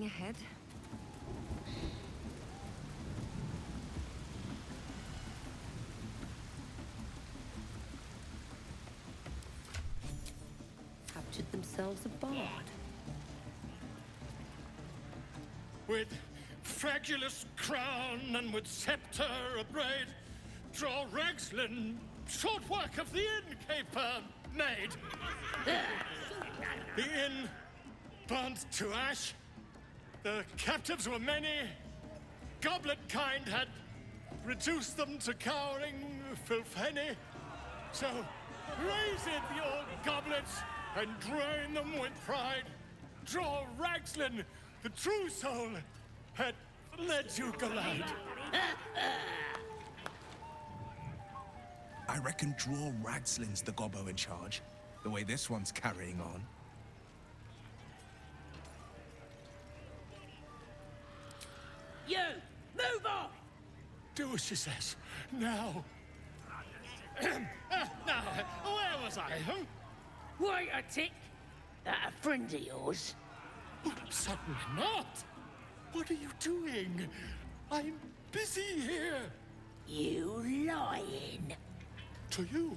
ahead. Captured themselves a bard. With fragulous crown and with scepter abraid, draw Ragslin, short work of the innkeeper made. The inn burnt to ash. The captives were many. Goblin kind had reduced them to cowering filthenny. So raise it, your goblets, and drain them with pride. Draw Ragslin, the true soul, had led you glide. I reckon draw Ragslin's the gobbo in charge, the way this one's carrying on. You! Move off! Do as she says. Now. Now, where was I? Huh? Wait a tick! That a friend of yours? Certainly not. What are you doing? I'm busy here. You lying! To you?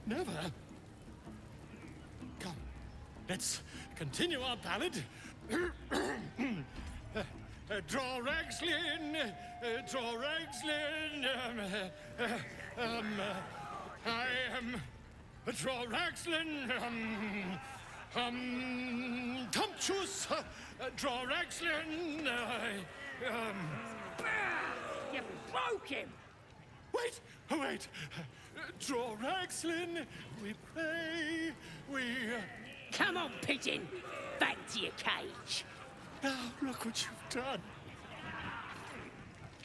Never. Come, let's continue our ballad. Draw Ragslin, draw Ragslin. I am draw Ragslin. Tumptuous. Draw Ragslin. You broke him! Wait, wait. Draw Ragslin. We pray. We. Come on, pigeon! Back to your cage! Now look what you've done.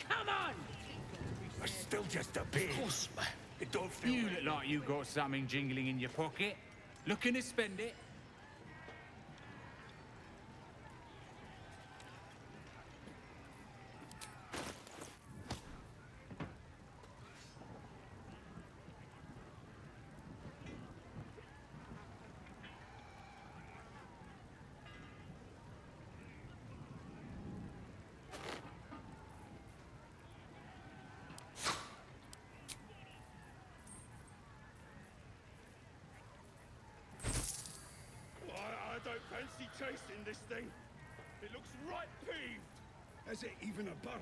Come on! I'm still just a bit. Of course, man. It don't feel You right. look like you got something jingling in your pocket. Looking to spend it? I don't fancy chasing this thing. It looks right peeved. Is it even a bird?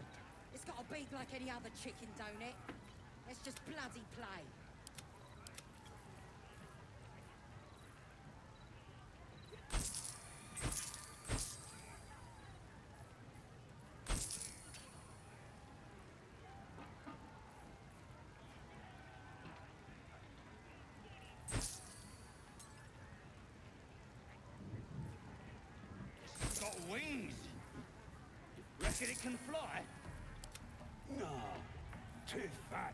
It's got a beak like any other chicken, don't it? Let's just bloody play. It's got wings. Reckon it can fly? No, too fat.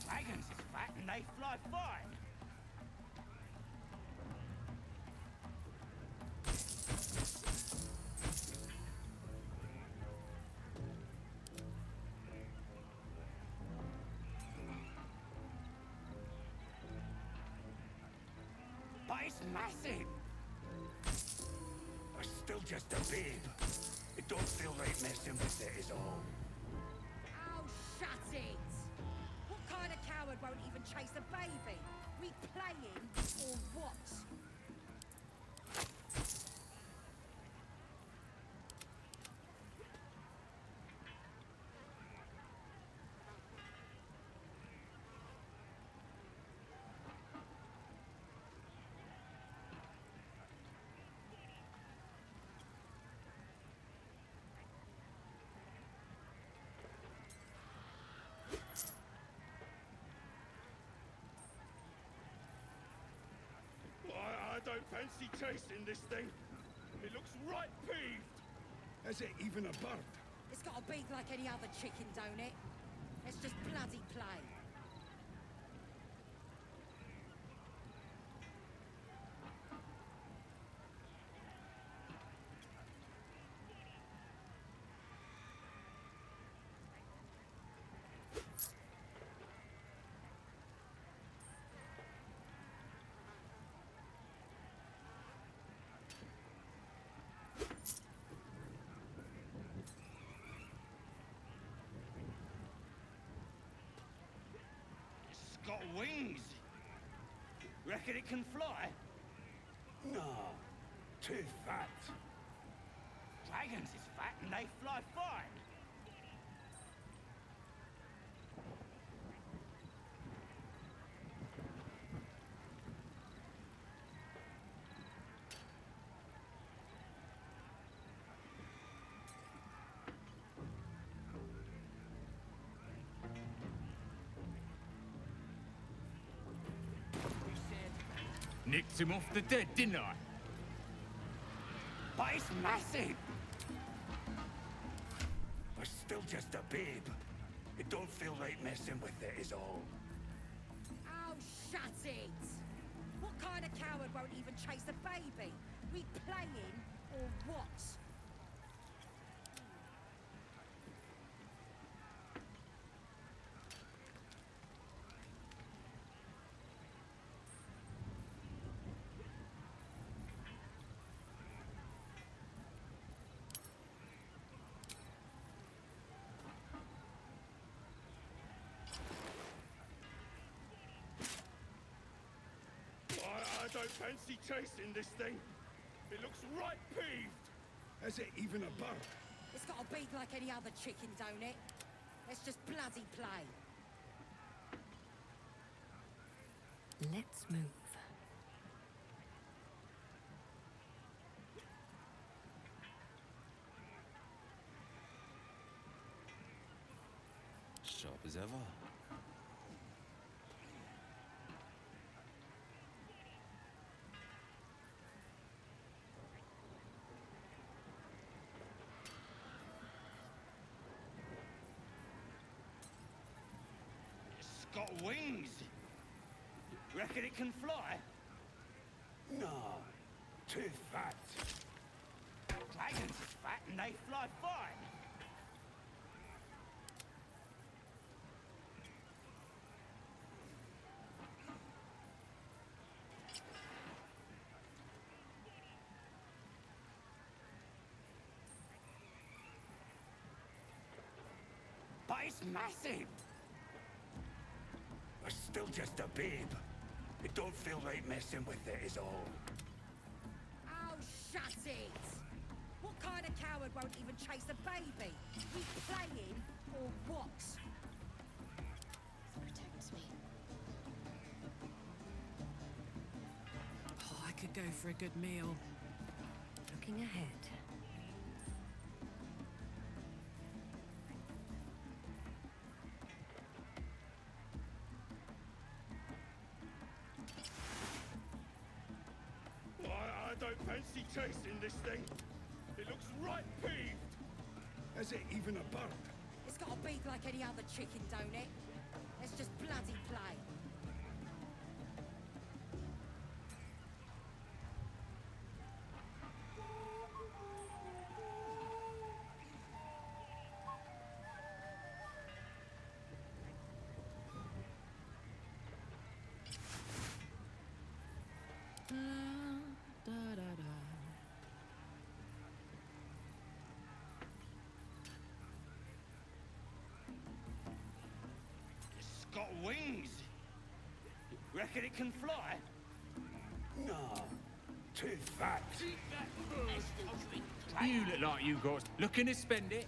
Dragons is fat and they fly fine. But it's massive. I'm still just a babe. It don't feel right messing with it is all. Oh, shut it! What kind of coward won't even chase a baby? We playing or what? I don't fancy chasing this thing. It looks right peeved. Is it even a bird? It's got a beak like any other chicken, don't it? Let's just bloody play. wings. Reckon it can fly? No, too fat. Dragons is fat and they fly fine. Nicked him off the dead, didn't I? But it's massive! We're still just a babe. It don't feel right messing with it is all. Oh, shut it! What kind of coward won't even chase a baby? We playing or what? I don't fancy chasing this thing. It looks right peeved. Has it even a bug? It's got a beak like any other chicken, don't it? Let's just bloody play. Let's move. Sharp as ever. It's got wings. Reckon it can fly? No, too fat. Dragons is fat and they fly fine. But it's massive! We're still just a babe. It don't feel right messing with it is all. Oh, shut it! What kind of coward won't even chase a baby? We playing or what? This protects me. Oh, I could go for a good meal. Looking ahead. I don't fancy chasing this thing. It looks right peeved. Has it even a bug? It's got a beak like any other chicken, don't it? Let's just bloody play. Da, da, da. It's got wings. Reckon it can fly? No, too fat. You look like you got looking to spend it.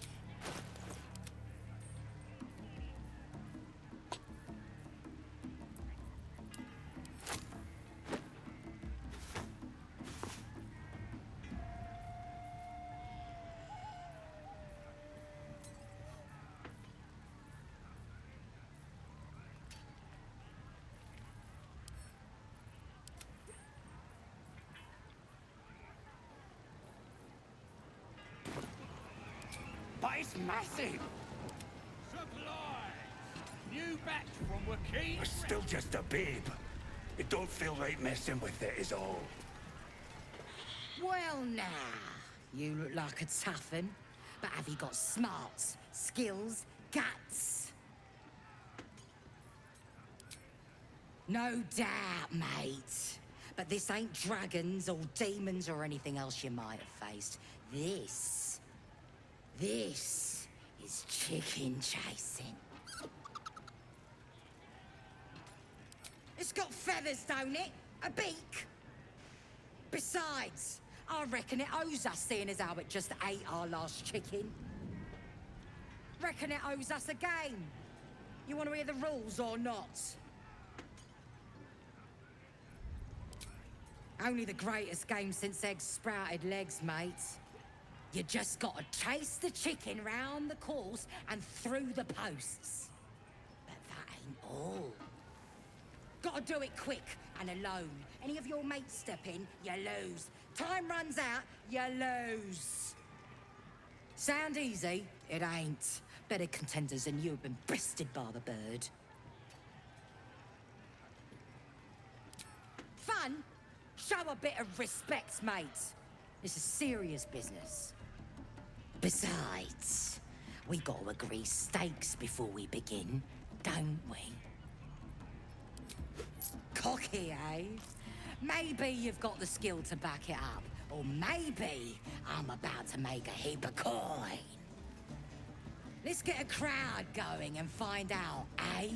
But it's massive. Supplies! New batch from Wakeen. We're still just a babe. It don't feel right messing with it is all. Well, now, you look like a toughen, but have you got smarts, skills, guts? No doubt, mate. But this ain't dragons or demons or anything else you might have faced. This is chicken chasing. It's got feathers, don't it? A beak? Besides, I reckon it owes us, seeing as how it just ate our last chicken. Reckon it owes us a game. You want to hear the rules or not? Only the greatest game since eggs sprouted legs, mate. You just gotta chase the chicken round the course and through the posts. But that ain't all. Gotta do it quick and alone. Any of your mates step in, you lose. Time runs out, you lose. Sound easy? It ain't. Better contenders than you have been bested by the bird. Fun? Show a bit of respect, mate. This is serious business. Besides, we gotta agree stakes before we begin, don't we? Cocky, eh? Maybe you've got the skill to back it up. Or maybe I'm about to make a heap of coin. Let's get a crowd going and find out, eh?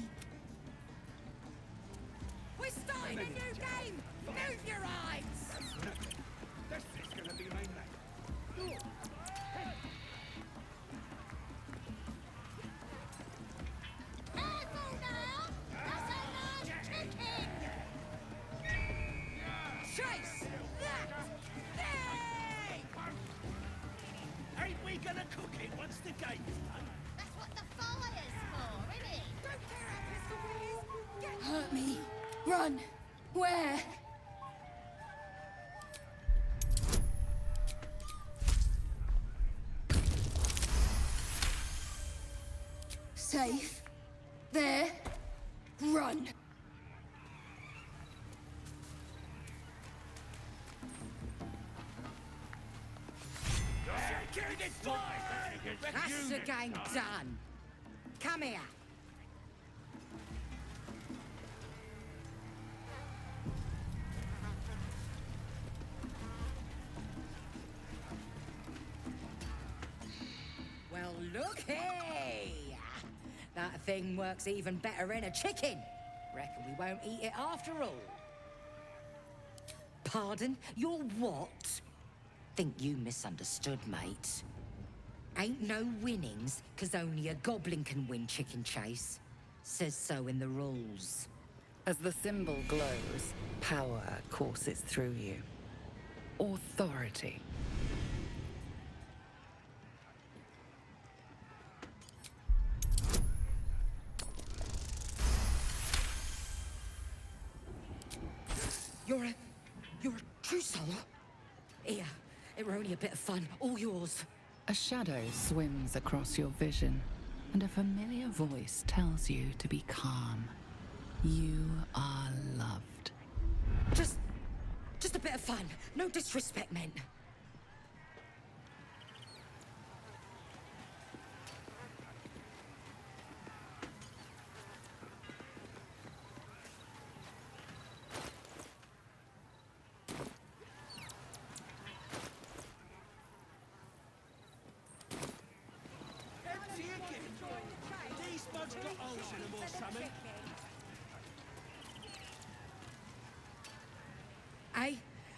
We're starting a new game! Move your eyes! This is gonna be my night. Careful now! That's a large chicken! Chase that thing! Ain't we gonna cook it once the game's done? That's what the fire's for, isn't it? Don't care how pistol it is! Hurt me. Run. Where? Safe. There. Run. That's the game done. Come here. Well, looky! That thing works even better in a chicken. Reckon we won't eat it after all. Pardon? You're what? Think you misunderstood, mate. Ain't no winnings, 'cause only a goblin can win chicken chase. Says so in the rules. As the symbol glows, power courses through you. Authority. You're a true soul? Here, it were only a bit of fun, all yours. A shadow swims across your vision, and a familiar voice tells you to be calm. You are loved. Just a bit of fun. No disrespect meant. Empty again. These bugs got holes in them or something. Eh?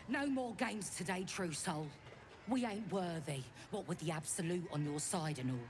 No more games today, true soul. We ain't worthy, what with the absolute on your side and all.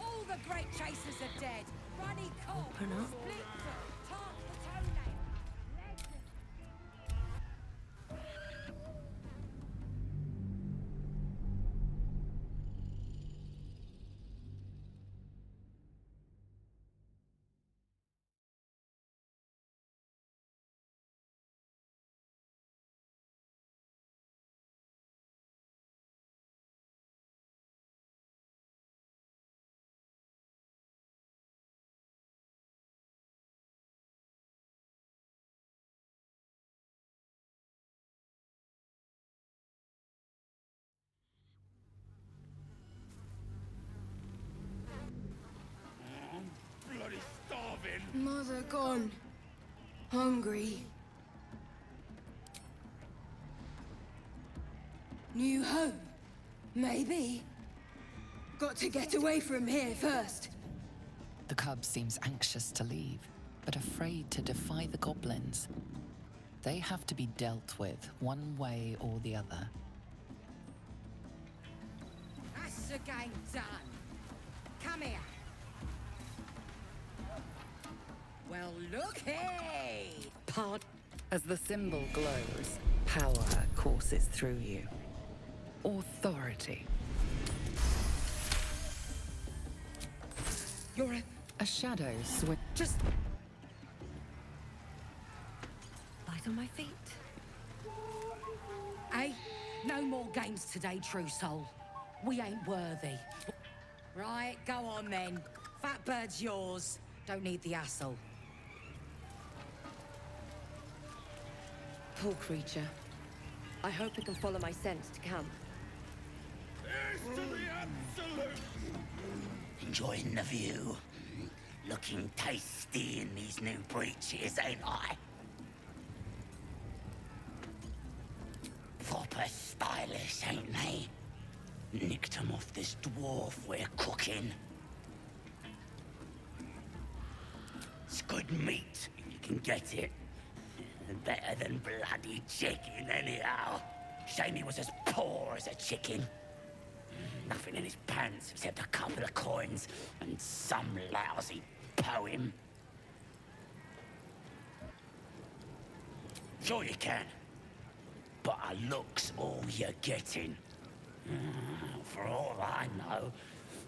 All the great chasers are dead. Runny cock, Open up. split Mother gone. Hungry. New home? Maybe. Got to get away from here first. The cub seems anxious to leave, but afraid to defy the goblins. They have to be dealt with one way or the other. That's the game done. Come here. Well, looky! As the symbol glows, power courses through you. Authority. You're A shadow just... Light on my feet. Hey, no more games today, true soul. We ain't worthy. Right, go on then. Fat bird's yours. Don't need the hassle. Poor creature. I hope it can follow my scent to camp. Here's to the absolute! Enjoying the view. Looking tasty in these new breeches, ain't I? Proper stylish, ain't they? Nicked 'em off this dwarf we're cooking. It's good meat, if you can get it. Better than bloody chicken, anyhow. Shame he was as poor as a chicken. Nothing in his pants except a couple of coins and some lousy poem. Sure you can. But a look's all you're getting. For all I know,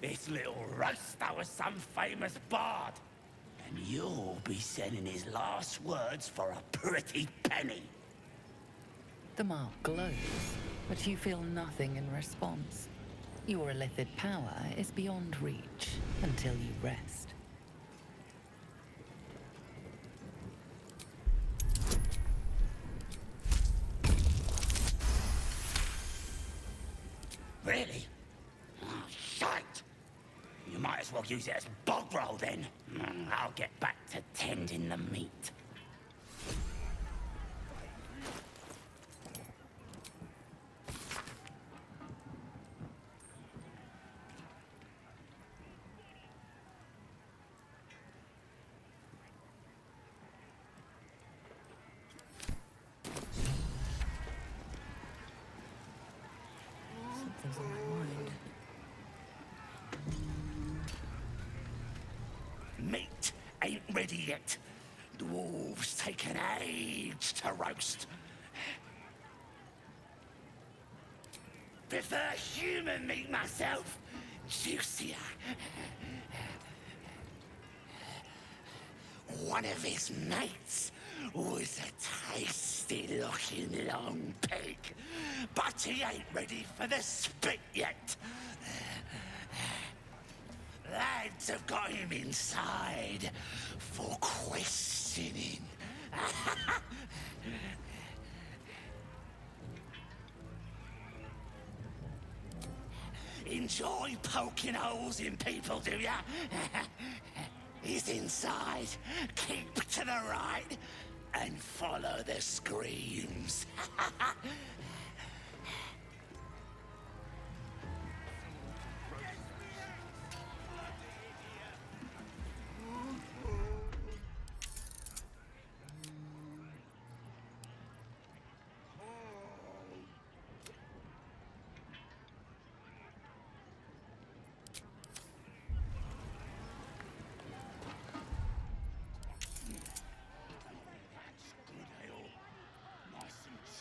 this little roaster was some famous bard. And you'll be sending his last words for a pretty penny. The mark glows, but you feel nothing in response. Your illithid power is beyond reach until you rest. Really? Oh, shite! You might as well use it as bog roll then. I'll get back to tending the meat. Something's on my mind. Meat ain't ready yet. Dwarves take an age to roast. Prefer human meat myself. Juicier. One of his mates was a tasty-looking long pig, but he ain't ready for the spit yet. Lads have got him inside for questioning. Enjoy poking holes in people, do ya? He's inside. Keep to the right and follow the screams.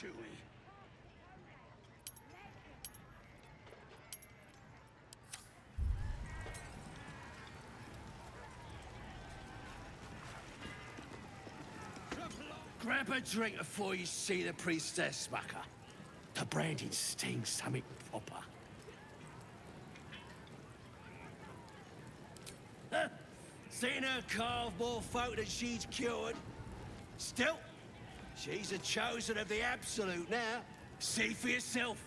Chewy. Grab a drink before you see the priestess, mucker. The branding stings something proper. Huh? Seen her carve more folk than she's cured. Still, she's a chosen of the absolute now. See for yourself.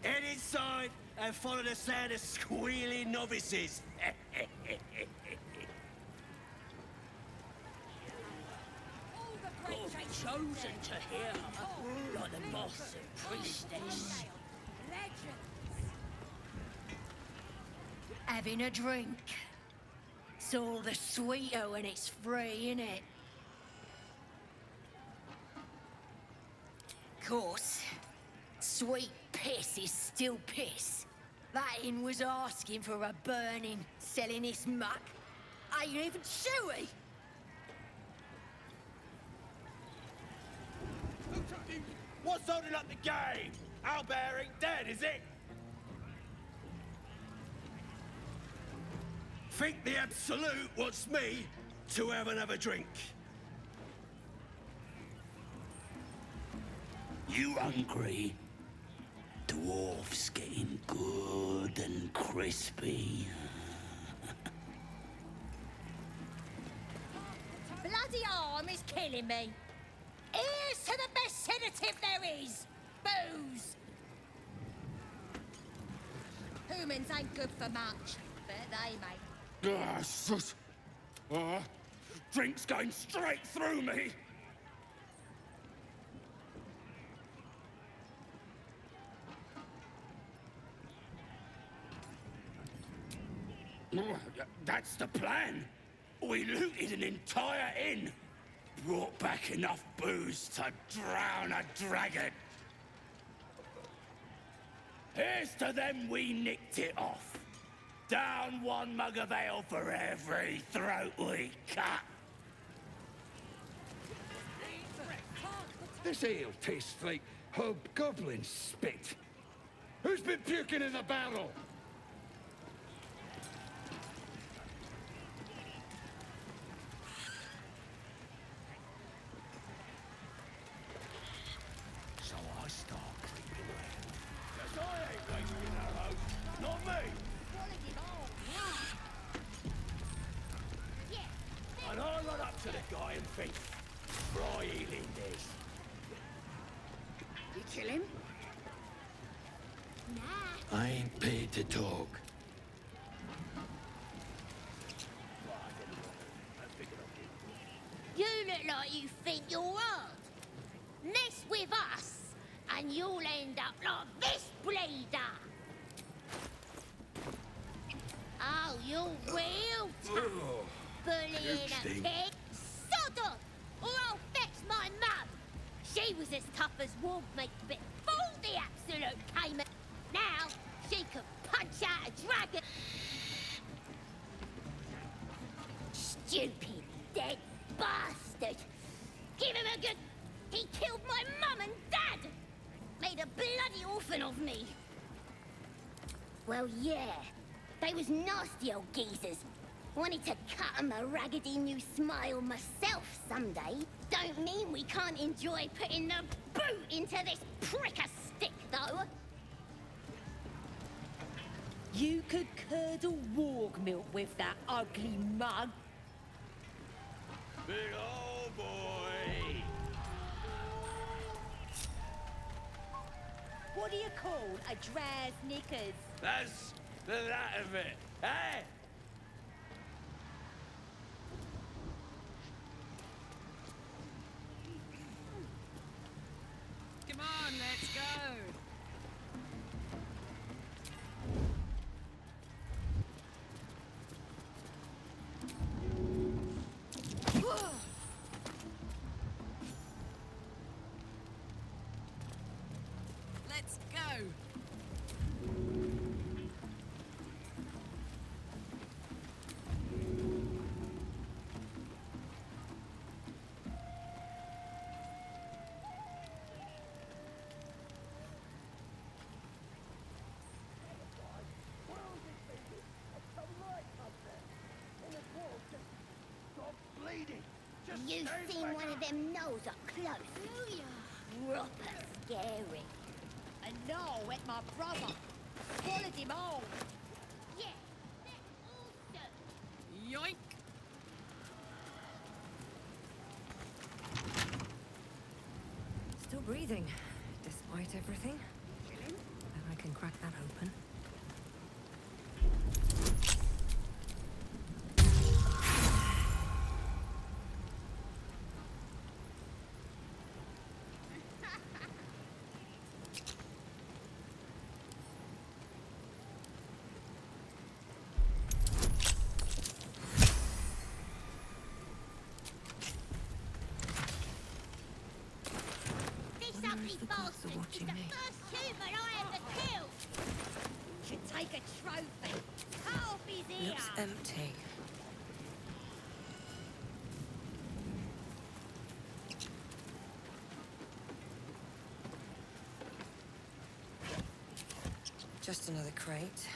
Head inside and follow the sound of squealing novices. chosen to hear her, like the boss and priestess. Having a drink. It's all the sweeter when it's free, innit? Course, sweet piss is still piss. That inn was asking for a burning, selling his muck. Ain't even chewy. What's holding up the game? Owlbear ain't dead, is it? Think the Absolute wants me to have another drink. You hungry? Dwarf's getting good and crispy. Bloody arm is killing me. Here's to the best sedative there is. Booze. Humans ain't good for much, but they make. Drink's going straight through me. That's the plan. We looted an entire inn. Brought back enough booze to drown a dragon. Here's to them we nicked it off. Down one mug of ale for every throat we cut. This ale tastes like Goblin spit. Who's been puking in the barrel? So I start creeping around. 'Cause I ain't wasting arrows, not me. And I run up to the guy and think, try healing this. You kill him? I ain't paid to talk. You look like you think you're hard. Mess with us, and you'll end up like this bleeder. Oh, you're real tough. Bullying a pig. Sod off, or I'll fetch my mum. She was as tough as wolf meat before the Absolute came in. Now, she can punch out a dragon. Stupid, dead bastard. Give him a good... He killed my mum and dad. Made a bloody orphan of me. Well, yeah. They was nasty old geezers. Wanted to cut 'em a raggedy new smile myself someday. Don't mean we can't enjoy putting the boot into this prick a stick, though. You could curdle warg milk with that ugly mug. Big old boy. What do you call a draz knickers? That's the that of it. Hey! Come on, let's go. Let's go. You seen one of them gnolls up close? Proper scary. A gnoll wet my brother. Swallowed him all. Yeah, that's awesome. Yoink. Still breathing, despite everything. Bet I can crack that open. ugly the gods bastard are watching is me. the first human I ever killed. Should take a trophy. Cut off his ear. Looks empty. Just another crate.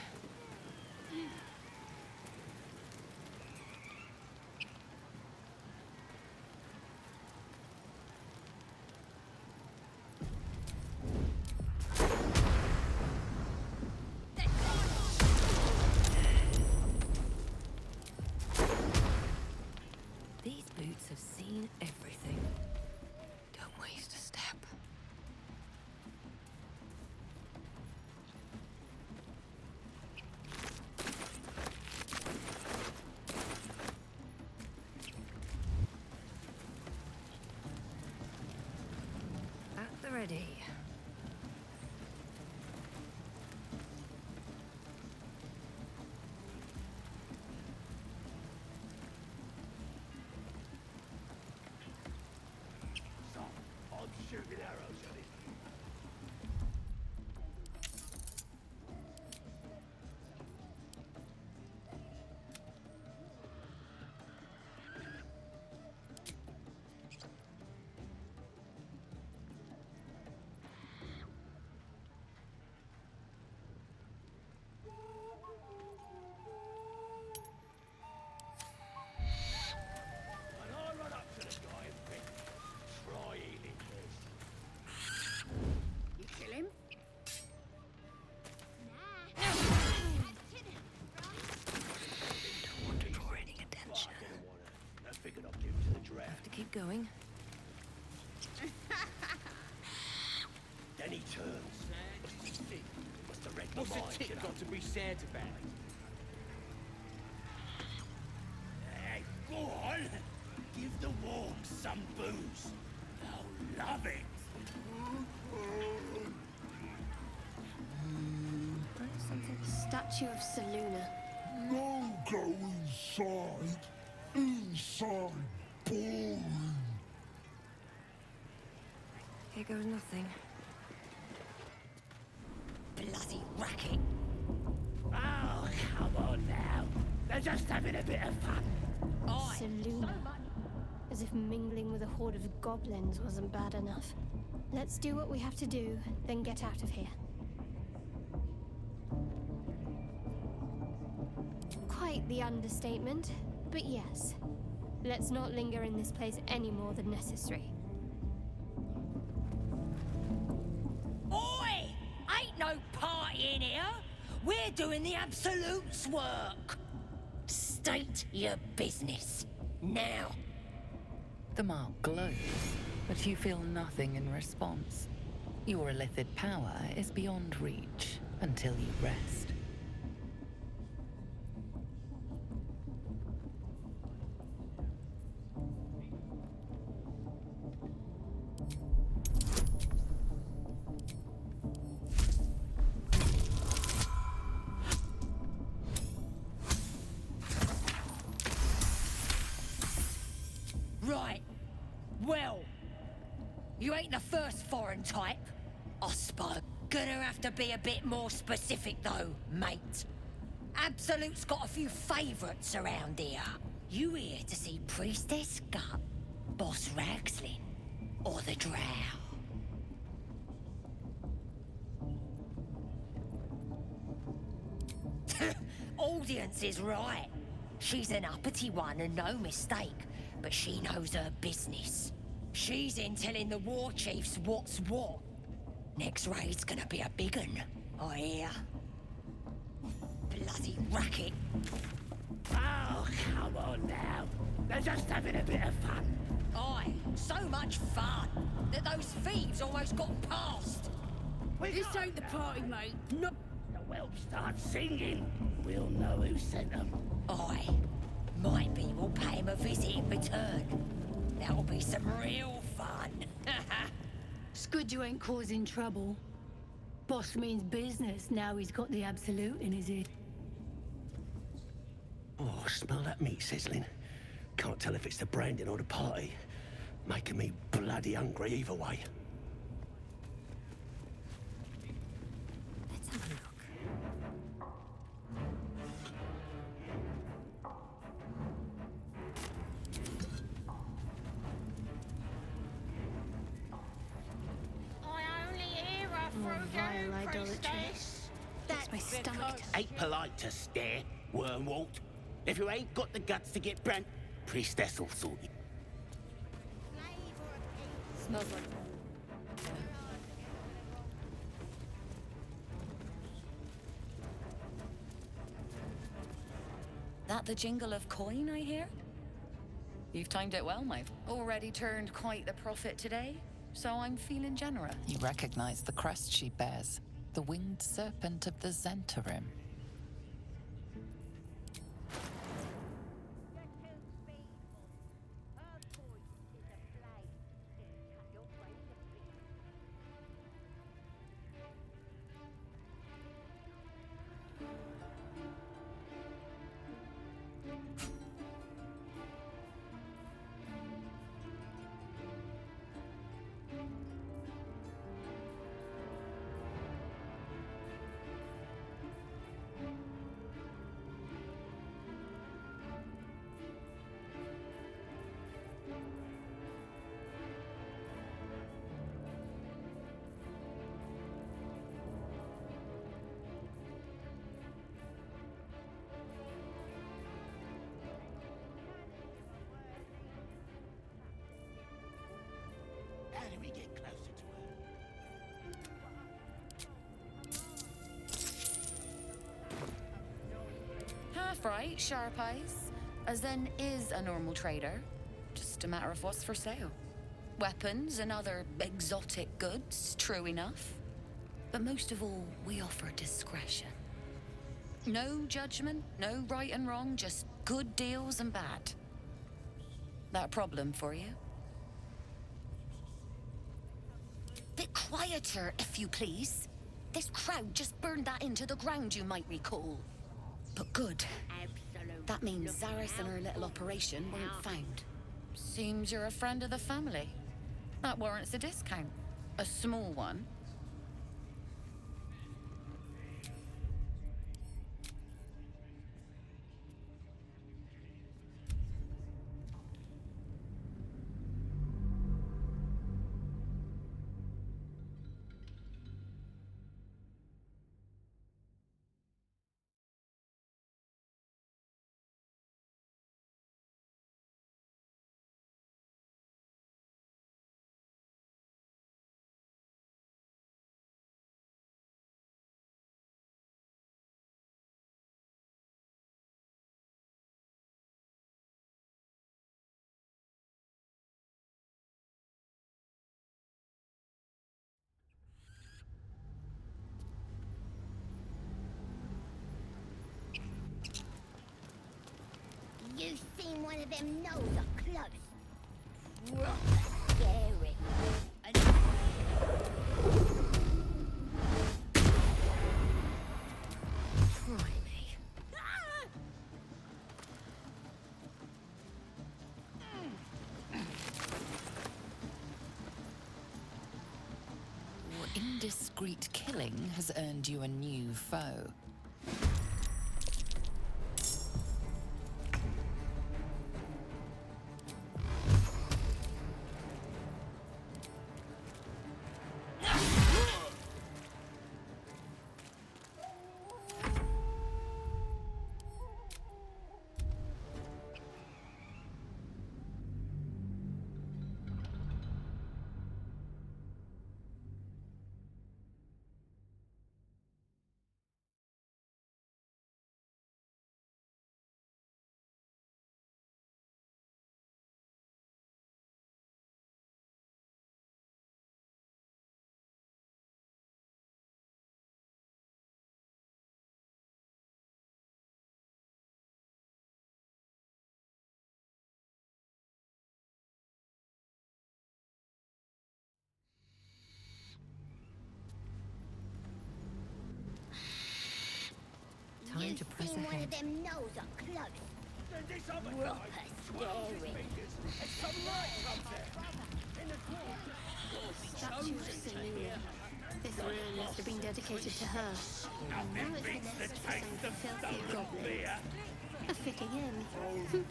These boots have seen everything. Don't waste a step. At the ready. I'm shooting arrows at it. And I run up to the guy and think, try eating this. You kill him? Don't want to draw any attention. I didn't want to. I figured I'd give it to the draft. Have to keep going. Then he turns. Must have read my What's a mind, tick you know. got to be sad about? Hey, go on. Give the wargs some booze. They'll love it. Something. Statue of Seluna. No go inside. Inside. Boring. Here goes nothing. Bloody racket. Oh, come on now. They're just having a bit of fun. Seluna. As if mingling with a horde of goblins wasn't bad enough. Let's do what we have to do, then get out of here. Quite the understatement, but yes. Let's not linger in this place any more than necessary. Oi! Ain't no party in here. We're doing the Absolute's work. State your business. Now. The mark glows, but you feel nothing in response. Your illithid power is beyond reach until you rest. Right. Well, you ain't the first foreign type, I suppose. Gonna have to be a bit more specific though, mate. Absolute's got a few favourites around here. You here to see Priestess Gut, Boss Ragslin, or the Drow? Audience is right. She's an uppity one and no mistake, but she knows her business. She's in telling the war chiefs what's what. Next raid's gonna be a big un, I hear. Bloody racket. Oh, come on now. They're just having a bit of fun. Aye, so much fun that those thieves almost got past. This ain't the party, mate. No. The whelps start singing. We'll know who sent them. Aye. Might be we'll pay him a visit in return. That'll be some real fun. It's good you ain't causing trouble. Boss means business now he's got the Absolute in his ear. Oh, smell that meat sizzling. Can't tell if it's the branding or the party. Making me bloody hungry either way. idolatry. Makes my stomach turn. Ain't polite to stare, Wormwort. If you ain't got the guts to get brand, priestess will sort you. Smells like... That the jingle of coin, I hear? You've timed it well, mate. Already turned quite the profit today, so I'm feeling generous. You recognize the crest she bears, the winged serpent of the Zentarim. How do we get closer to her? Half right, sharp eyes. As then is a normal trader. Just a matter of what's for sale. Weapons and other exotic goods, true enough. But most of all, we offer discretion. No judgment, no right and wrong, just good deals and bad. That a problem for you? Bit quieter, if you please. This crowd just burned that into the ground, you might recall. But good. That means Zaris and her little operation weren't found. Seems you're a friend of the family. That warrants a discount. A small one. You seen one of them nose up close? Proper scary. Try me. Your indiscreet killing has earned you a new foe. Time to press Seen one ahead. of them nose up close? Proper scary. Statue of Selena. This land must have been dedicated to her. And now it's the nest for some filthy goblins. A fitting end.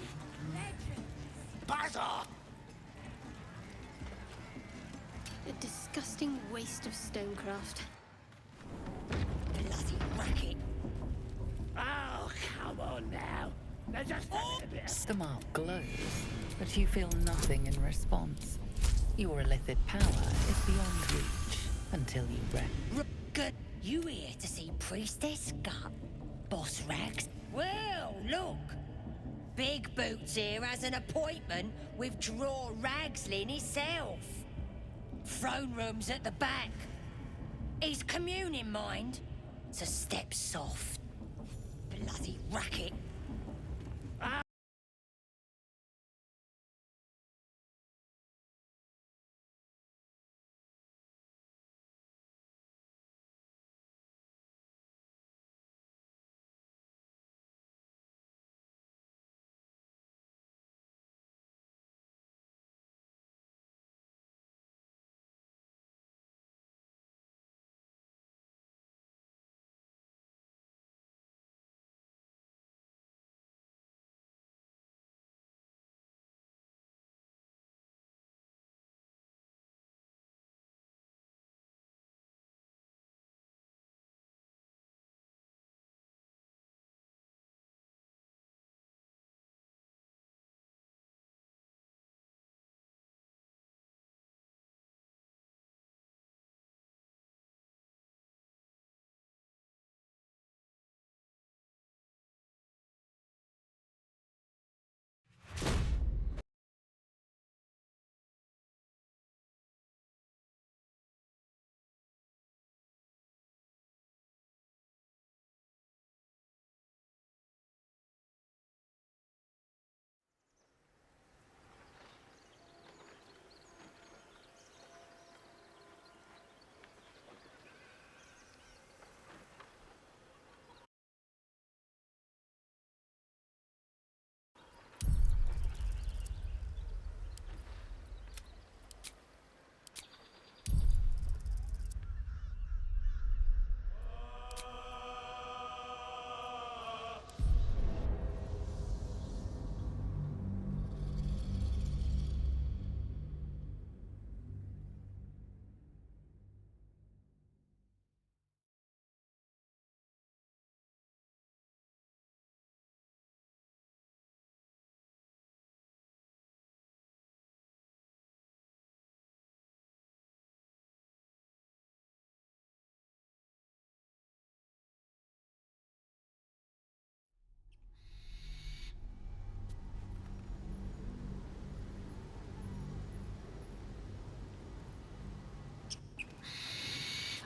Buzz off! A disgusting waste of stonecraft. racket. Oh, come on now. They're just having a bit of... The mark glows, but you feel nothing in response. Your illithid power is beyond reach until you rest. Good. You here to see Priestess Gut, Boss Rags? Well, look. Big Boots here has an appointment with Draw Ragslin himself. Throne room's at the back. He's communing, mind. So step soft. Bloody racket.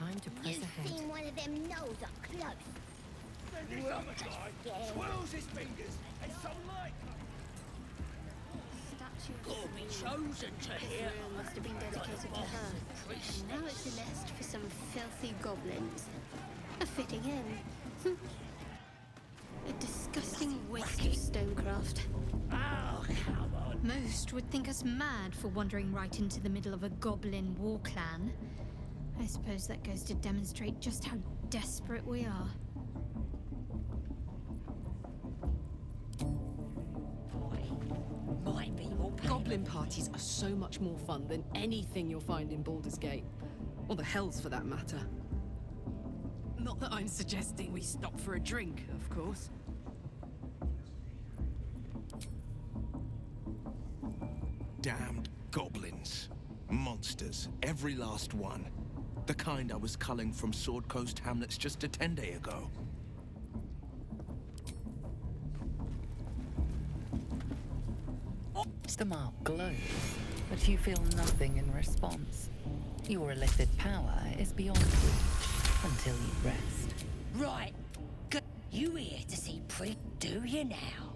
Time to press You've ahead. seen one of them nose up close. This other guy swirls his fingers and some light. Statue You'll be chosen to This hear. room must have been dedicated to her. And now it's a nest for some filthy goblins. A fitting end. A disgusting waste of stonecraft. Oh, come on. Most would think us mad for wandering right into the middle of a goblin war clan. I suppose that goes to demonstrate just how desperate we are. Might be more Goblin parties are so much more fun than anything you'll find in Baldur's Gate. Or the Hells, for that matter. Not that I'm suggesting we stop for a drink, of course. Damned goblins. Monsters, every last one. The kind I was culling from Sword Coast hamlets just a 10-day ago. The mark glows, but you feel nothing in response. Your illithid power is beyond reach until you rest. Right. Good. You here to see do you now?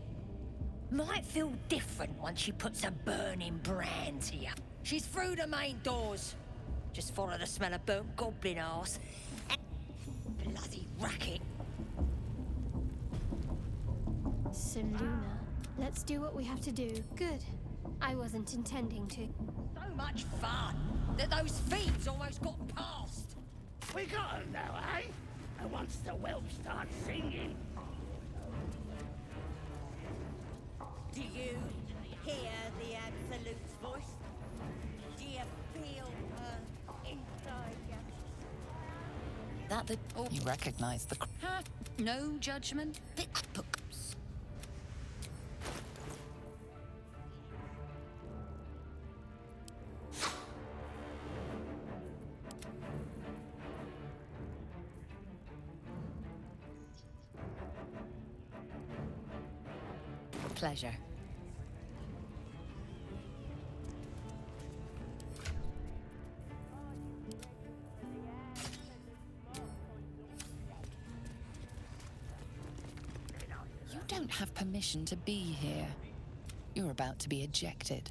Might feel different once she puts a burning brand to you. She's through the main doors. Just follow the smell of burnt goblin arse. Bloody racket. So, Luna, let's do what we have to do. Good. I wasn't intending to. So much fun that those thieves almost got past. We got him now, eh? And once the whelp starts singing... Do you hear the Absolute's voice? Do you feel her inside you? that the... Oh, you recognize the... Huh? No judgment. Pleasure. You don't have permission to be here. You're about to be ejected.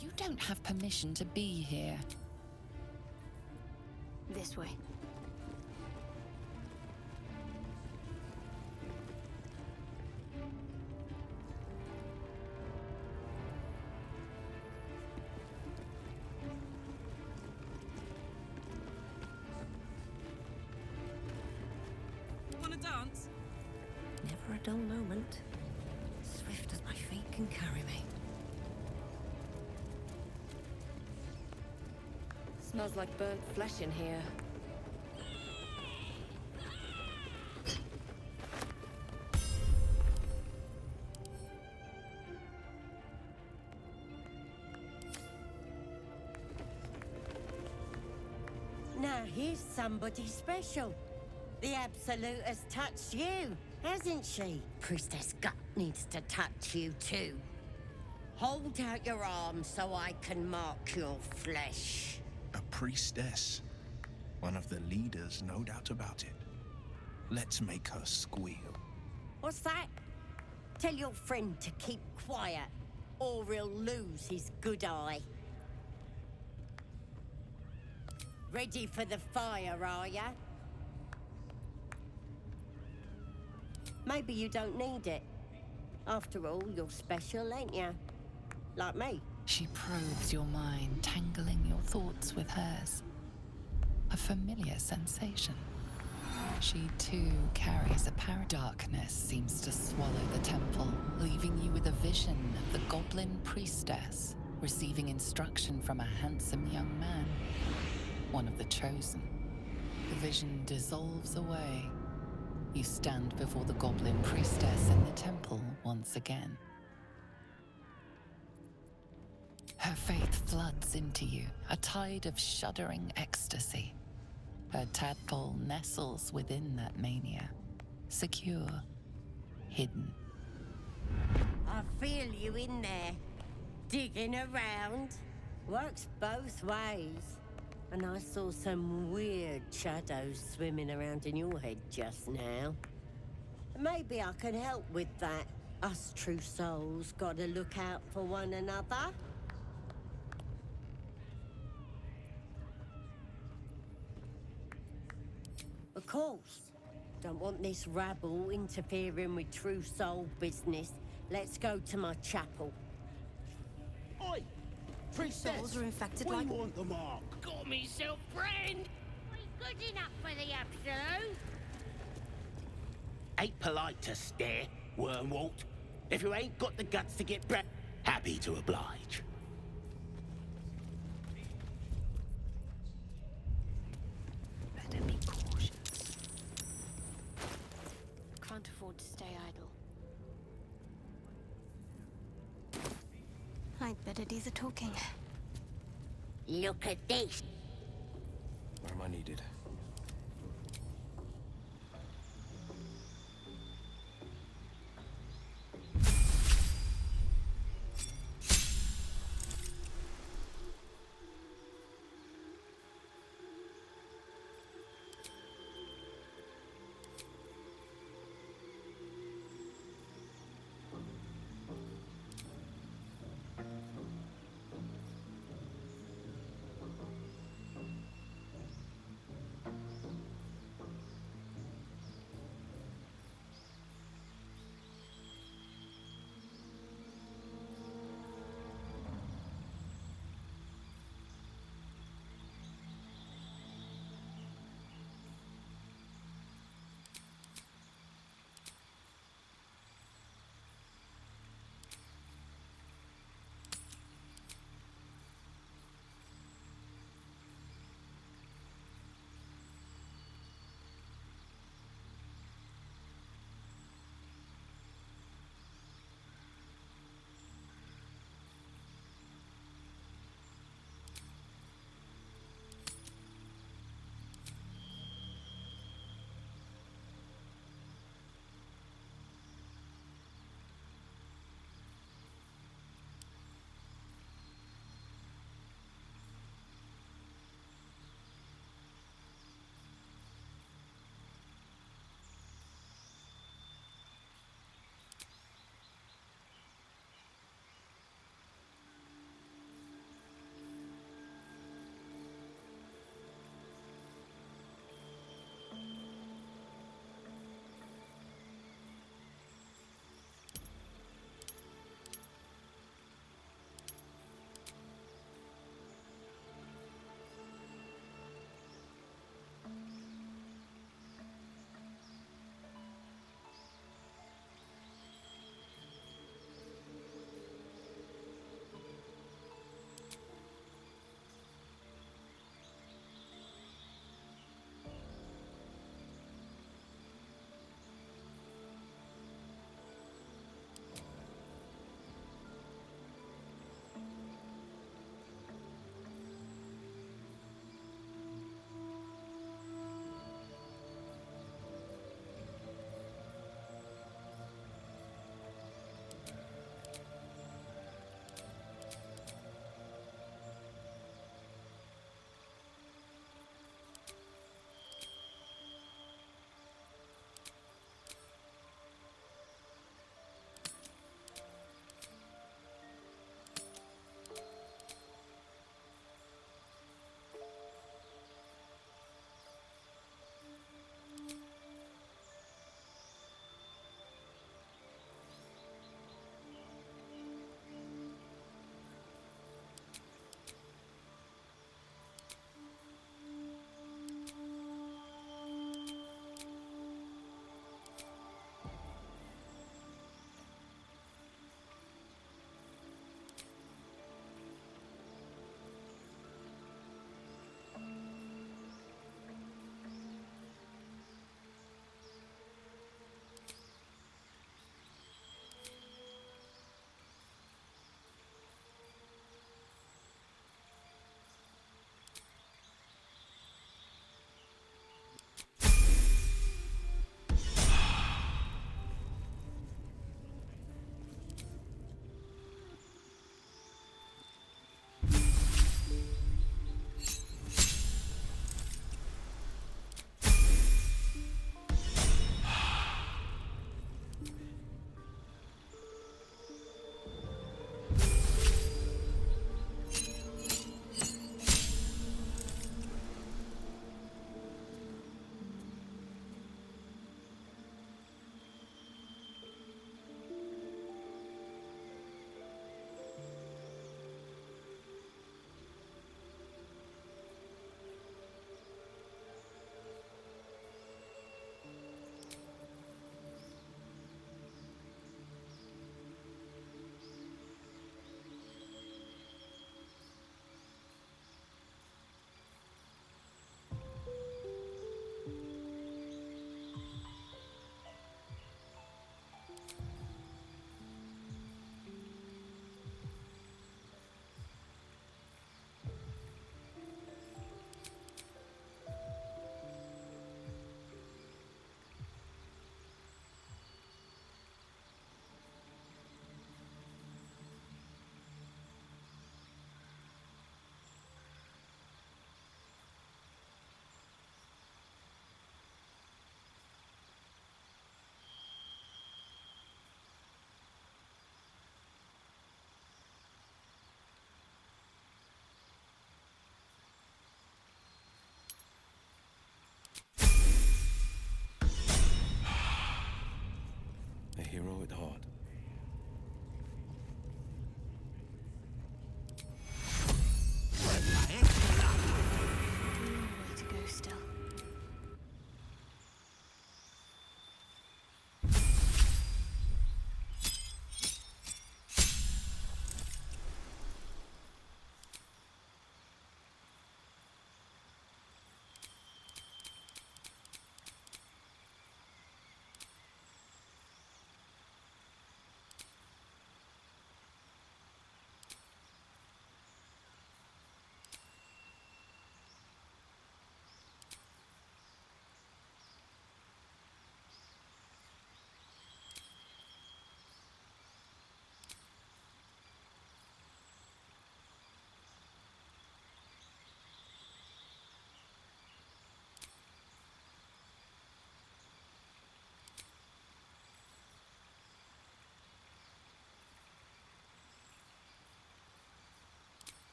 You don't have permission to be here. This way. Wanna dance? Never a dull moment. Swift as my feet can carry me. Smells like burnt flesh in here. Now here's somebody special. The Absolute has touched you, hasn't she? Priestess Gut needs to touch you too. Hold out your arm so I can mark your flesh. A priestess. One of the leaders, no doubt about it. Let's make her squeal. What's that? Tell your friend to keep quiet, or he'll lose his good eye. Ready for the fire, are ya? Maybe you don't need it. After all, you're special, ain't ya? Like me. She probes your mind, tangling your thoughts with hers. A familiar sensation. She too carries a darkness seems to swallow the temple, leaving you with a vision of the Goblin priestess receiving instruction from a handsome young man, one of the chosen. The vision dissolves away. You stand before the Goblin priestess in the temple once again. Her faith floods into you, a tide of shuddering ecstasy. Her tadpole nestles within that mania, secure, hidden. I feel you in there, digging around. Works both ways. And I saw some weird shadows swimming around in your head just now. Maybe I can help with that. Us true souls gotta look out for one another. Of course. Don't want this rabble interfering with true soul business. Let's go to my chapel. Oi! Priestess! Souls are infected we like... want the mark. Got myself friend. We good enough for the Absolute. Ain't polite to stare, Wormwalt. If you ain't got the guts to get back, happy to oblige. Better be cautious. Can't afford to stay idle. I'd better do the talking. Look at this. Where am I needed?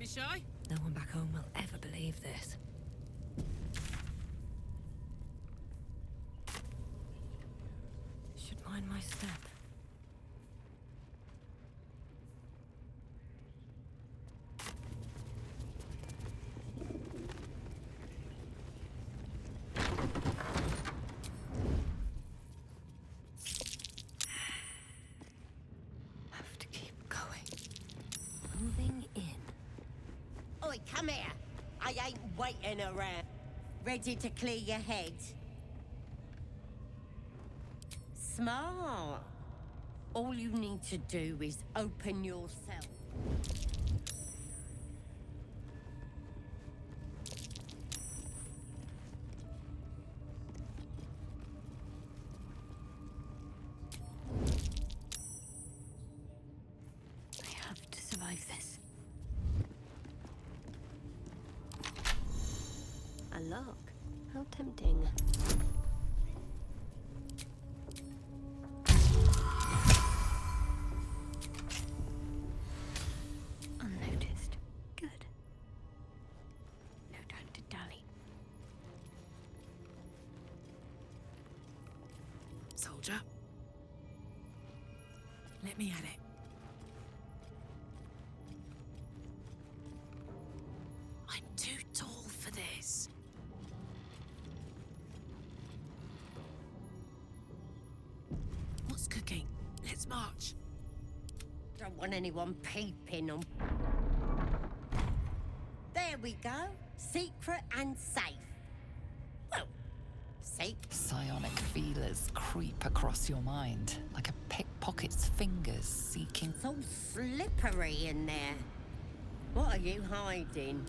be shy. No one back home will ever believe this. Should mind my step. Have to keep going. Moving in. Oi, come here. I ain't waiting around. Ready to clear your head? Smart. All you need to do is open yourself. I have to survive this. A lock. How tempting. Unnoticed. Good. No time to dally. Soldier. Let me at it. I'm too tall for this. What's cooking? Let's march. Don't want anyone peeping on. There we go. Secret and safe. Well, safe. Psionic feelers creep across your mind like a pickpocket's fingers seeking. It's all slippery in there. What are you hiding?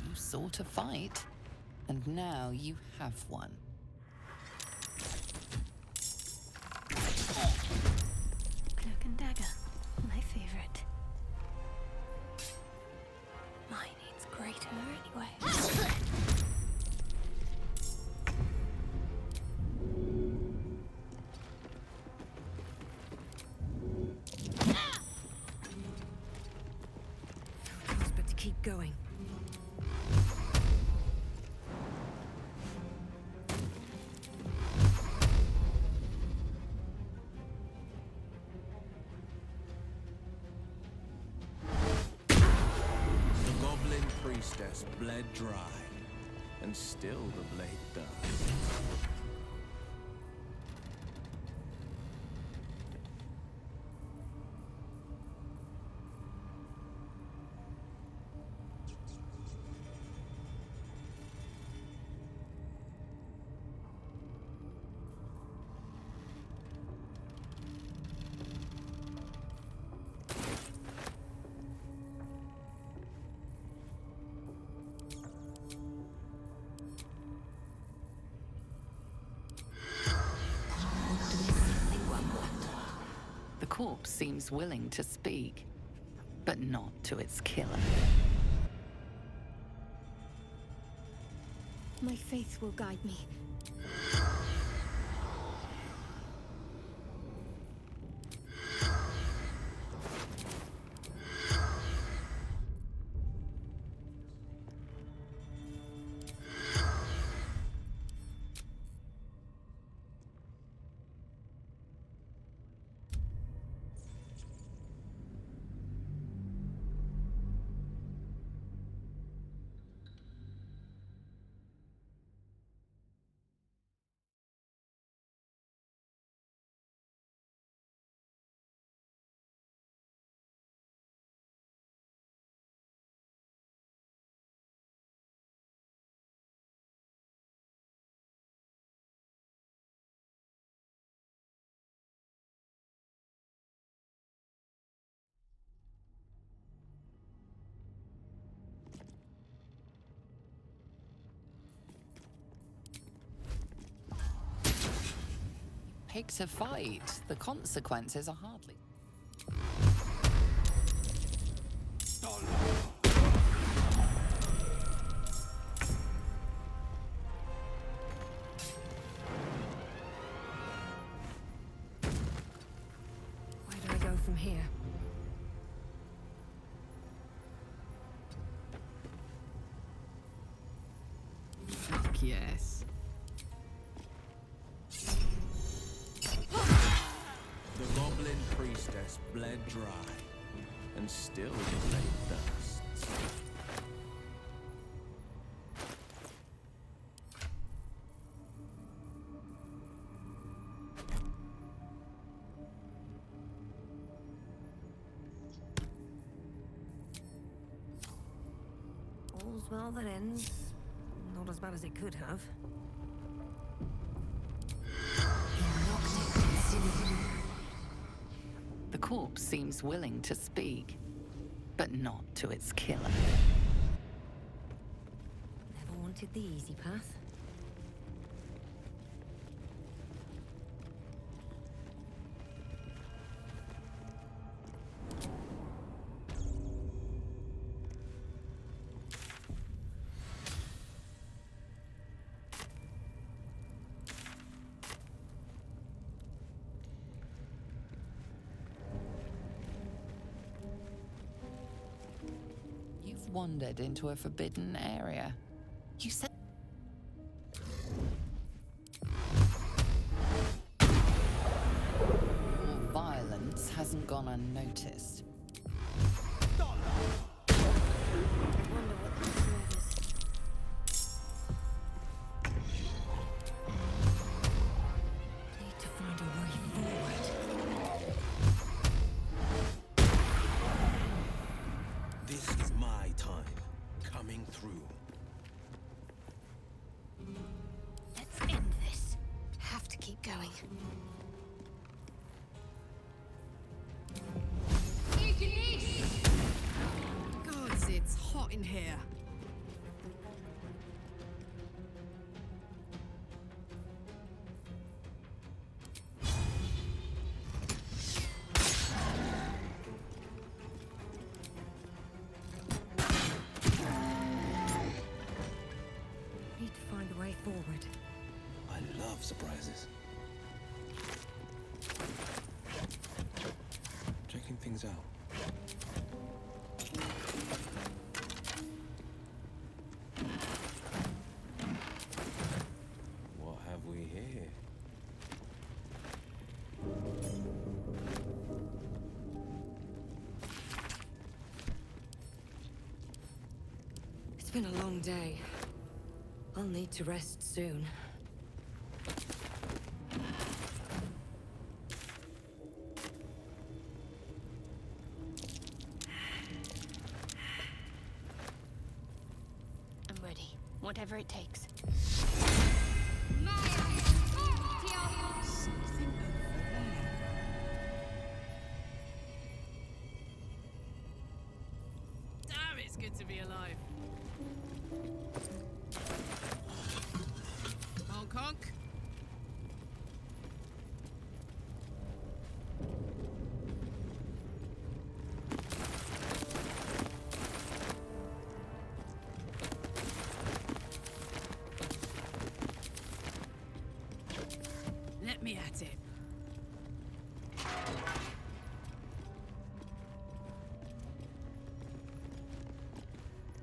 You sought a fight, and now you have one. Cloak and dagger. My favorite. Mine needs greater anyway. No choice but to keep going. The Goblin priestess bled dry, and still the blade burns. The corpse seems willing to speak, but not to its killer. My faith will guide me. Picked a fight. The consequences are hardly. yes. The Goblin priestess bled dry, and still laid thirsts. All's well that ends. Not as bad as it could have. The corpse seems willing to speak, but not to its killer. Never wanted the easy path. You've wandered into a forbidden area. You said... Your violence hasn't gone unnoticed. Need to find a way forward. This is my time, coming through. Let's end this. Have to keep going. Gods, it's hot in here. Need to find a way forward. I love surprises. Checking things out. What have we here? It's been a long day. I'll need to rest soon. I'm ready. Whatever it takes. Damn, it's good to be alive. Honk honk. Let me at it.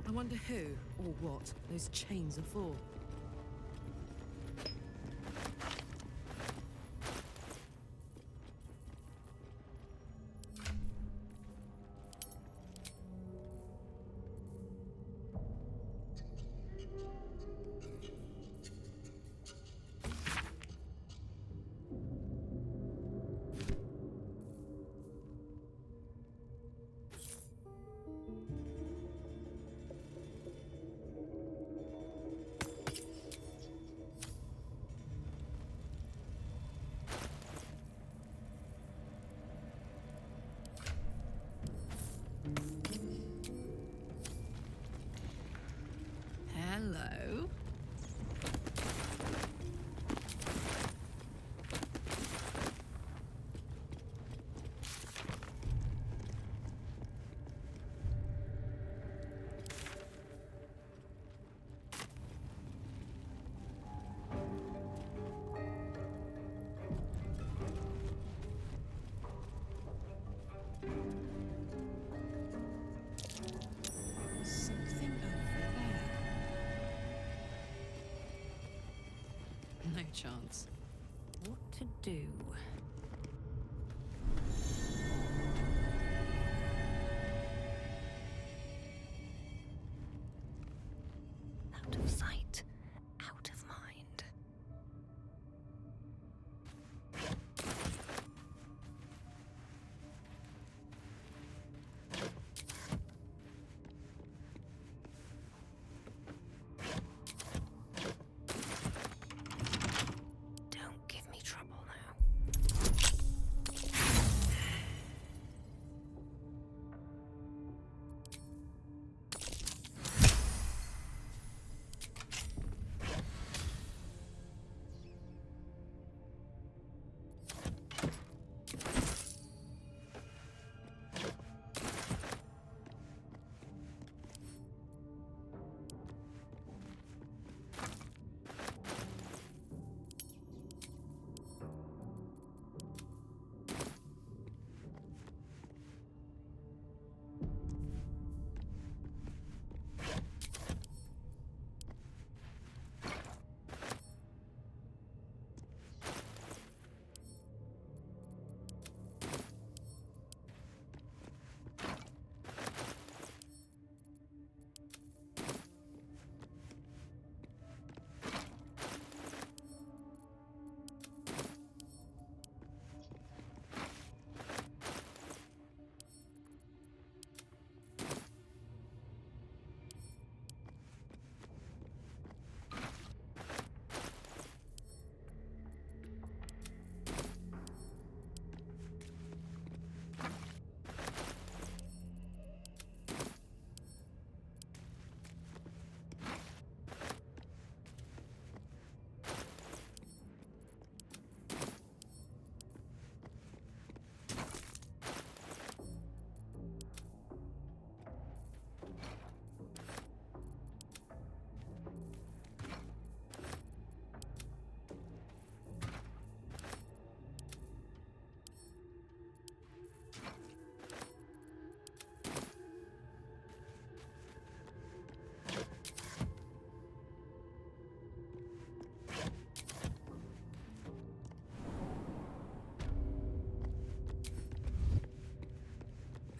I wonder who or what those chains are for. Hello. Something over there. chance. What to do? Out of sight, out of mind. Don't give me trouble now.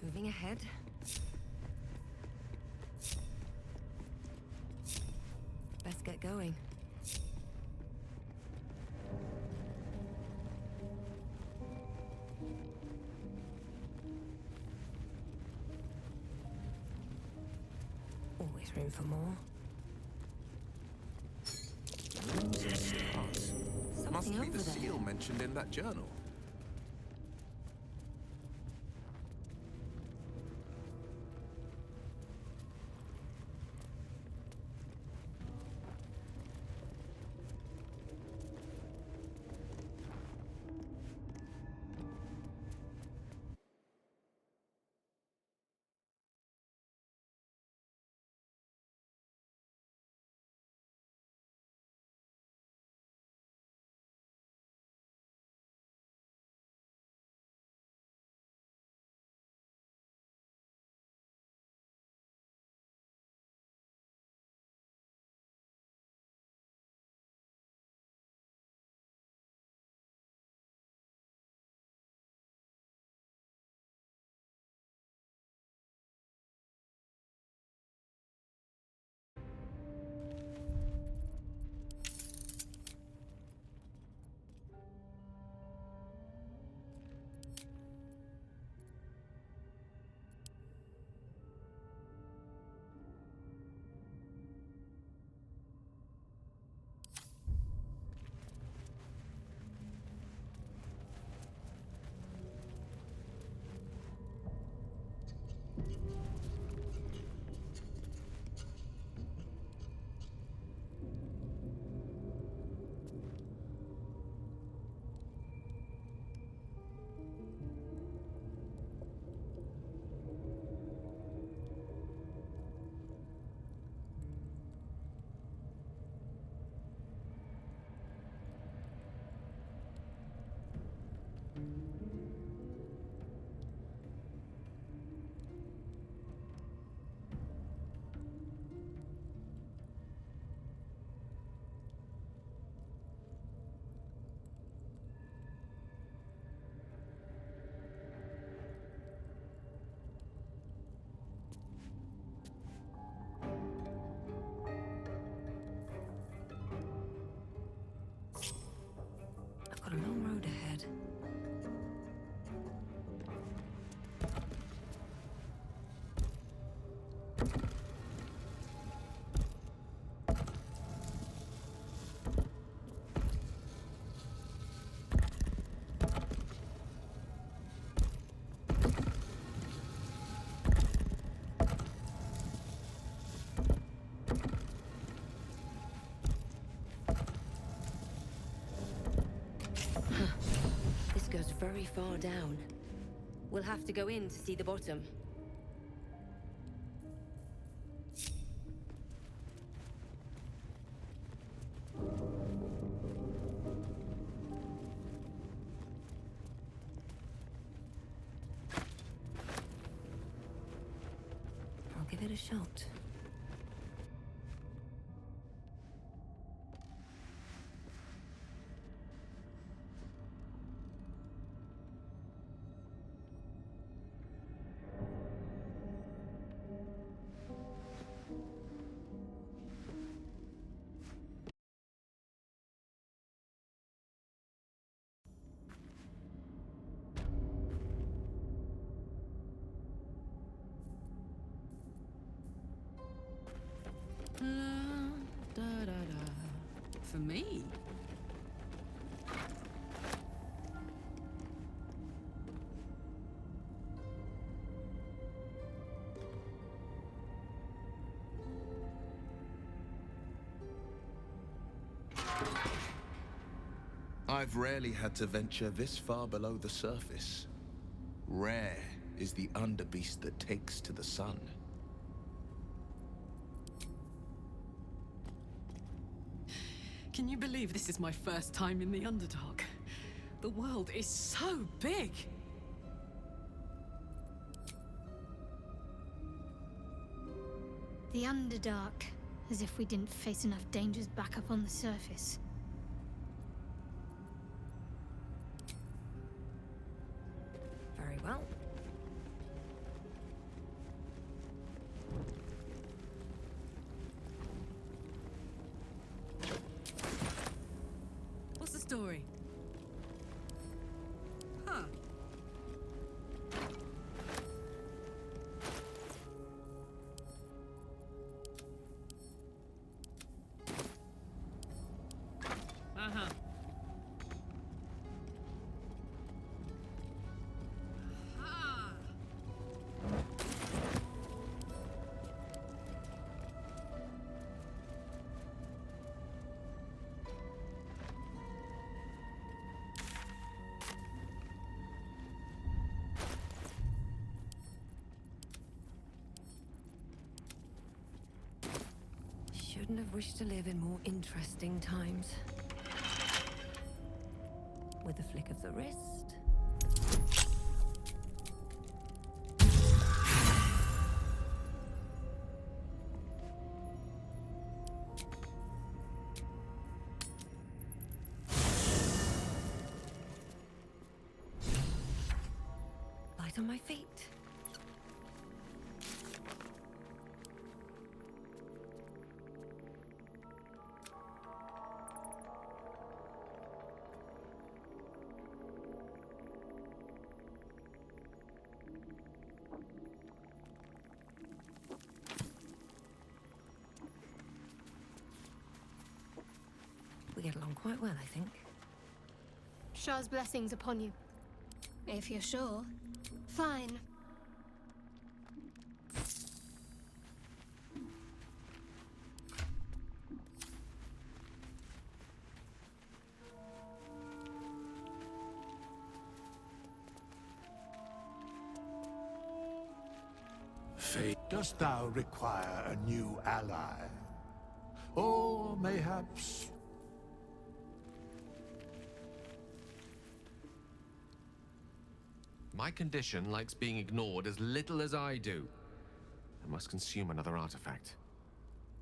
Moving ahead. Best get going. Always room for more. Must Something be over the there. seal mentioned in that journal. very far down. We'll have to go in to see the bottom. I'll give it a shot. For me? I've rarely had to venture this far below the surface. Rare is the underbeast that takes to the sun. Can you believe this is my first time in the Underdark? The world is so big! The Underdark, as if we didn't face enough dangers back up on the surface. Very well. What's the story? Huh. Uh-huh. Ah. Shouldn't have wished to live in more interesting times. With a flick of the wrist. Light on my feet. We get along quite well, I think. Shah's blessings upon you. If you're sure. Fine. Fate, dost thou require a new ally? Or mayhaps... My condition likes being ignored as little as I do. I must consume another artifact.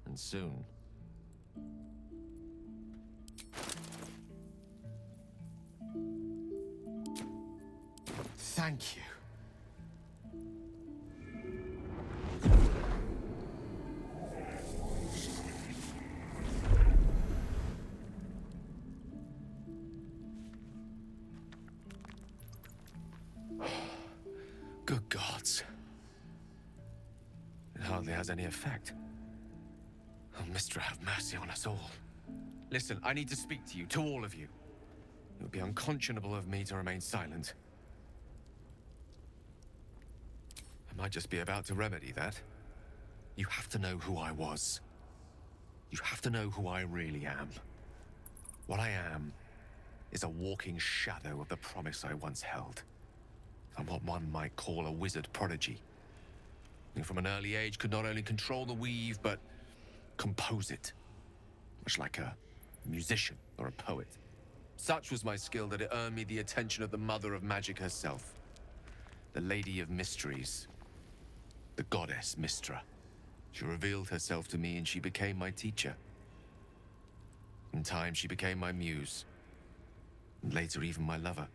And soon. Thank you. Good gods. It hardly has any effect. Oh, Mistra, have mercy on us all. Listen, I need to speak to you, to all of you. It would be unconscionable of me to remain silent. I might just be about to remedy that. You have to know who I was. You have to know who I really am. What I am is a walking shadow of the promise I once held. I'm what one might call a wizard prodigy. Who from an early age could not only control the weave, but compose it. Much like a musician or a poet. Such was my skill that it earned me the attention of the mother of magic herself. The Lady of Mysteries. The goddess Mystra. She revealed herself to me and she became my teacher. In time, she became my muse. And later, even my lover.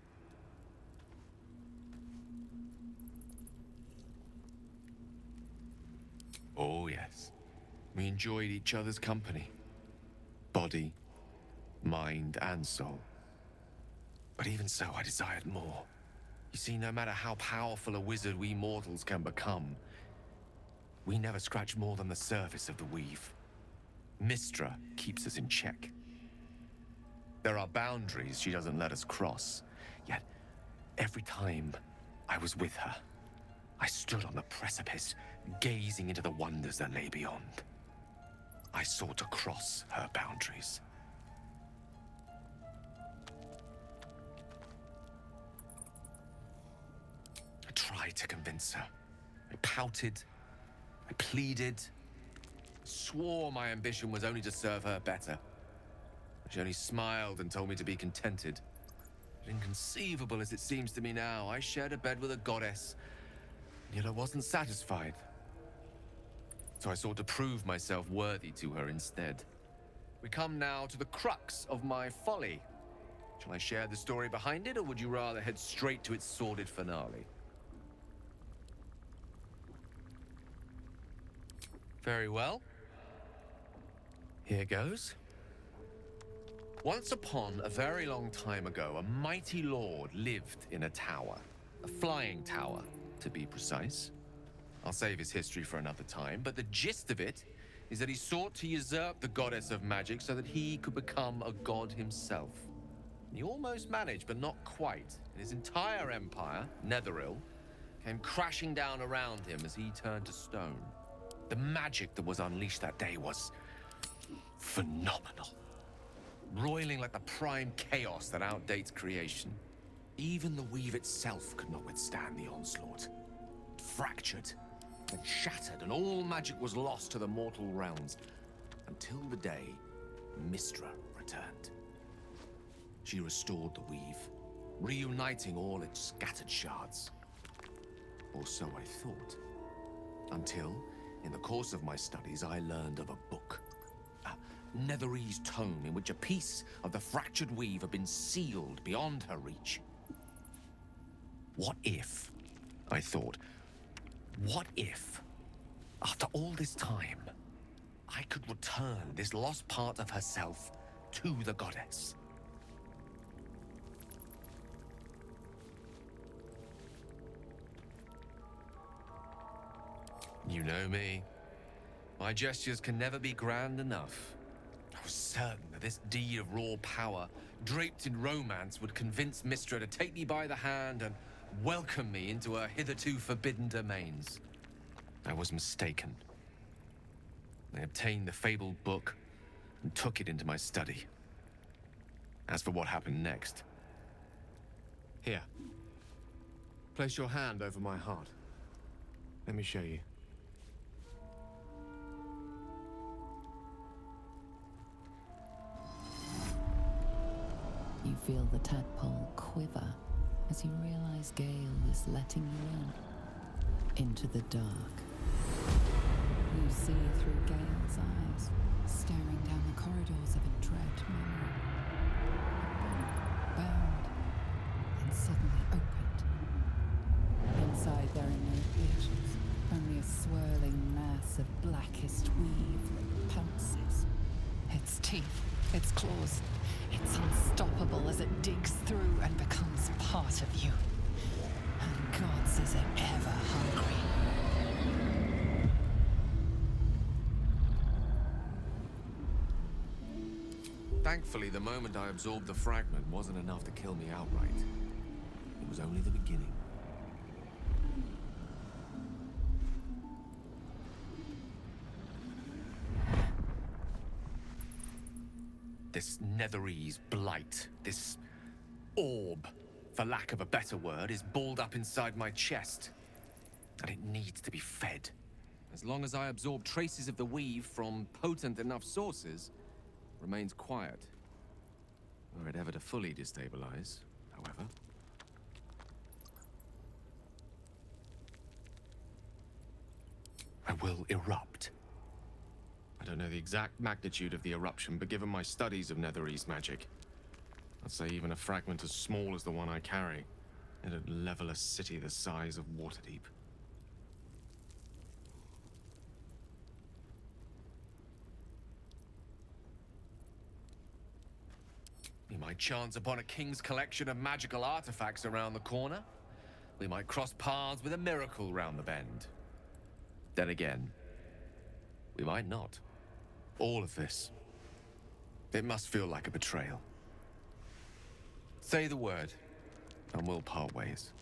Oh, yes. We enjoyed each other's company. Body, mind, and soul. But even so, I desired more. You see, no matter how powerful a wizard we mortals can become, we never scratch more than the surface of the weave. Mystra keeps us in check. There are boundaries she doesn't let us cross. Yet, every time I was with her, I stood on the precipice, gazing into the wonders that lay beyond. I sought to cross her boundaries. I tried to convince her. I pouted. I pleaded. Swore my ambition was only to serve her better. She only smiled and told me to be contented. But inconceivable as it seems to me now, I shared a bed with a goddess, yet I wasn't satisfied. So I sought to prove myself worthy to her instead. We come now to the crux of my folly. Shall I share the story behind it, or would you rather head straight to its sordid finale? Very well. Here goes. Once upon a very long time ago, a mighty lord lived in a tower. A flying tower, to be precise. I'll save his history for another time, but the gist of it is that he sought to usurp the goddess of magic so that he could become a god himself. He almost managed, but not quite. And his entire empire, Netheril, came crashing down around him as he turned to stone. The magic that was unleashed that day was phenomenal. Roiling like the prime chaos that outdates creation. Even the weave itself could not withstand the onslaught. It fractured, then shattered, and all magic was lost to the mortal realms. Until the day Mystra returned. She restored the weave, reuniting all its scattered shards. Or so I thought. Until, in the course of my studies, I learned of a book. Netherese tome in which a piece of the fractured weave had been sealed beyond her reach. What if, I thought, what if, after all this time, I could return this lost part of herself to the goddess? You know me. My gestures can never be grand enough. I was certain that this deed of raw power, draped in romance, would convince Mystra to take me by the hand and welcome me into her hitherto forbidden domains. I was mistaken. I obtained the fabled book and took it into my study. As for what happened next... Here. Place your hand over my heart. Let me show you. You feel the tadpole quiver as you realize Gale is letting you in into the dark. You see through Gale's eyes, staring down the corridors of a dread memory. Bound, and suddenly opened. Inside there are no visions, only a swirling mass of blackest weave that pounces. Its teeth, its claws, it's unstoppable as it digs through and becomes part of you. And gods, is it ever hungry. Thankfully, the moment I absorbed the fragment wasn't enough to kill me outright. It was only the beginning. This Netherese blight, this orb, for lack of a better word, is balled up inside my chest. And it needs to be fed. As long as I absorb traces of the weave from potent enough sources, it remains quiet. Were it ever to fully destabilize, however. I will erupt. I don't know the exact magnitude of the eruption, but given my studies of Netherese magic, I'd say even a fragment as small as the one I carry, it'd level a city the size of Waterdeep. We might chance upon a king's collection of magical artifacts around the corner. We might cross paths with a miracle round the bend. Then again, we might not. All of this, it must feel like a betrayal. Say the word, and we'll part ways.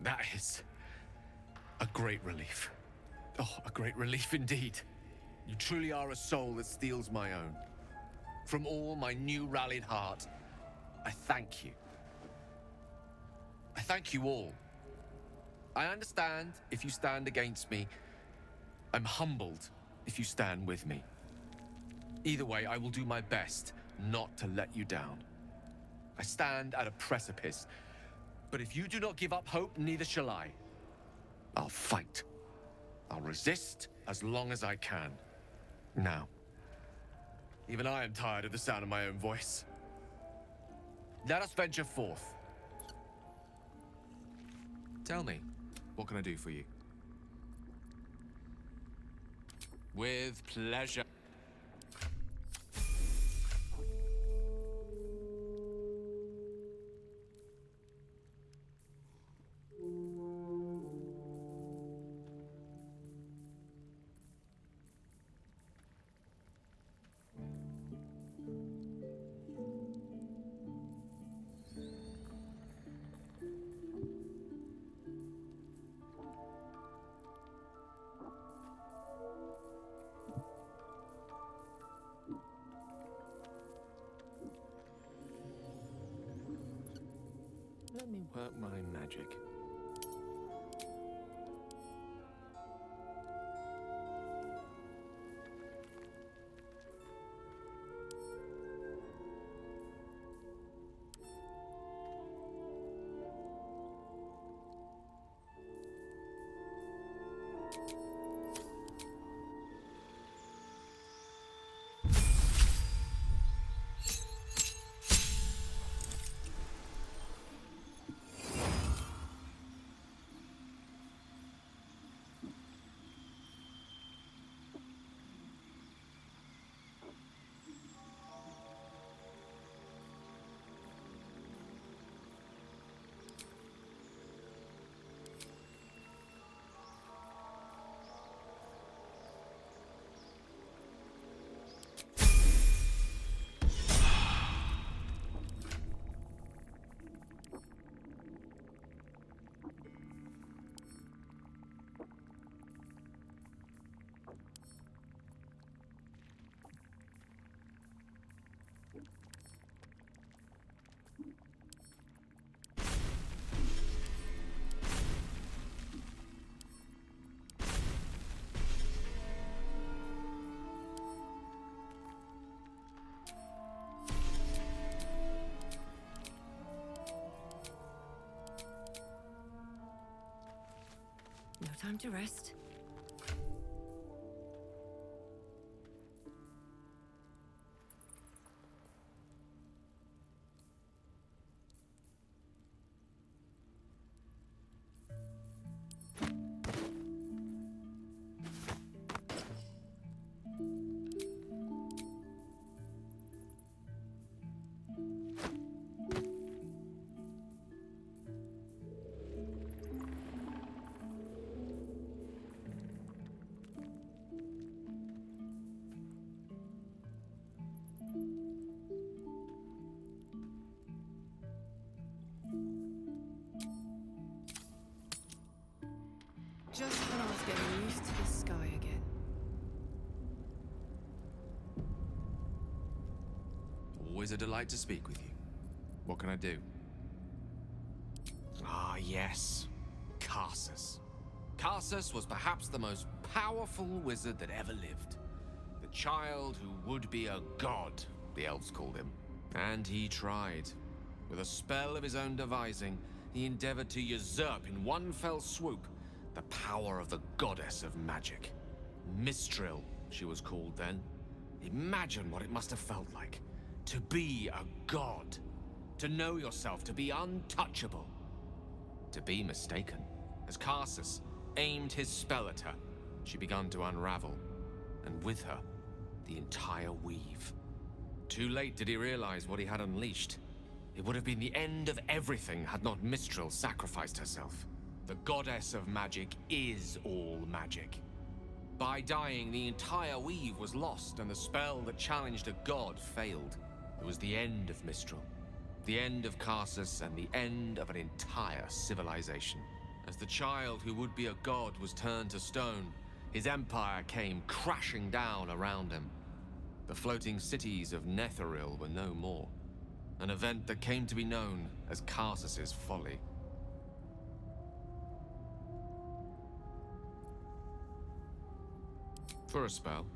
That is a great relief. Oh, a great relief indeed. You truly are a soul that steals my own. From all my new rallied heart, I thank you. I thank you all. I understand if you stand against me. I'm humbled if you stand with me. Either way, I will do my best not to let you down. I stand at a precipice, but if you do not give up hope, neither shall I. I'll fight. I'll resist as long as I can. Now, even I am tired of the sound of my own voice. Let us venture forth. Tell me, what can I do for you? With pleasure. Let me work my magic. No time to rest. Just when I was Just getting used to the sky again. Always a delight to speak with you. What can I do? Ah, yes. Karsus. Karsus was perhaps the most powerful wizard that ever lived. The child who would be a god, the elves called him. And he tried. With a spell of his own devising, he endeavored to usurp in one fell swoop the power of the goddess of magic. Mistral, she was called then. Imagine what it must have felt like. To be a god. To know yourself, to be untouchable. To be mistaken. As Karsus aimed his spell at her, she began to unravel. And with her, the entire weave. Too late did he realize what he had unleashed. It would have been the end of everything had not Mistral sacrificed herself. The goddess of magic is all magic. By dying, the entire weave was lost, and the spell that challenged a god failed. It was the end of Mistral, the end of Karsus, and the end of an entire civilization. As the child who would be a god was turned to stone, his empire came crashing down around him. The floating cities of Netheril were no more. An event that came to be known as Karsus's folly. For a spell,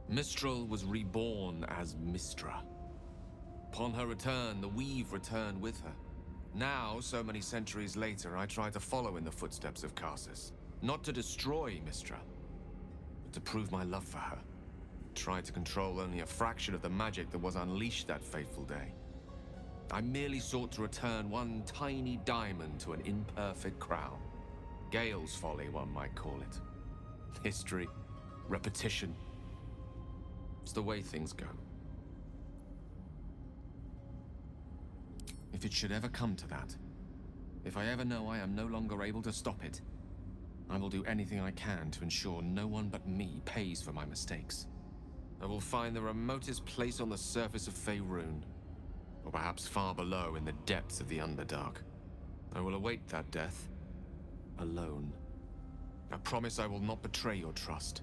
Mistral was reborn as Mistra. Upon her return, the weave returned with her. Now, so many centuries later, I try to follow in the footsteps of Karsus. Not to destroy Mistra, but to prove my love for her. Try to control only a fraction of the magic that was unleashed that fateful day. I merely sought to return one tiny diamond to an imperfect crown. Gale's folly, one might call it. History, repetition. It's the way things go. If it should ever come to that, if I ever know I am no longer able to stop it, I will do anything I can to ensure no one but me pays for my mistakes. I will find the remotest place on the surface of Faerun, or perhaps far below in the depths of the Underdark. I will await that death, alone. I promise I will not betray your trust.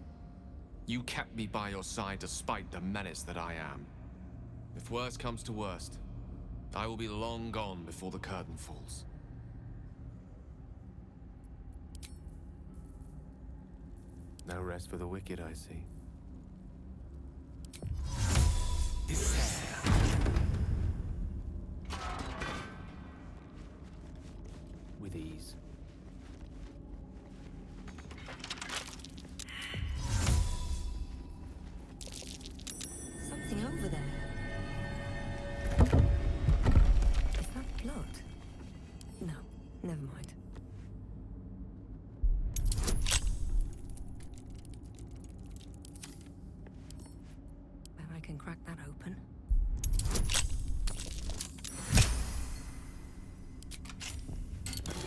You kept me by your side despite the menace that I am. If worst comes to worst, I will be long gone before the curtain falls. No rest for the wicked, I see. With ease. Something over there. Is that blood? No, never mind. Bet I can crack that open.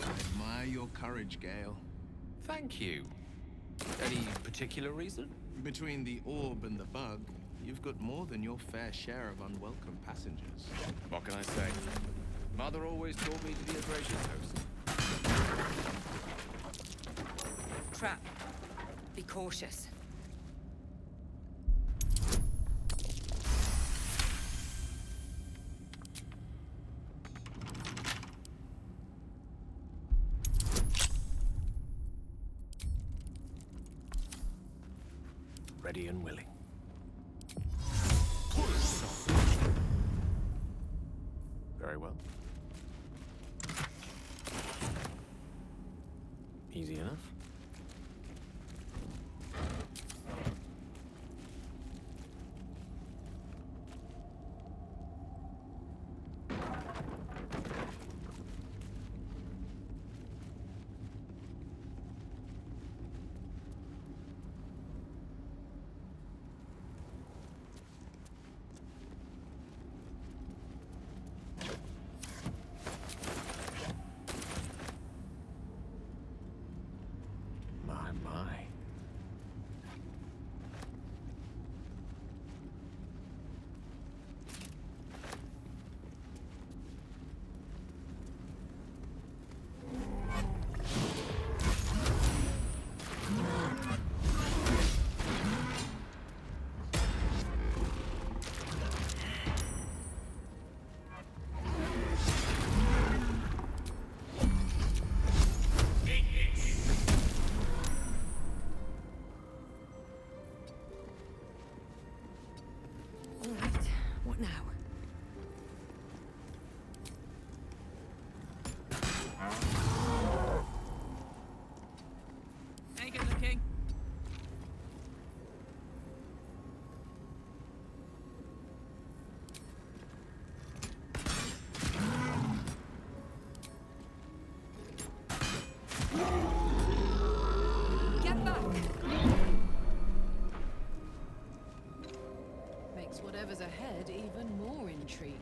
I admire your courage, Gale. Thank you. Any particular reason? Between the orb and the bug, you've got more than your fair share of unwelcome passengers. What can I say? Mother always taught me to be a gracious host. Trap. Be cautious. Ready and willing. Very well. Easy enough.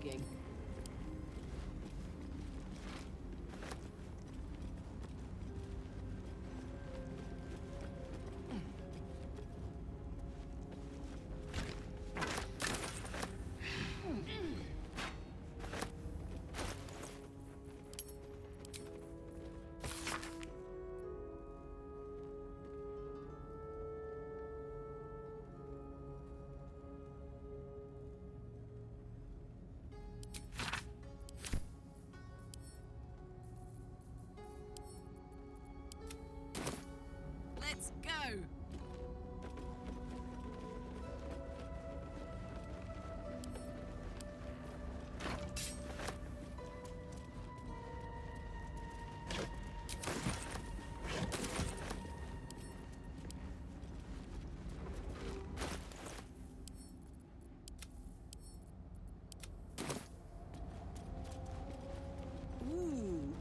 digging. Let's go! Ooh.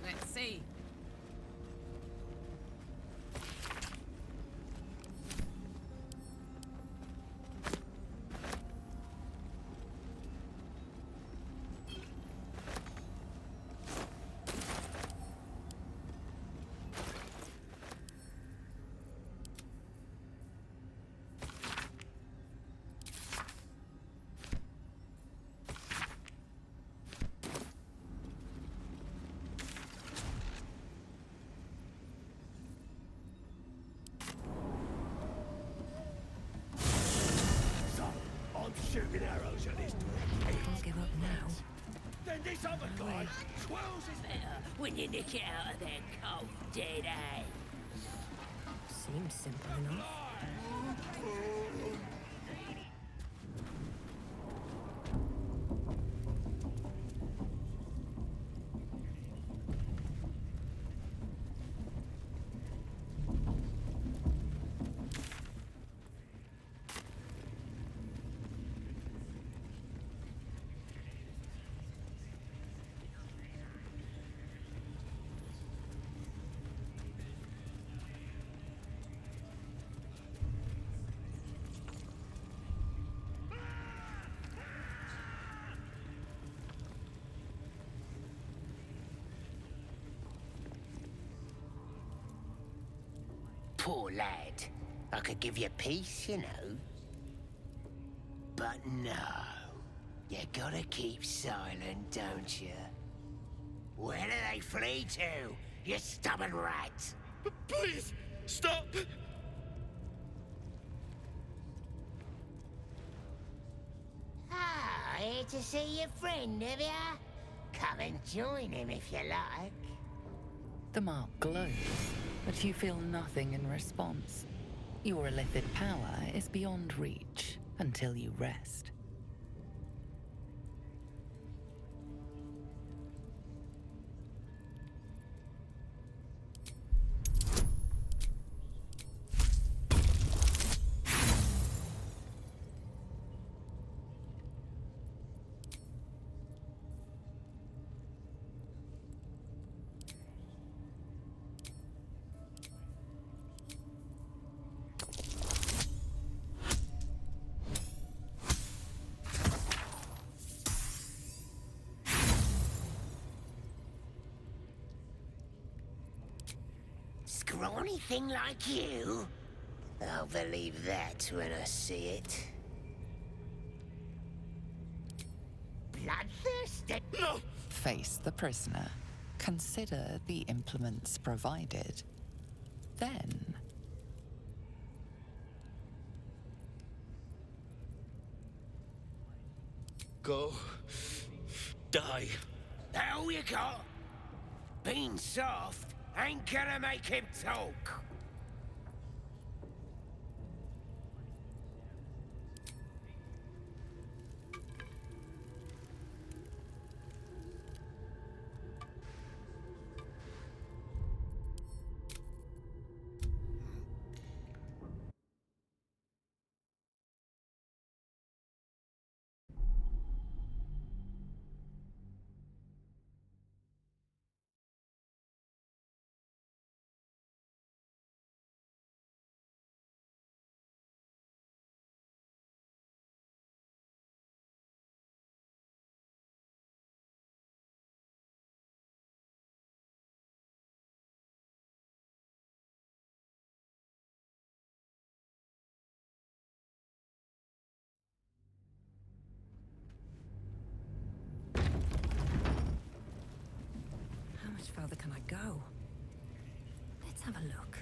Let's see. I'm shooting arrows at this door. I'll give up now. Then this other guy twirls his better when you nick it out of their cold dead hands. Seems simple enough. Poor lad. I could give you peace, you know. But no. You gotta keep silent, don't you? Where do they flee to, you stubborn rat? Please, stop! Ah, here to see your friend, have ya? Come and join him if you like. The mark glows, but you feel nothing in response. Your illithid power is beyond reach until you rest. Scrawny thing like you? I'll believe that when I see it. Bloodthirsty? No! Face the prisoner. consider the implements provided. Then... Go. Die. That all you got? Being soft ain't gonna make him talk. How much further can I go? Let's have a look.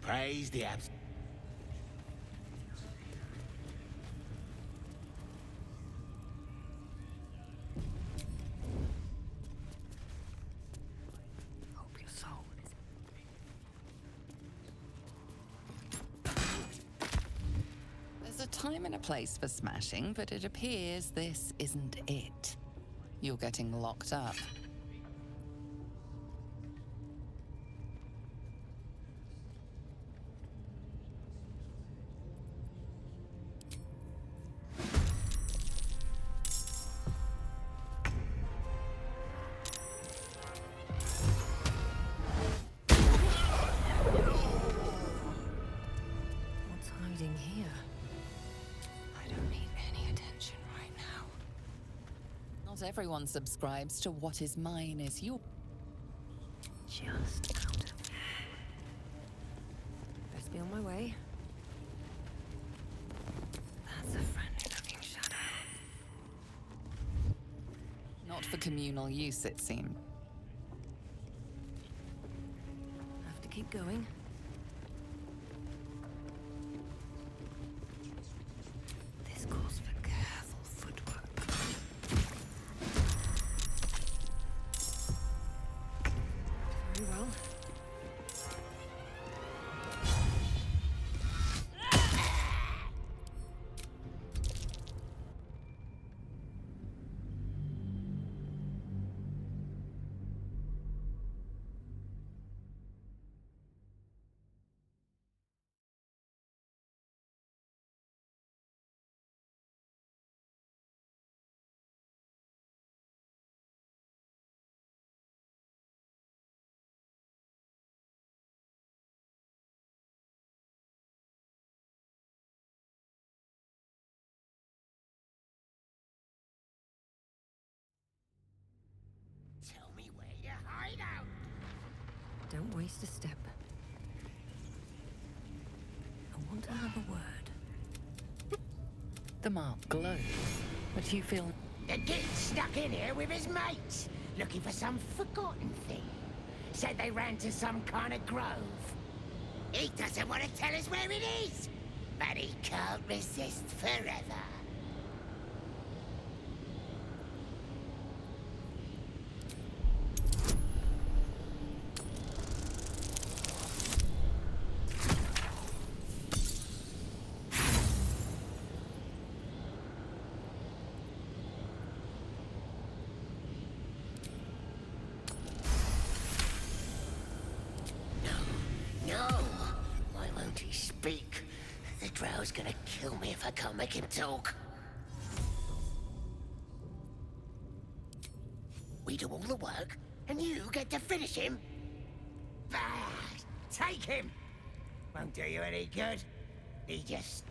Praise the abs. Hope your soul is... There's a time and a place for smashing, but it appears this isn't it. You're getting locked up. What's hiding here? I don't need any attention right now. Not everyone subscribes to what is mine is yours. Just out of... Best be on my way. That's a friendly-looking shadow. Not for communal use, it seems. Have to keep going. This calls for careful footwork. Very well. Tell me where you hide out. Don't waste a step. I want to have a word. The mark glows, but you feel... The git's stuck in here with his mates, looking for some forgotten thing. Said they ran to some kind of grove. He doesn't want to tell us where it is, but he can't resist forever. No! Why won't he speak? The drow's gonna kill me if I can't make him talk. We do all the work, and you get to finish him? Bah! Take him! Won't do you any good. He just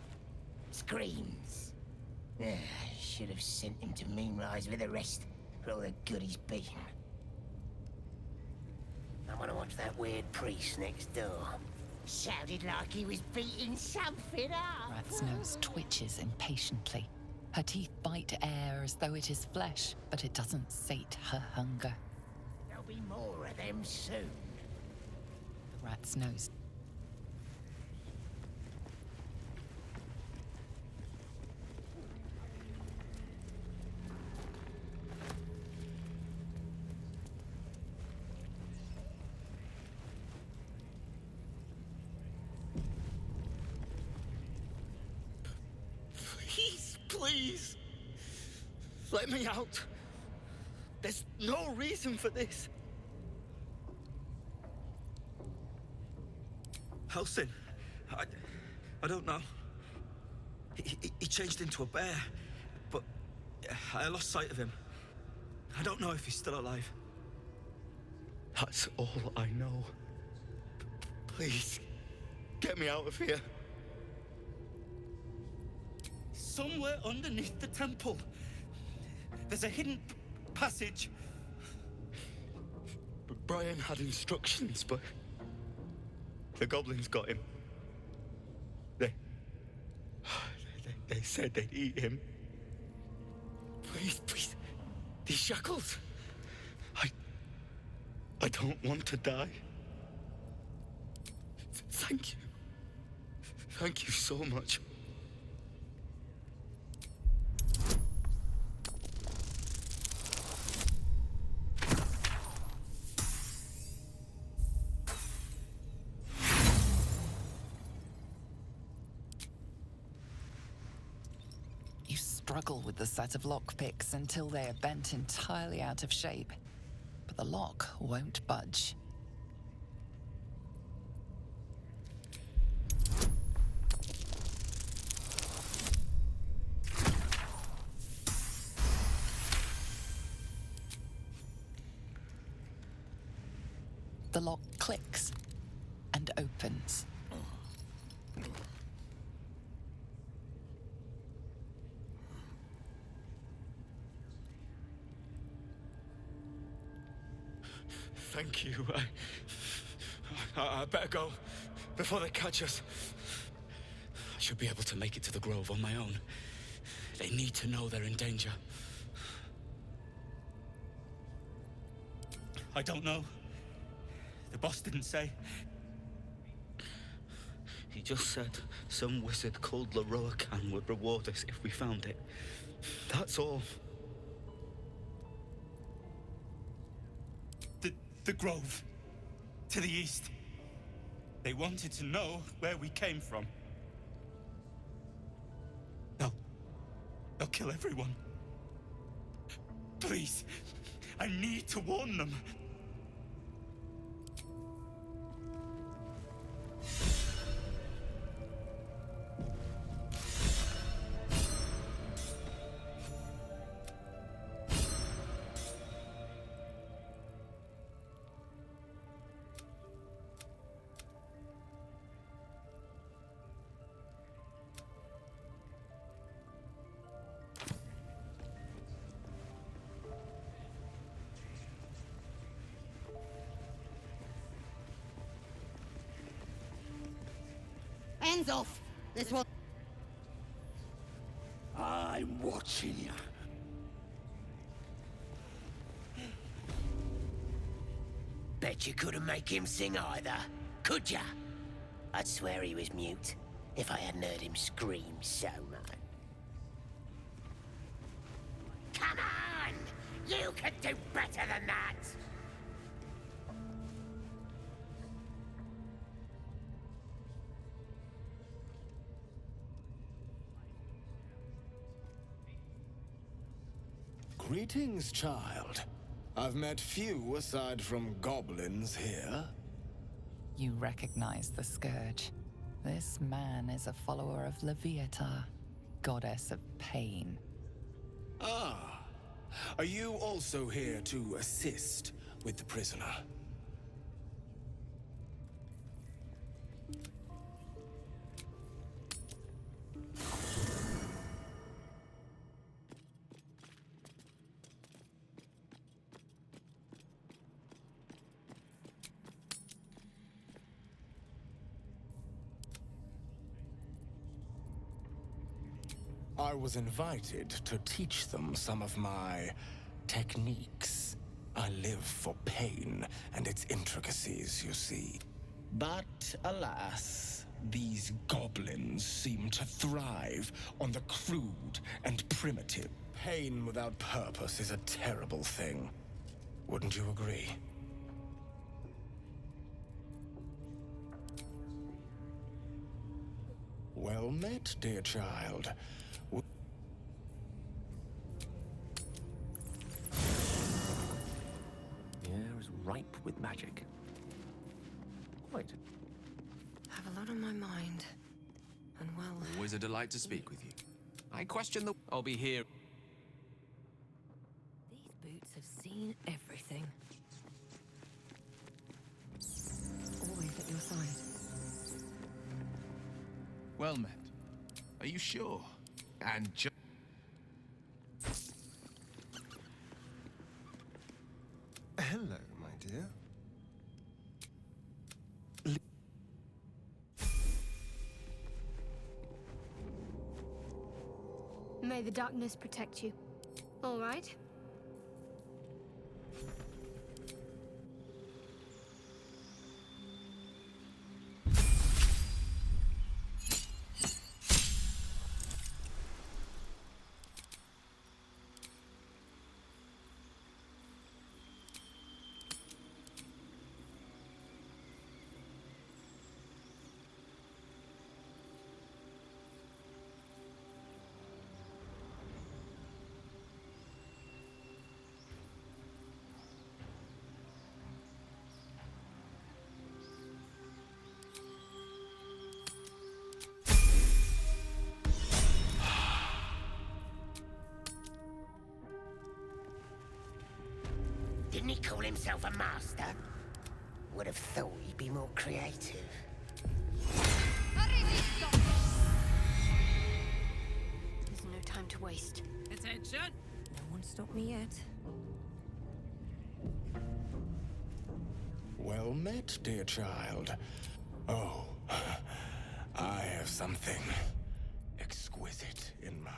screams. Should have sent him to Moonrise with the rest for all the good he's been. I want to watch that weird priest next door. Sounded like he was beating something up. Rat's nose twitches impatiently. Her teeth bite air as though it is flesh, but it doesn't sate her hunger. There'll be more of them soon. The rat's nose. Please! Let me out! There's no reason for this! Helsing, I don't know. He changed into a bear, but I lost sight of him. I don't know if he's still alive. That's all I know. Please, get me out of here. Somewhere underneath the temple, there's a hidden passage. Brian had instructions, but the goblins got him. They said they'd eat him. Please, these shackles. I don't want to die. Thank you. Thank you so much. Struggle with the set of lockpicks until they are bent entirely out of shape. But the lock won't budge. The lock clicks and opens. Thank you. I better go before they catch us. I should be able to make it to the Grove on my own. They need to know they're in danger. I don't know. The boss didn't say. He just said some wizard called Leroacan would reward us if we found it. That's all. The Grove. To the east. They wanted to know where we came from. They'll kill everyone. Please, I need to warn them. Hands off! This one. I'm watching you. Bet you couldn't make him sing either, could ya? I'd swear he was mute if I hadn't heard him scream so much. Come on! You can do better than that! Greetings, child. I've met few aside from goblins here. You recognize the Scourge. This man is a follower of Leviata, goddess of pain. Ah. Are you also here to assist with the prisoner? I was invited to teach them some of my techniques. I live for pain and its intricacies, you see. But alas, these goblins seem to thrive on the crude and primitive. Pain without purpose is a terrible thing. Wouldn't you agree? Well met, dear child. The air is ripe with magic. Quite. Have a lot on my mind. And well... Always a delight to speak with you. I question the... I'll be here. These boots have seen everything. Always at your side. Well met. Are you sure? And Hello, my dear. May the darkness protect you. All right? Didn't he call himself a master? Would have thought he'd be more creative. There's no time to waste. Attention! No one stopped me yet. Well met, dear child. Oh, I have something exquisite in mind.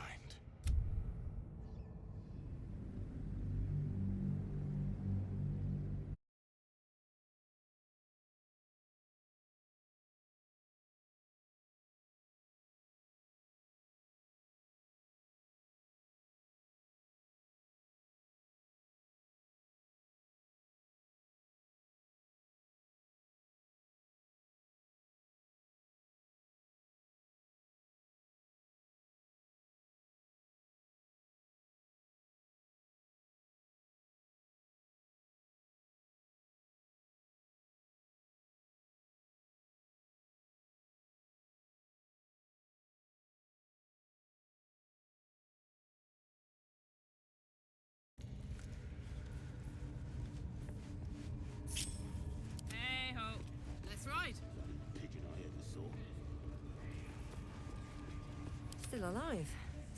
Hey ho. Let's ride. Still alive.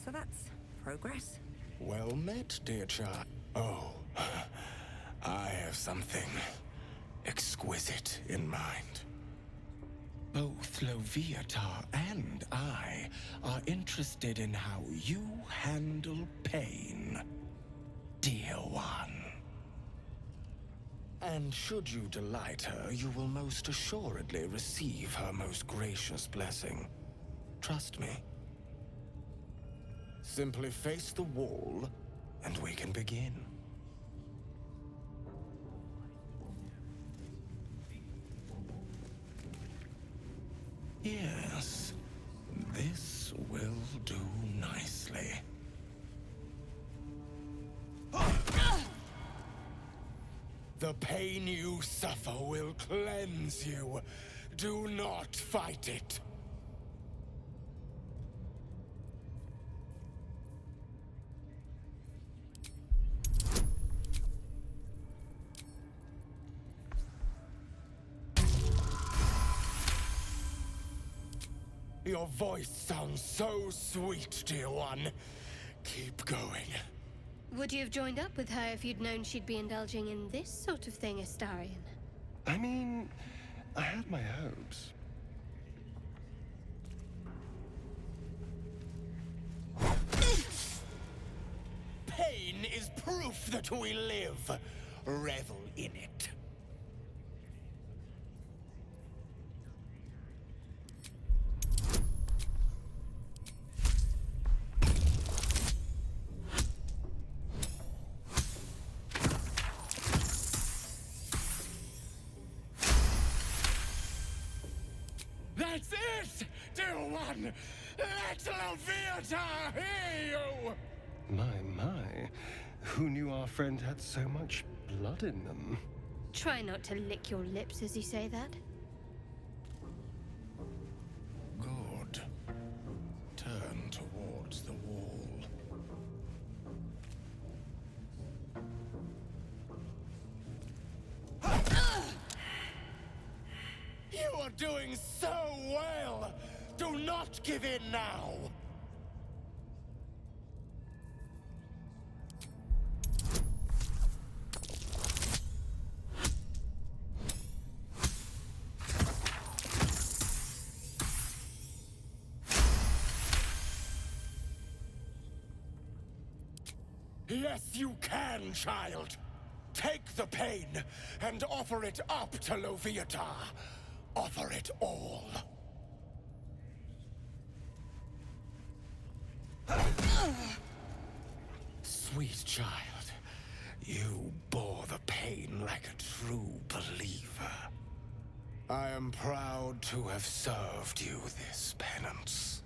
So that's progress. Well met, dear child. Oh, I have something exquisite in mind. Both Loviatar and I are interested in how you handle pain, dear one. And should you delight her, you will most assuredly receive her most gracious blessing. Trust me. Simply face the wall, and we can begin. Yes, this will do nicely. The pain you suffer will cleanse you. Do not fight it. Your voice sounds so sweet, dear one. Keep going. Would you have joined up with her if you'd known she'd be indulging in this sort of thing, Astarion? I mean, I had my hopes. proof that we live. Revel in it. That's it, dear one! Let Leviathan hear you! My. Who knew our friend had so much blood in them? Try not to lick your lips as you say that. Good. Turn towards the wall. You are doing so well! Do not give in now! Yes, you can, child! Take the pain and offer it up to Leviathan. Offer it all. Sweet child, you bore the pain like a true believer. I am proud to have served you this penance.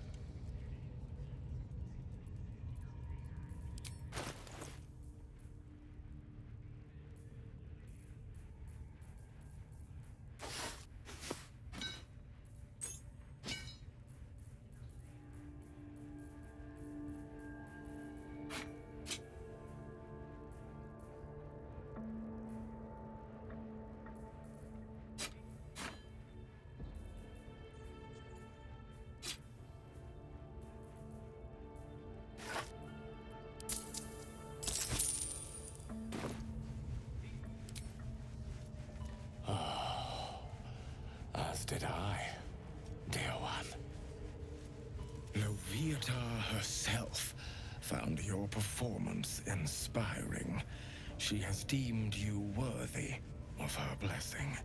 As did I, dear one. Leviathan herself found your performance inspiring. She has deemed you worthy of her blessing.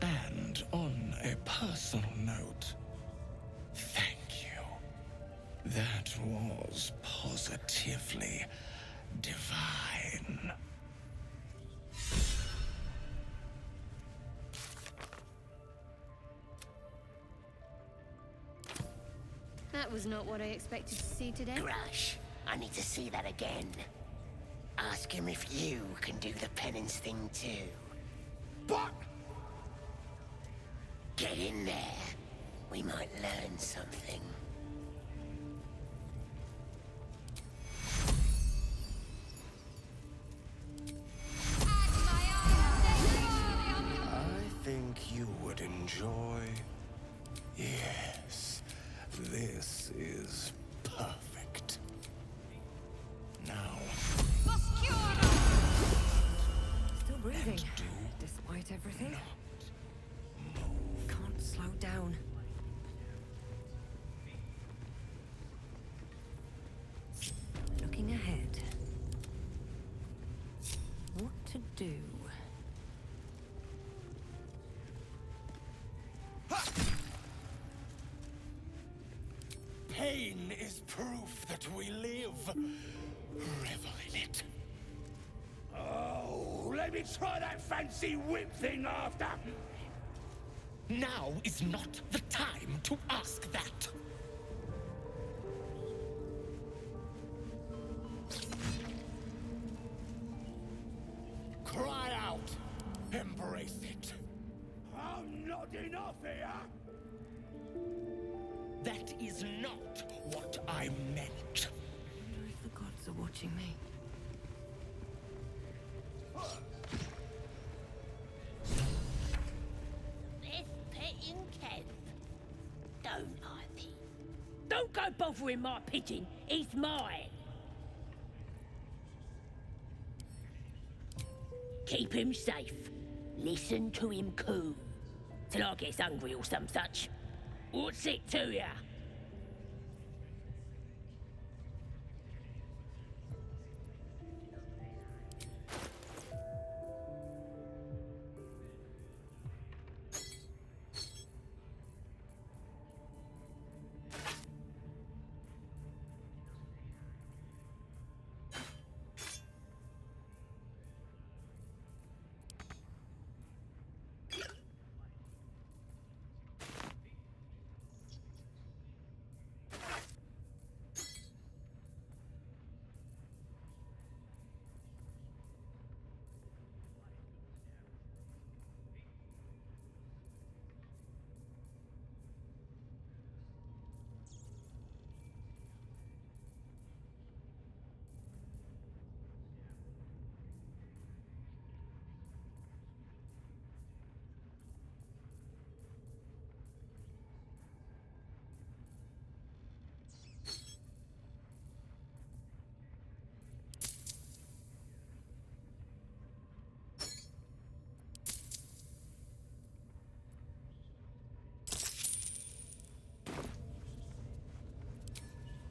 And on a personal note, thank you. That was positively divine. That was not what I expected to see today. Grush, I need to see that again. Ask him if you can do the penance thing too. But get in there. We might learn something. I think you would enjoy. Yes, this is perfect. Now. Still breathing, despite everything. Can't slow down. Looking ahead. What to do? Pain is proof that we live. Revel in it. Oh, let me try that fancy whip thing after. Now is not the time to ask that. Cry out. Embrace it. I'm nodding off here. That is not what I meant. I wonder if the gods are watching me. This petting Kev. Don't I think? Don't go bothering my pigeon. He's mine. Keep him safe. Listen to him coo. Till I gets hungry or some such. What's it to ya?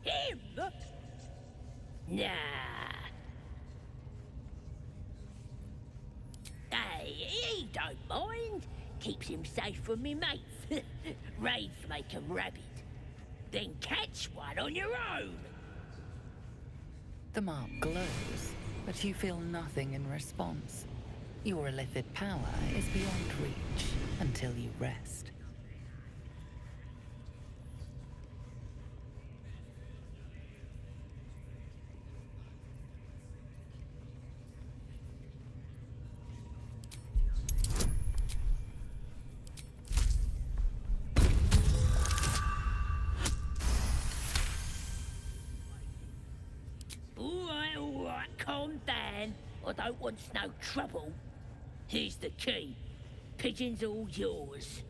Him? Nah. Hey, he don't mind. Keeps him safe from me mates. Raids make 'em rabid. Then catch one on your own. The mark glows, but you feel nothing in response. Your illithid power is beyond reach until you rest. All right, calm down. I don't want no trouble. Here's the key. Pigeon's all yours.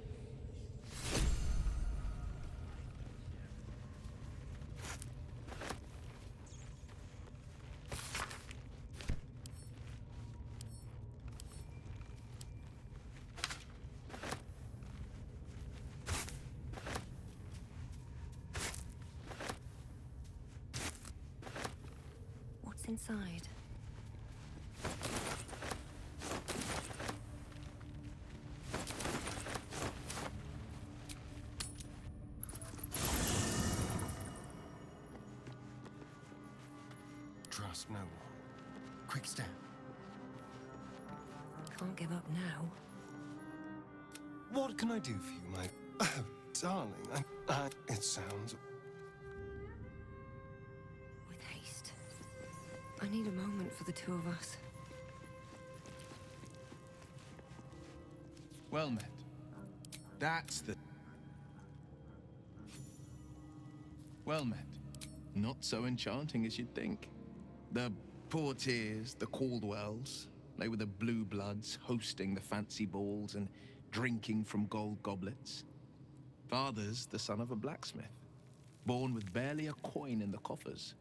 What's inside? Trust no one. Quick step. Can't give up now. What can I do for you, my... Oh, darling, it sounds... With haste. I need a moment for the two of us. Well met. That's the... Well met. Not so enchanting as you'd think. The Portiers, the Caldwells, they were the blue bloods hosting the fancy balls and drinking from gold goblets. Father's the son of a blacksmith, born with barely a coin in the coffers.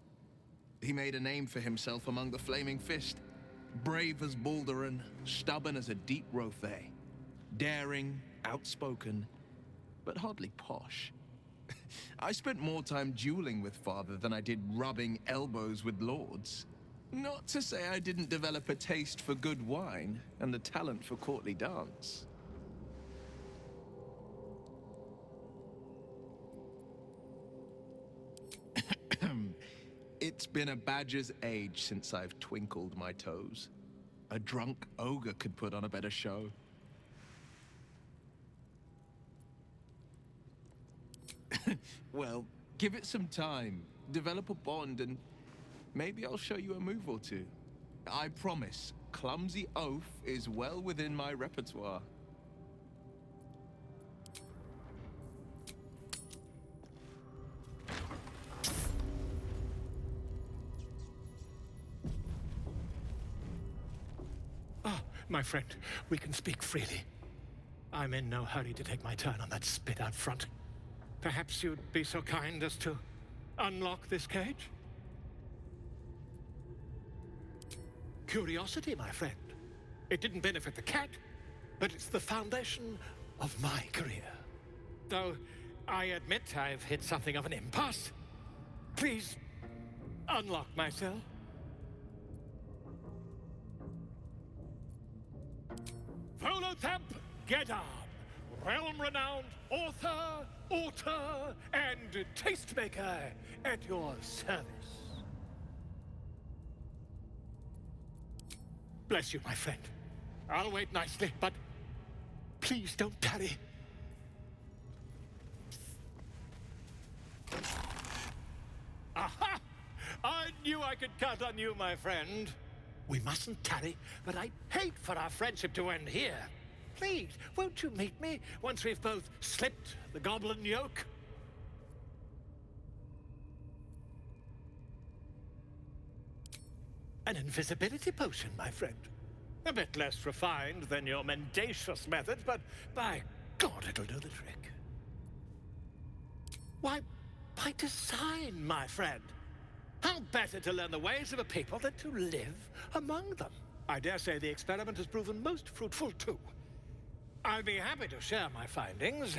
He made a name for himself among the Flaming Fist, brave as Baldur and stubborn as a deep Rothay, daring, outspoken, but hardly posh. I spent more time dueling with Father than I did rubbing elbows with lords. Not to say I didn't develop a taste for good wine and a talent for courtly dance. It's been a badger's age since I've twinkled my toes. A drunk ogre could put on a better show. Well, give it some time, develop a bond, and maybe I'll show you a move or two. I promise, clumsy oaf is well within my repertoire. Ah, my friend, we can speak freely. I'm in no hurry to take my turn on that spit out front. Perhaps you'd be so kind as to unlock this cage? Curiosity, my friend. It didn't benefit the cat, but it's the foundation of my career. Though I admit I've hit something of an impasse. Please, unlock my cell. Volothamp Gedam, realm-renowned author, auteur, and tastemaker at your service. Bless you, my friend. I'll wait nicely, but please don't tarry. Aha! I knew I could count on you, my friend. We mustn't tarry, but I'd hate for our friendship to end here. Please, won't you meet me once we've both slipped the goblin yoke? An invisibility potion, my friend. A bit less refined than your mendacious methods, but by God, it'll do the trick. Why, by design, my friend. How better to learn the ways of a people than to live among them? I dare say the experiment has proven most fruitful, too. I'll be happy to share my findings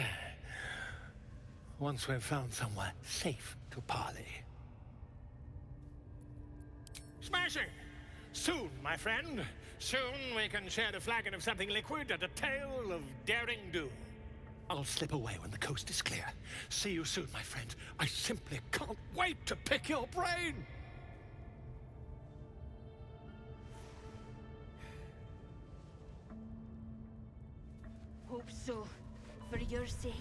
once we've found somewhere safe to parley. Smashing! Soon, my friend. Soon we can share a flagon of something liquid and a tale of daring do. I'll slip away when the coast is clear. See you soon, my friend. I simply can't wait to pick your brain! Hope so, for your sake.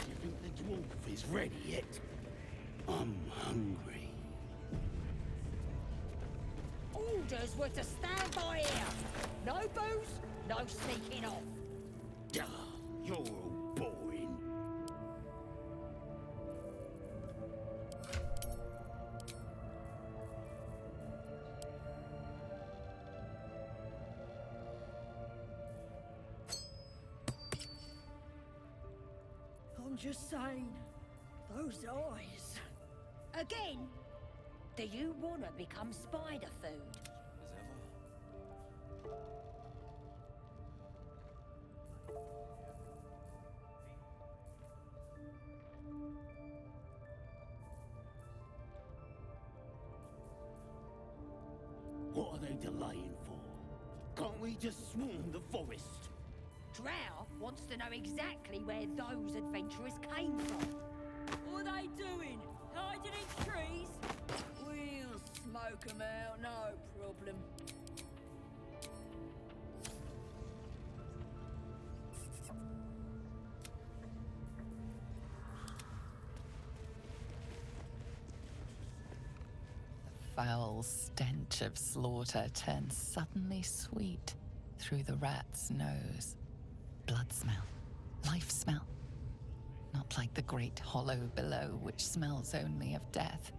You think the dwarf is ready yet? I'm hungry. Orders were to stand by here. No booze, no sneaking off. Duh, you're all boring. I'm just saying, those eyes. Again? Do you want to become spider food? What are they delaying for? Can't we just swarm the forest? Drow wants to know exactly where those adventurers came from. What are they doing? Hiding in trees? We'll smoke them out, no problem. Foul stench of slaughter turns suddenly sweet through the rat's nose. Blood smell, life smell. Not like the great hollow below, which smells only of death.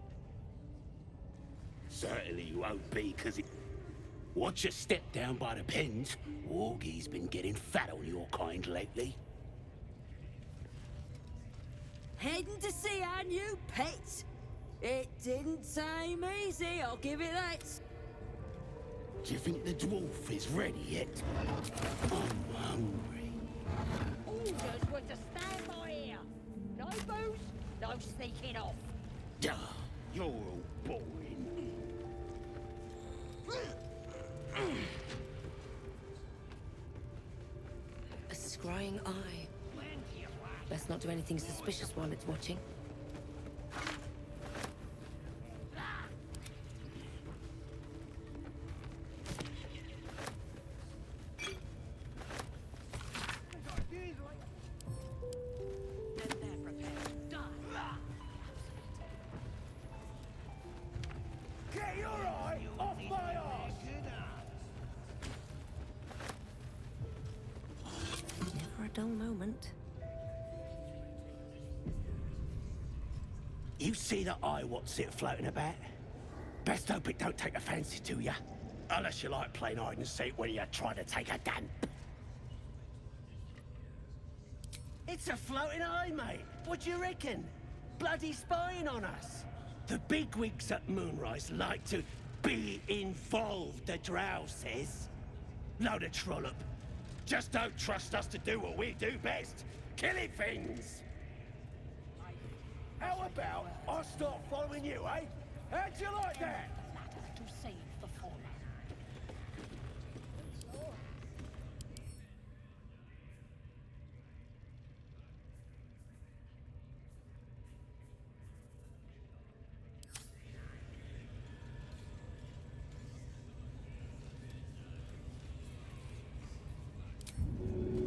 Certainly you won't be, cause it... Watch your step down by the pens. Wargie's been getting fat on your kind lately. Heading to see our new pet? It didn't seem easy, I'll give it that. Do you think the dwarf is ready yet? I'm hungry. Orders were to stand by here. No booze, no sneaking off. Duh, you're all boring. A scrying eye. Let's not do anything suspicious while it's watching. Get your eye off my arse! Never a dull moment. You see the eye what's it floating about? Best hope it don't take a fancy to ya. Unless you like playing hide and seek when you're trying to take a dump. It's a floating eye, mate. What do you reckon? Bloody spying on us. The bigwigs at Moonrise like to be involved, the drow says. Load of trollop. Just don't trust us to do what we do best. Killing things. How about I start following you, eh? How'd you like that? To save the fallen.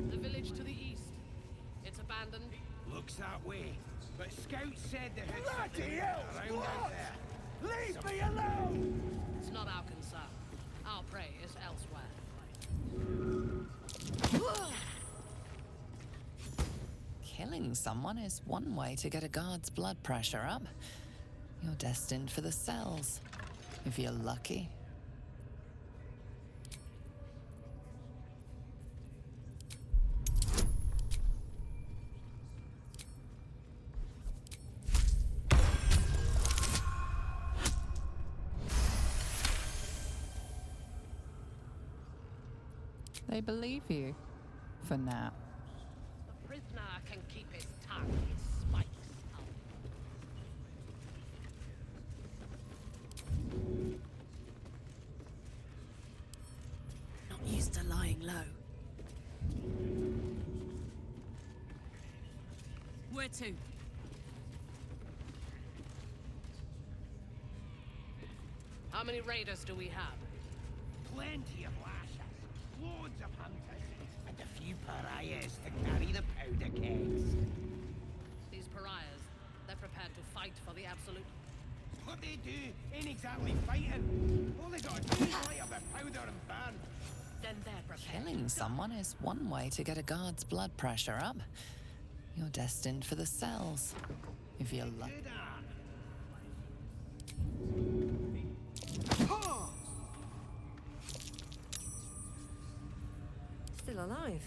The village to the east. It's abandoned. Looks that way. But Scout said there had Bloody something hell, around what? out there. Leave me alone! It's not our concern. Our prey is elsewhere. Killing someone is one way to get a guard's blood pressure up. You're destined for the cells, if you're lucky. They believe you, for now. The prisoner can keep his tongue, his spikes out. Not used to lying low. Where to? How many raiders do we have? Plenty of lashes, loads of hunters, and a few pariahs to carry the powder kegs. These pariahs, they're prepared to fight for the Absolute. What they do ain't exactly fighting. All they gotta do is light up their powder and burn. Then they're prepared. Killing someone is one way to get a guard's blood pressure up. You're destined for the cells, if you're lucky. Still alive.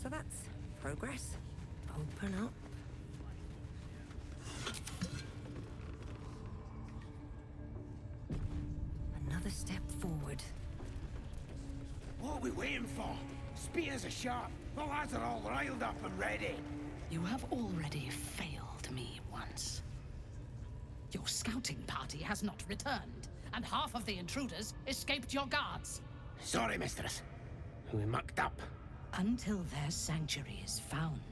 So that's progress. Open up. Another step forward. What are we waiting for? Spears are sharp. The lads are all riled up and ready. You have already failed me once. Your scouting party has not returned, and half of the intruders escaped your guards. Sorry, mistress. We mucked up. Until their sanctuary is found,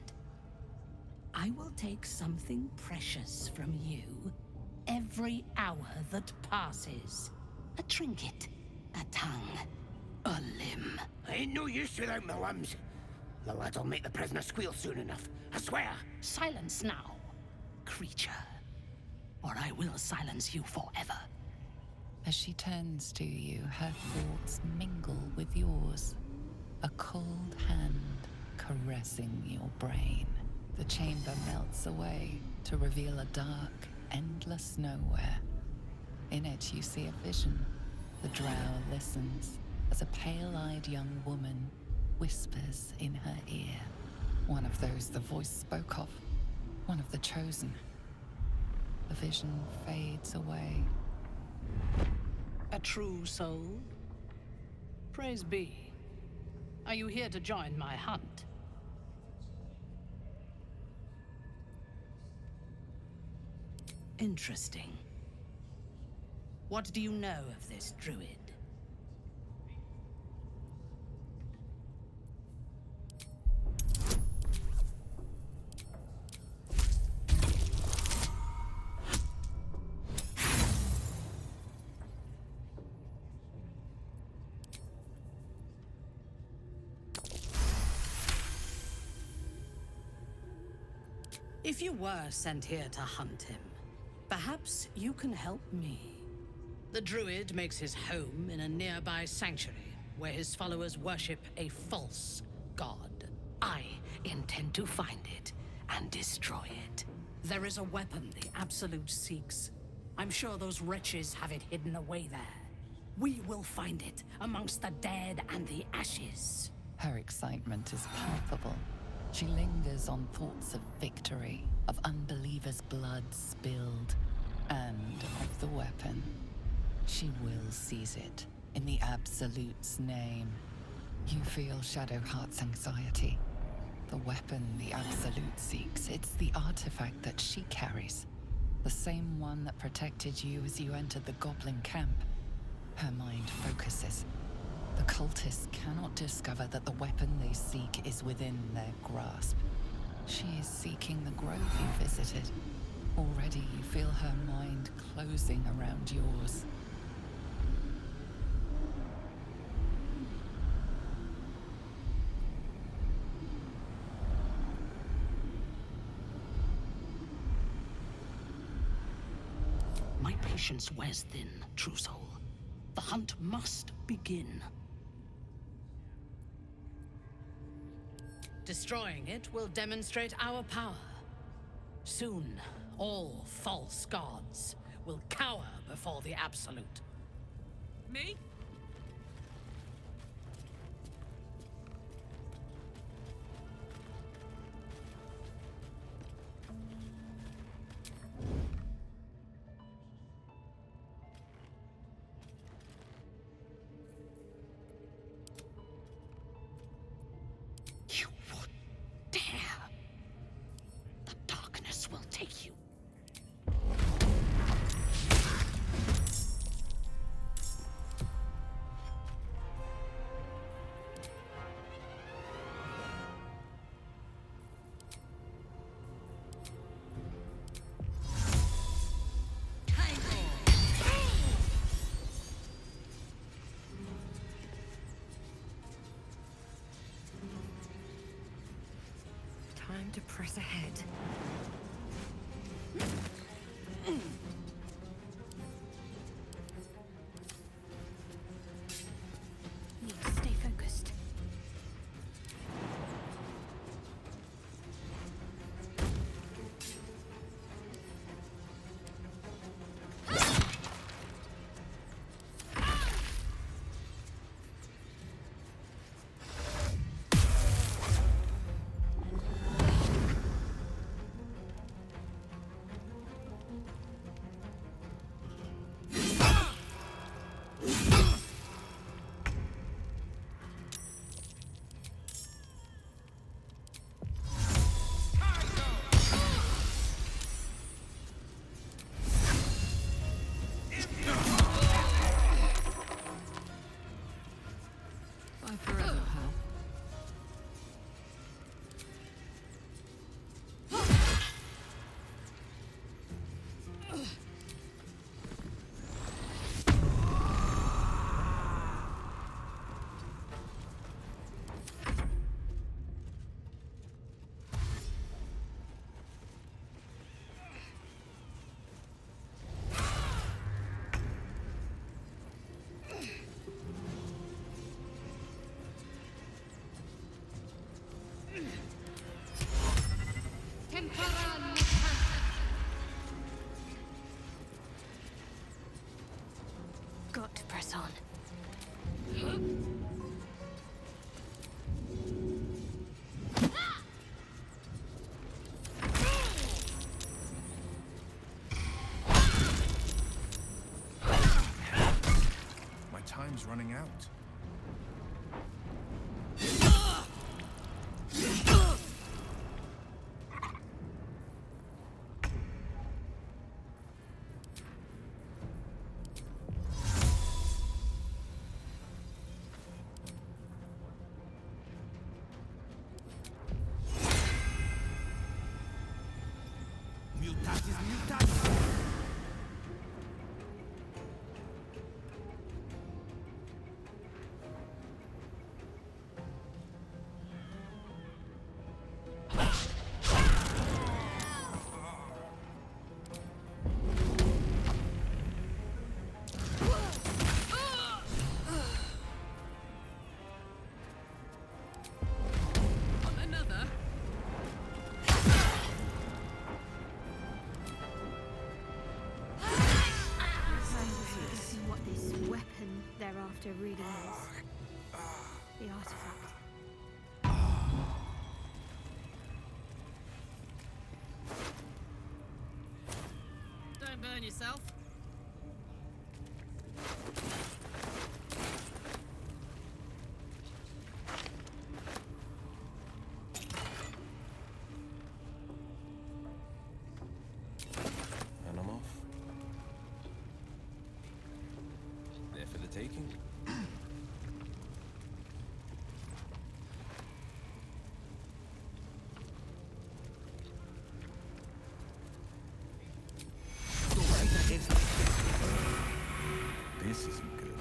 I will take something precious from you every hour that passes. A trinket, a tongue, a limb. I ain't no use without my limbs. The lads will make the prisoner squeal soon enough. I swear. Silence now, creature, or I will silence you forever. As she turns to you, her thoughts mingle with yours. A cold hand caressing your brain. The chamber melts away to reveal a dark, endless nowhere. In it, you see a vision. The drow listens as a pale-eyed young woman whispers in her ear. One of those the voice spoke of. One of the chosen. The vision fades away. A true soul? Praise be. Are you here to join my hunt? Interesting. What do you know of this druid? If you were sent here to hunt him, perhaps you can help me. The druid makes his home in a nearby sanctuary where his followers worship a false god. I intend to find it and destroy it. There is a weapon the Absolute seeks. I'm sure those wretches have it hidden away there. We will find it amongst the dead and the ashes. Her excitement is palpable. She lingers on thoughts of victory, of unbelievers' blood spilled, and of the weapon. She will seize it, in the Absolute's name. You feel Shadowheart's anxiety. The weapon the Absolute seeks, it's the artifact that she carries. The same one that protected you as you entered the Goblin camp. Her mind focuses. The cultists cannot discover that the weapon they seek is within their grasp. She is seeking the grove you visited. Already you feel her mind closing around yours. My patience wears thin, true soul. The hunt must begin. Destroying it will demonstrate our power. Soon, all false gods will cower before the Absolute. Me? You would dare. The darkness will take you. Time to press ahead. Need to stay focused. Bye forever, pal. Got to press on. My time's running out. Mutatis mutatis. Another? This is what this weapon they're after really is. The artifact. yourself? And I'm off. There for the taking. This isn't good.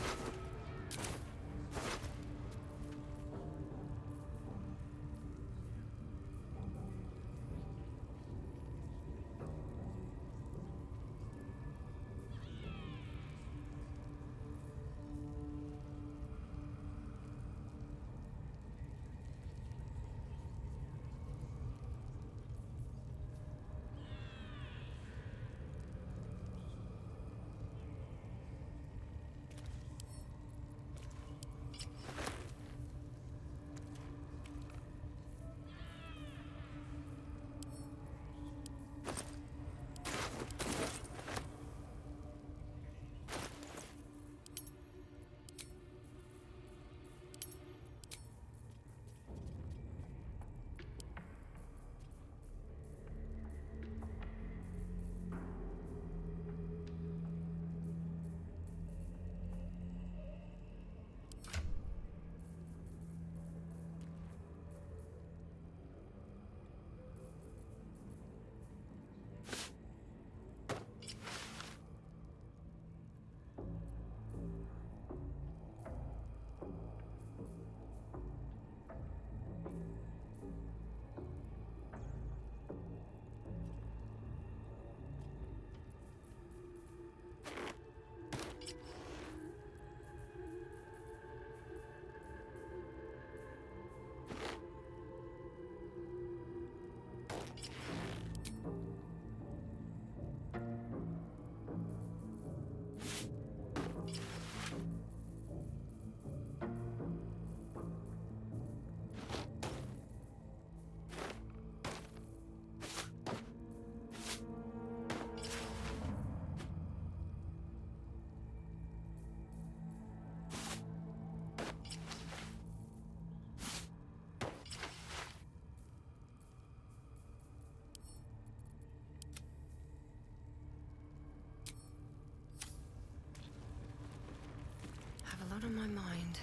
Have a lot on my mind.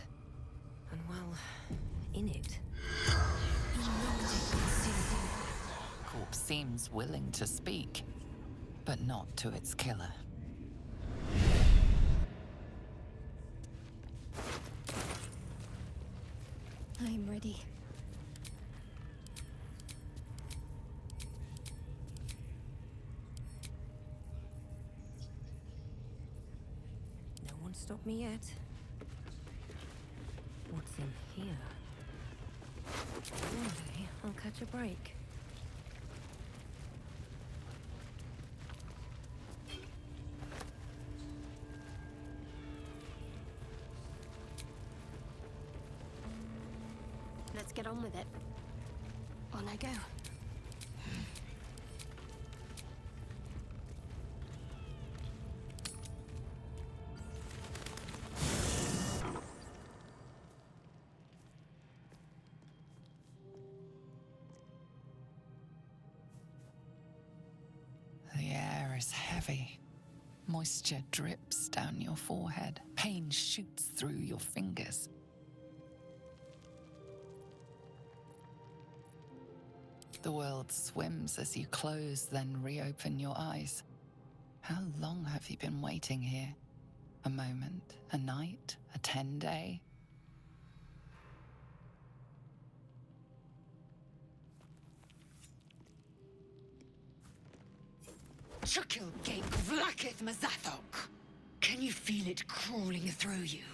And well, in it. Corpse seems willing to speak, but not to its killer. I'm ready. No one stopped me yet. What's in here? One day, I'll catch a break. Let's get on with it. On I go. The air is heavy. Moisture drips down your forehead. Pain shoots through your fingers. The world swims as you close, then reopen your eyes. How long have you been waiting here? A moment, a night, a 10-day? Chukil Gate Vlakith Mazathok. Can you feel it crawling through you?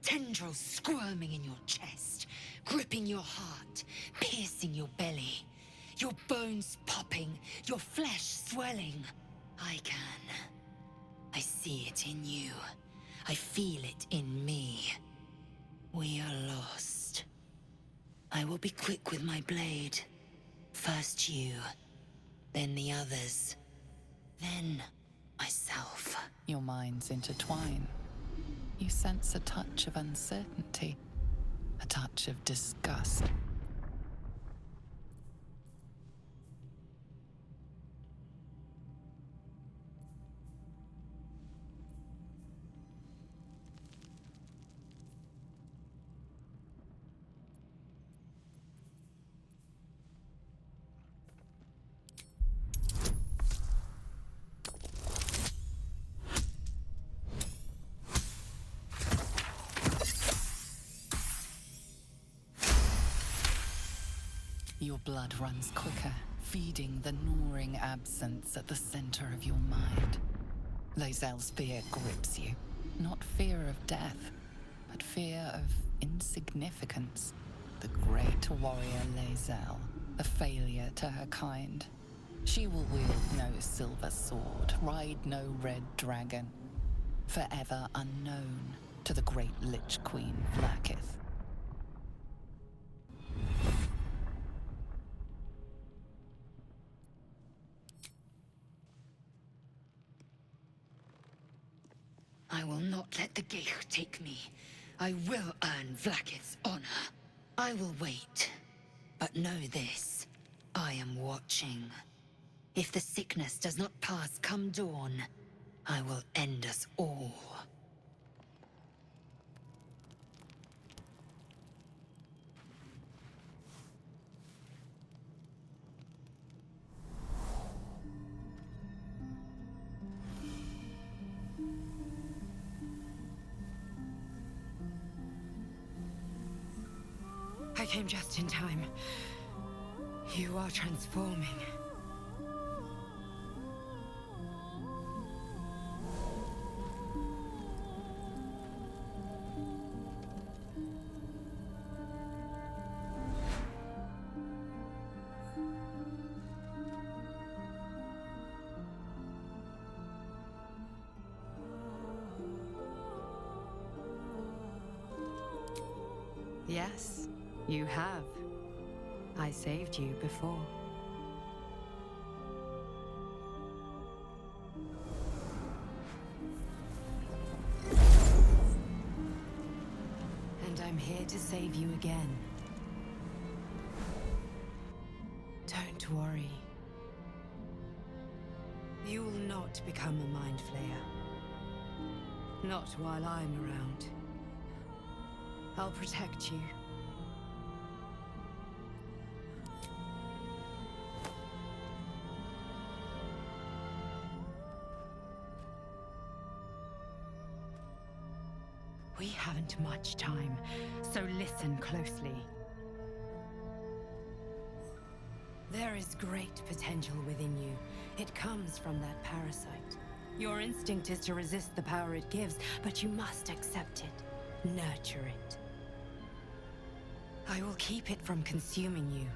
Tendrils squirming in your chest, gripping your heart, piercing your belly. Your bones popping, your flesh swelling. I can. I see it in you. I feel it in me. We are lost. I will be quick with my blade. First you, then the others. Then myself. Your minds intertwine. You sense a touch of uncertainty, a touch of disgust. Your blood runs quicker, feeding the gnawing absence at the center of your mind. Lae'zel's fear grips you. Not fear of death, but fear of insignificance. The great warrior Lae'zel, a failure to her kind. She will wield no silver sword, ride no red dragon. Forever unknown to the great Lich Queen Vlaakith. I will not let the Geich take me. I will earn Vlaakith's honor. I will wait. But know this. I am watching. If the sickness does not pass come dawn, I will end us all. I came just in time. You are transforming. Yes, you have. I saved you before. And I'm here to save you again. Don't worry. You will not become a Mind Flayer. Not while I'm around. I'll protect you. We haven't much time, so listen closely. There is great potential within you. It comes from that parasite. Your instinct is to resist the power it gives, but you must accept it, nurture it. I will keep it from consuming you,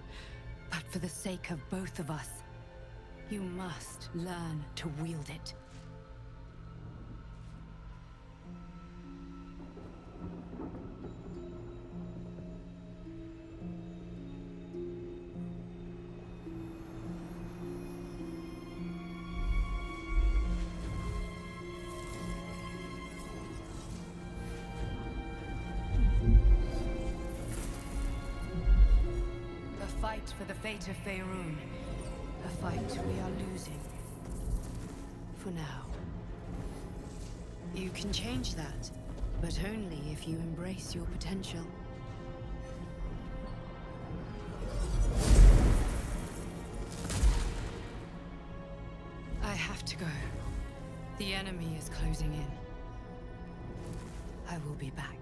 but for the sake of both of us, you must learn to wield it. For the fate of Faerun. A fight we are losing. For now. You can change that, but only if you embrace your potential. I have to go. The enemy is closing in. I will be back.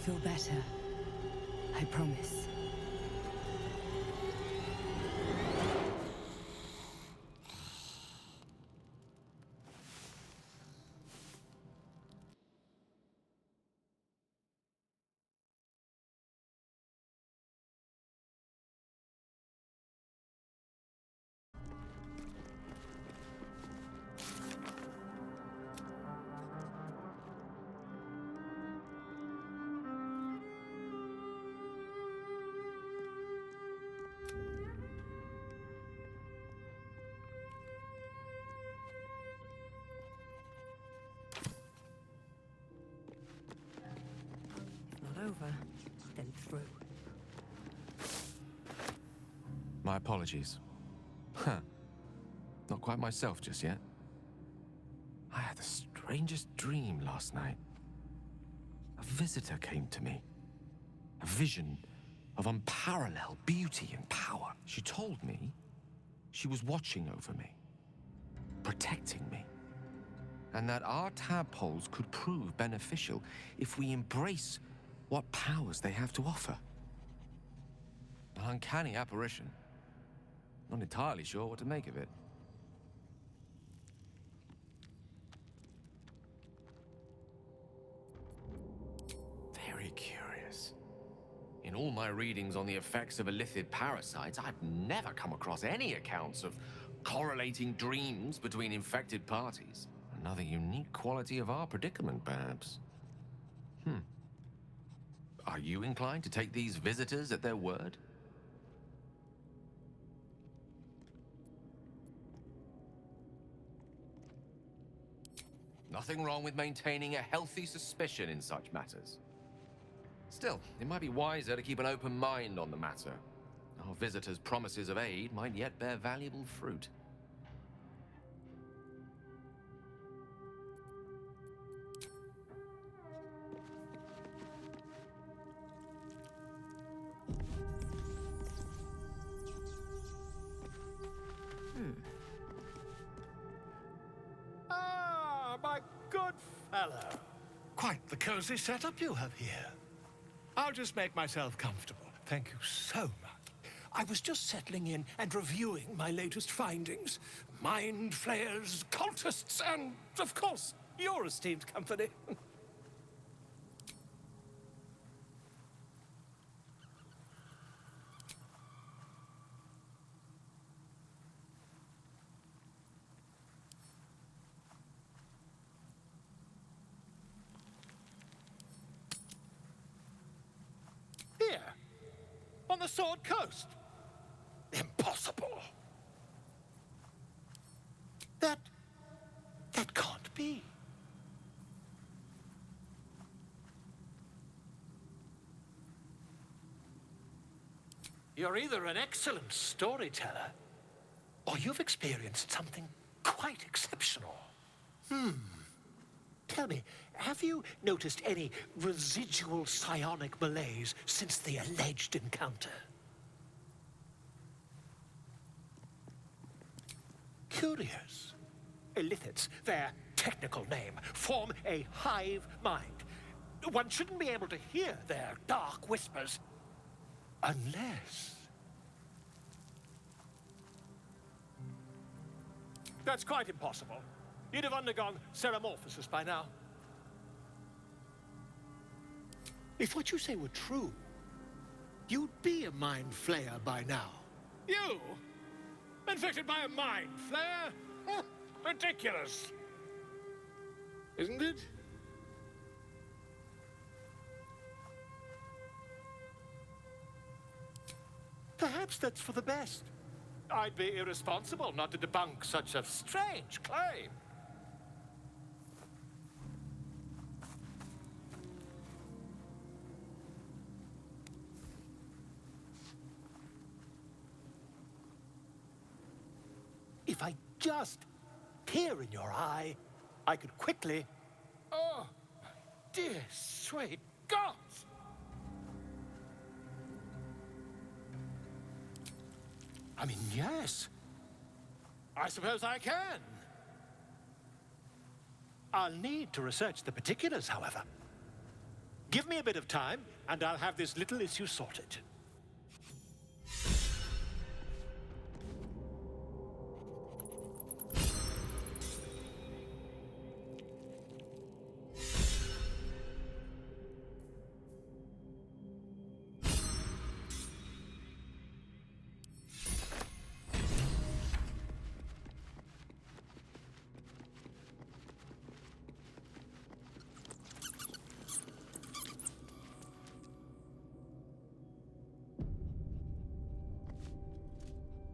Feel better. I promise. over, then through. My apologies. Huh. Not quite myself just yet. I had the strangest dream last night. A visitor came to me. A vision of unparalleled beauty and power. She told me she was watching over me, protecting me, and that our tadpoles could prove beneficial if we embrace what powers they have to offer. An uncanny apparition. Not entirely sure what to make of it. Very curious. In all my readings on the effects of illithid parasites, I've never come across any accounts of correlating dreams between infected parties. Another unique quality of our predicament, perhaps. Are you inclined to take these visitors at their word? Nothing wrong with maintaining a healthy suspicion in such matters. Still, it might be wiser to keep an open mind on the matter. Our visitors' promises of aid might yet bear valuable fruit. Ah, my good fellow. Quite the cozy setup you have here. I'll just make myself comfortable. Thank you so much. I was just settling in and reviewing my latest findings. Mind flayers, cultists, and, of course, your esteemed company. Here, on the Sword Coast. Impossible. That can't be. You're either an excellent storyteller, or you've experienced something quite exceptional. Tell me, have you noticed any residual psionic malaise since the alleged encounter? Curious. Illithids, their technical name, form a hive mind. One shouldn't be able to hear their dark whispers unless... That's quite impossible. You'd have undergone ceramorphosis by now. If what you say were true, you'd be a mind flayer by now. You? Infected by a mind flayer? Huh, ridiculous. Isn't it? Perhaps that's for the best. I'd be irresponsible not to debunk such a strange claim. If I just peer in your eye, I could quickly... Oh, dear sweet gods! I mean, yes. I suppose I can. I'll need to research the particulars, however. Give me a bit of time, and I'll have this little issue sorted.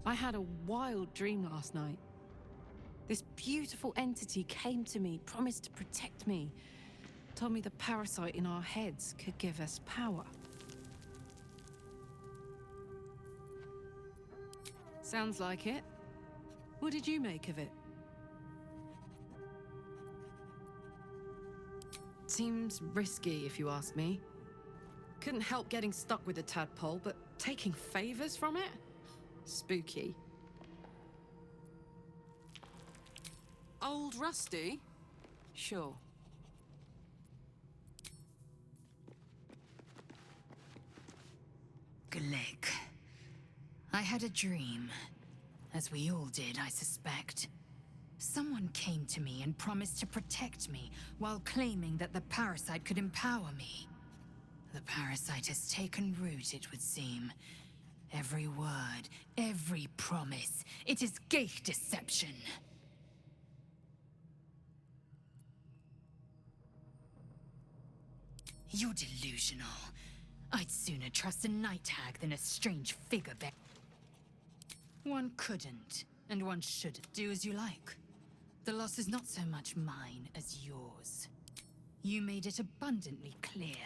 I had a wild dream last night. This beautiful entity came to me, promised to protect me, told me the parasite in our heads could give us power. Sounds like it. What did you make of it? Seems risky, if you ask me. Couldn't help getting stuck with the tadpole, but taking favors from it? Spooky. Old Rusty? Sure. Gleg. I had a dream. As we all did, I suspect. Someone came to me and promised to protect me, while claiming that the parasite could empower me. The parasite has taken root, it would seem. Every word, every promise, it is gay deception. You're delusional. I'd sooner trust a night hag than a strange figure bear. One couldn't, and one shouldn't. Do as you like. The loss is not so much mine as yours. You made it abundantly clear.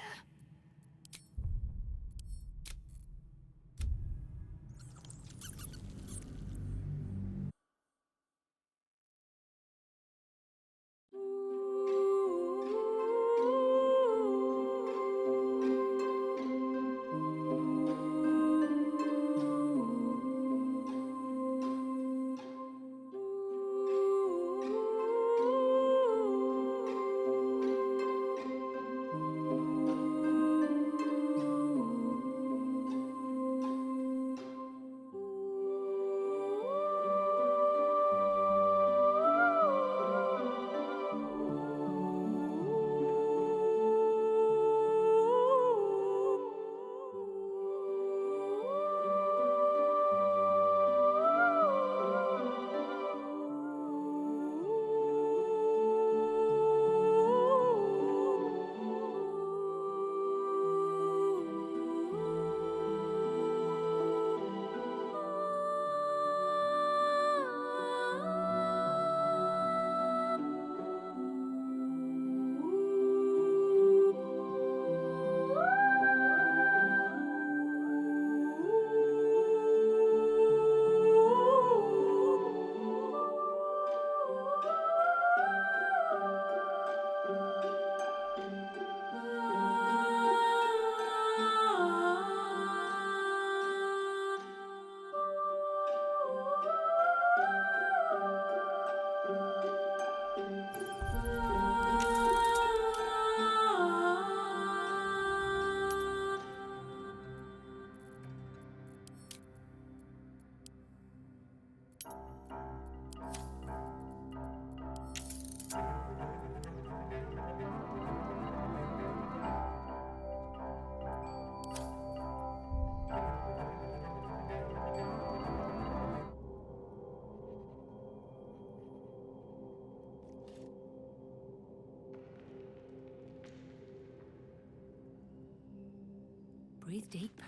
Breathe deep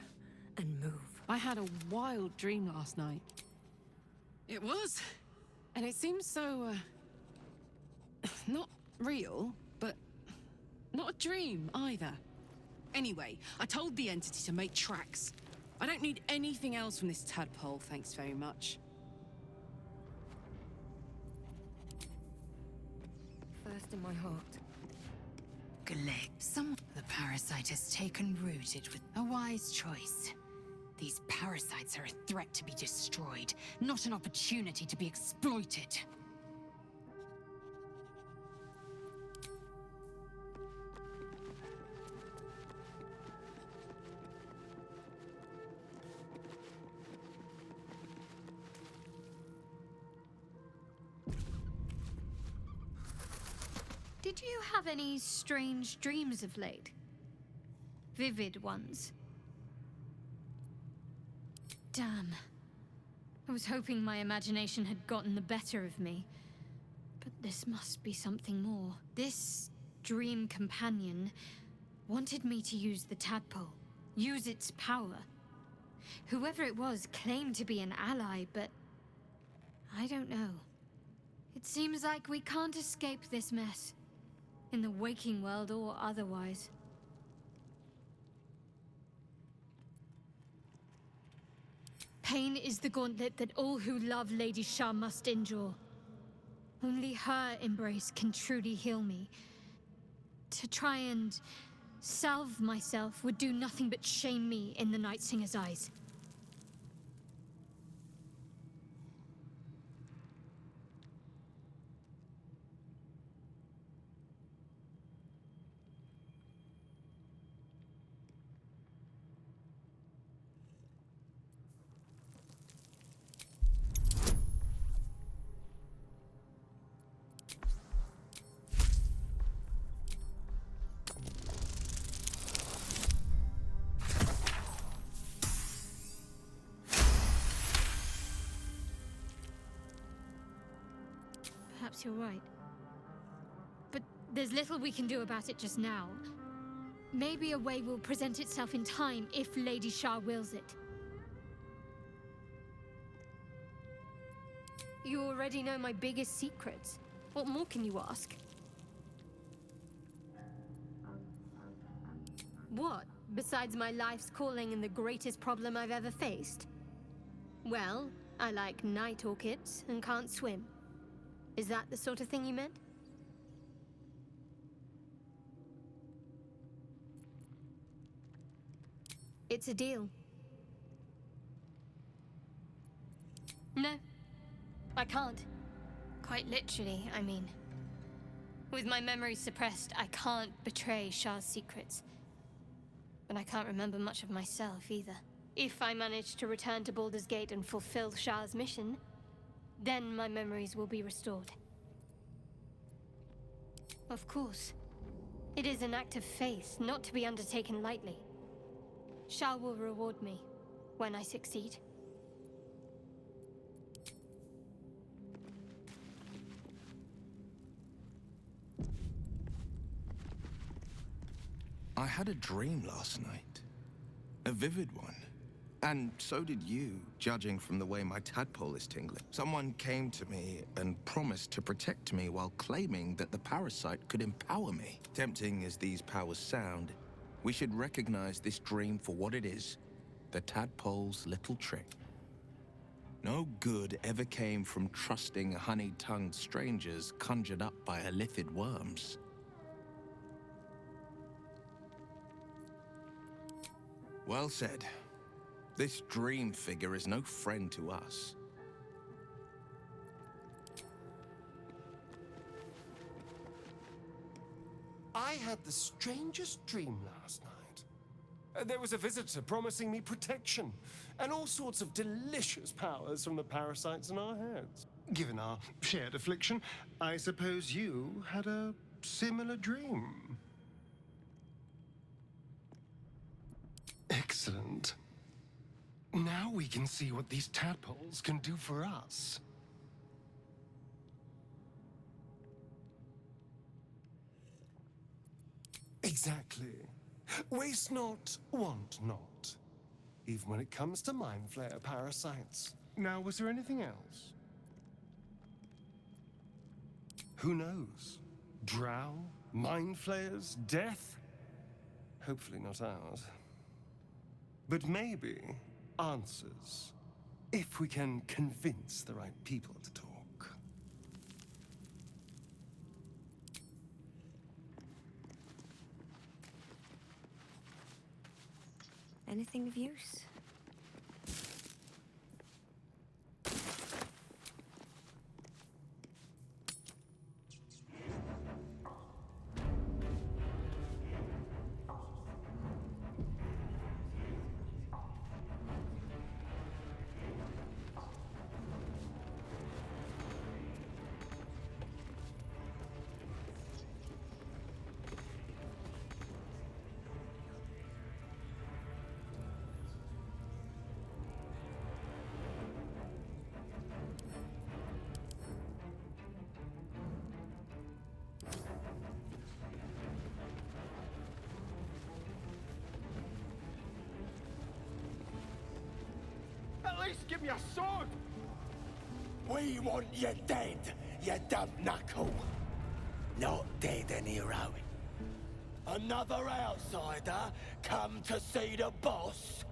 and move. I had a wild dream last night. It was. And it seems so, not real, but not a dream either. Anyway, I told the entity to make tracks. I don't need anything else from this tadpole, thanks very much. First in my heart. Gleg. The parasite has taken root, it was a wise choice. These parasites are a threat to be destroyed, not an opportunity to be exploited. Did you have any strange dreams of late? Vivid ones? Damn. I was hoping my imagination had gotten the better of me. But this must be something more. This dream companion wanted me to use the tadpole, use its power. Whoever it was claimed to be an ally, but I don't know. It seems like we can't escape this mess. in the waking world or otherwise. Pain is the gauntlet that all who love Lady Shah must endure. Only her embrace can truly heal me. To try and salve myself would do nothing but shame me in the Night Singer's eyes. Perhaps you're right. But there's little we can do about it just now. Maybe a way will present itself in time if Lady Shah wills it. You already know my biggest secrets. What more can you ask? What, besides my life's calling and the greatest problem I've ever faced? Well, I like night orchids and can't swim. Is that the sort of thing you meant? It's a deal. No, I can't. Quite literally, I mean. With my memory suppressed, I can't betray Shah's secrets. But I can't remember much of myself either. If I manage to return to Baldur's Gate and fulfill Shah's mission, then my memories will be restored. Of course. It is an act of faith, not to be undertaken lightly. Shah will reward me when I succeed. I had a dream last night. A vivid one. And so did you, judging from the way my tadpole is tingling. Someone came to me and promised to protect me while claiming that the parasite could empower me. Tempting as these powers sound, we should recognize this dream for what it is, the tadpole's little trick. No good ever came from trusting honey-tongued strangers conjured up by illithid worms. Well said. This dream figure is no friend to us. I had the strangest dream last night. There was a visitor promising me protection and all sorts of delicious powers from the parasites in our heads. Given our shared affliction, I suppose you had a similar dream. Excellent. Now we can see what these tadpoles can do for us. Exactly. Waste not, want not. Even when it comes to mind flayer parasites. Now, was there anything else? Who knows? Drow? Mind flayers? Death? Hopefully not ours. But maybe answers, if we can convince the right people to talk. Anything of use? At least give me a sword! We want you dead, you dumb knuckle! Not dead and heroic. Another outsider come to see the boss?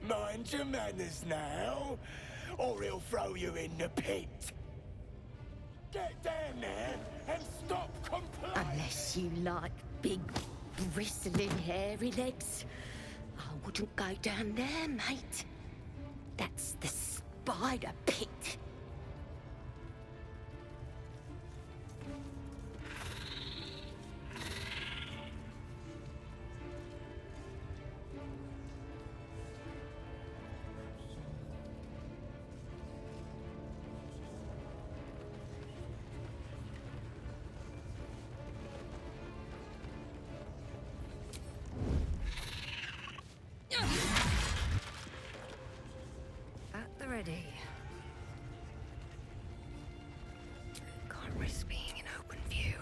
Mind your manners now, or he'll throw you in the pit. Get down there and stop complaining! Unless you like big, bristling, hairy legs, I wouldn't go down there, mate. That's the spider pit. At the ready. Can't risk being in open view.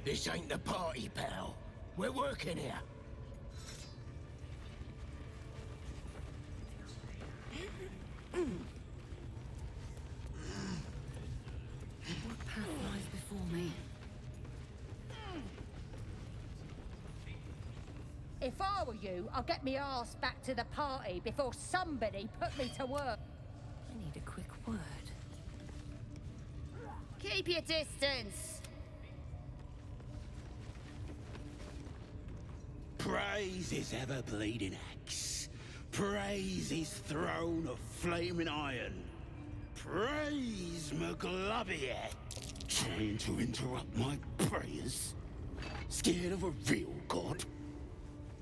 This ain't the party, pal. We're working here. What path lies before me? If I were you, I'd get me arse back to the party before somebody put me to work. I need a quick word. Keep your distance. Praise his ever-bleeding axe. Praise his throne of flaming iron. Praise McGlubbiet. Trying to interrupt my prayers? Scared of a real god?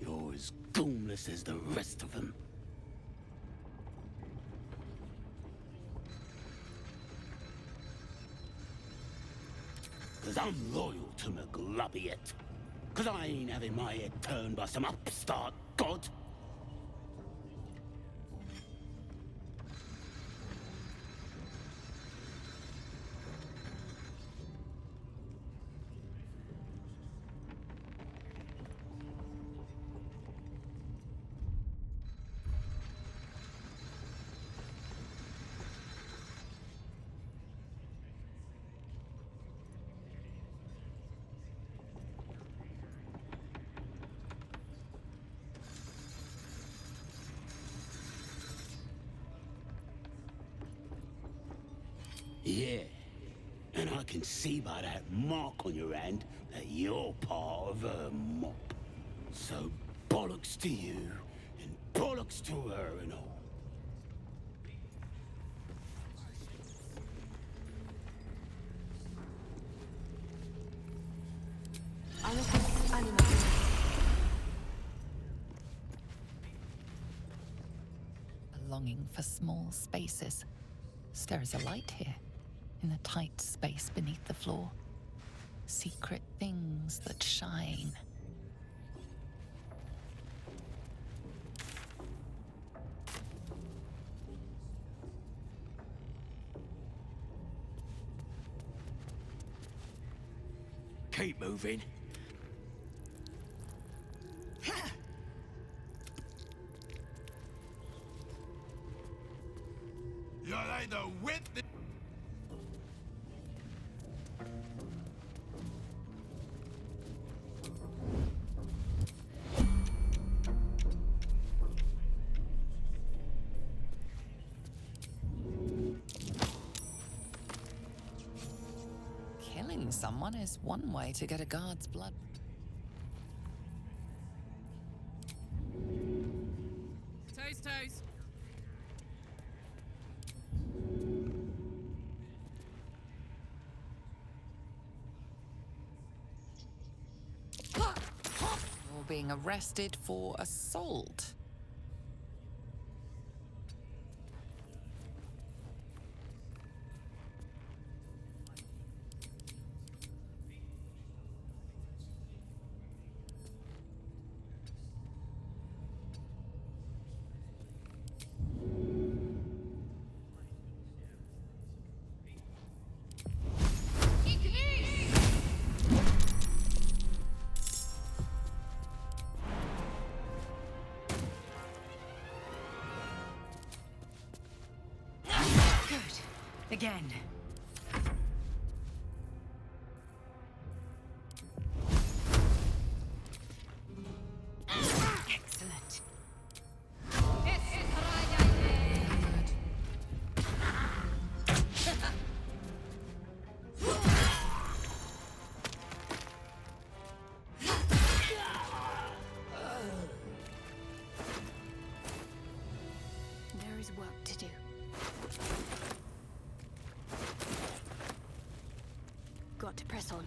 You're as goonless as the rest of them. Cause I'm loyal to McGlubbiet. Cause I ain't having my head turned by some upstart god. Yeah, and I can see by that mark on your hand that you're part of her mob. So bollocks to you, and bollocks to her and all. A longing for small spaces. There is a light here, in the tight space beneath the floor. Secret things that shine. Keep moving. You're either with the... Killing someone is one way to get a guard's blood. Toes, toes. You're being arrested for assault. Again. Excellent. There is work to do. Got to press on.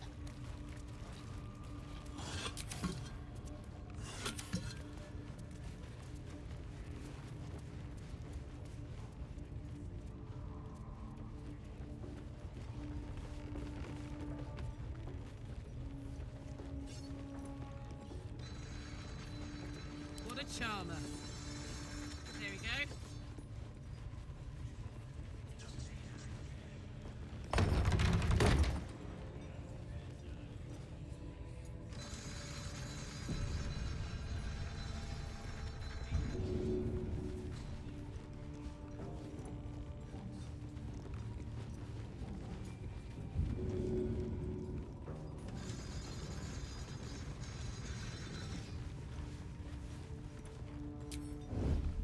What a charmer. There we go.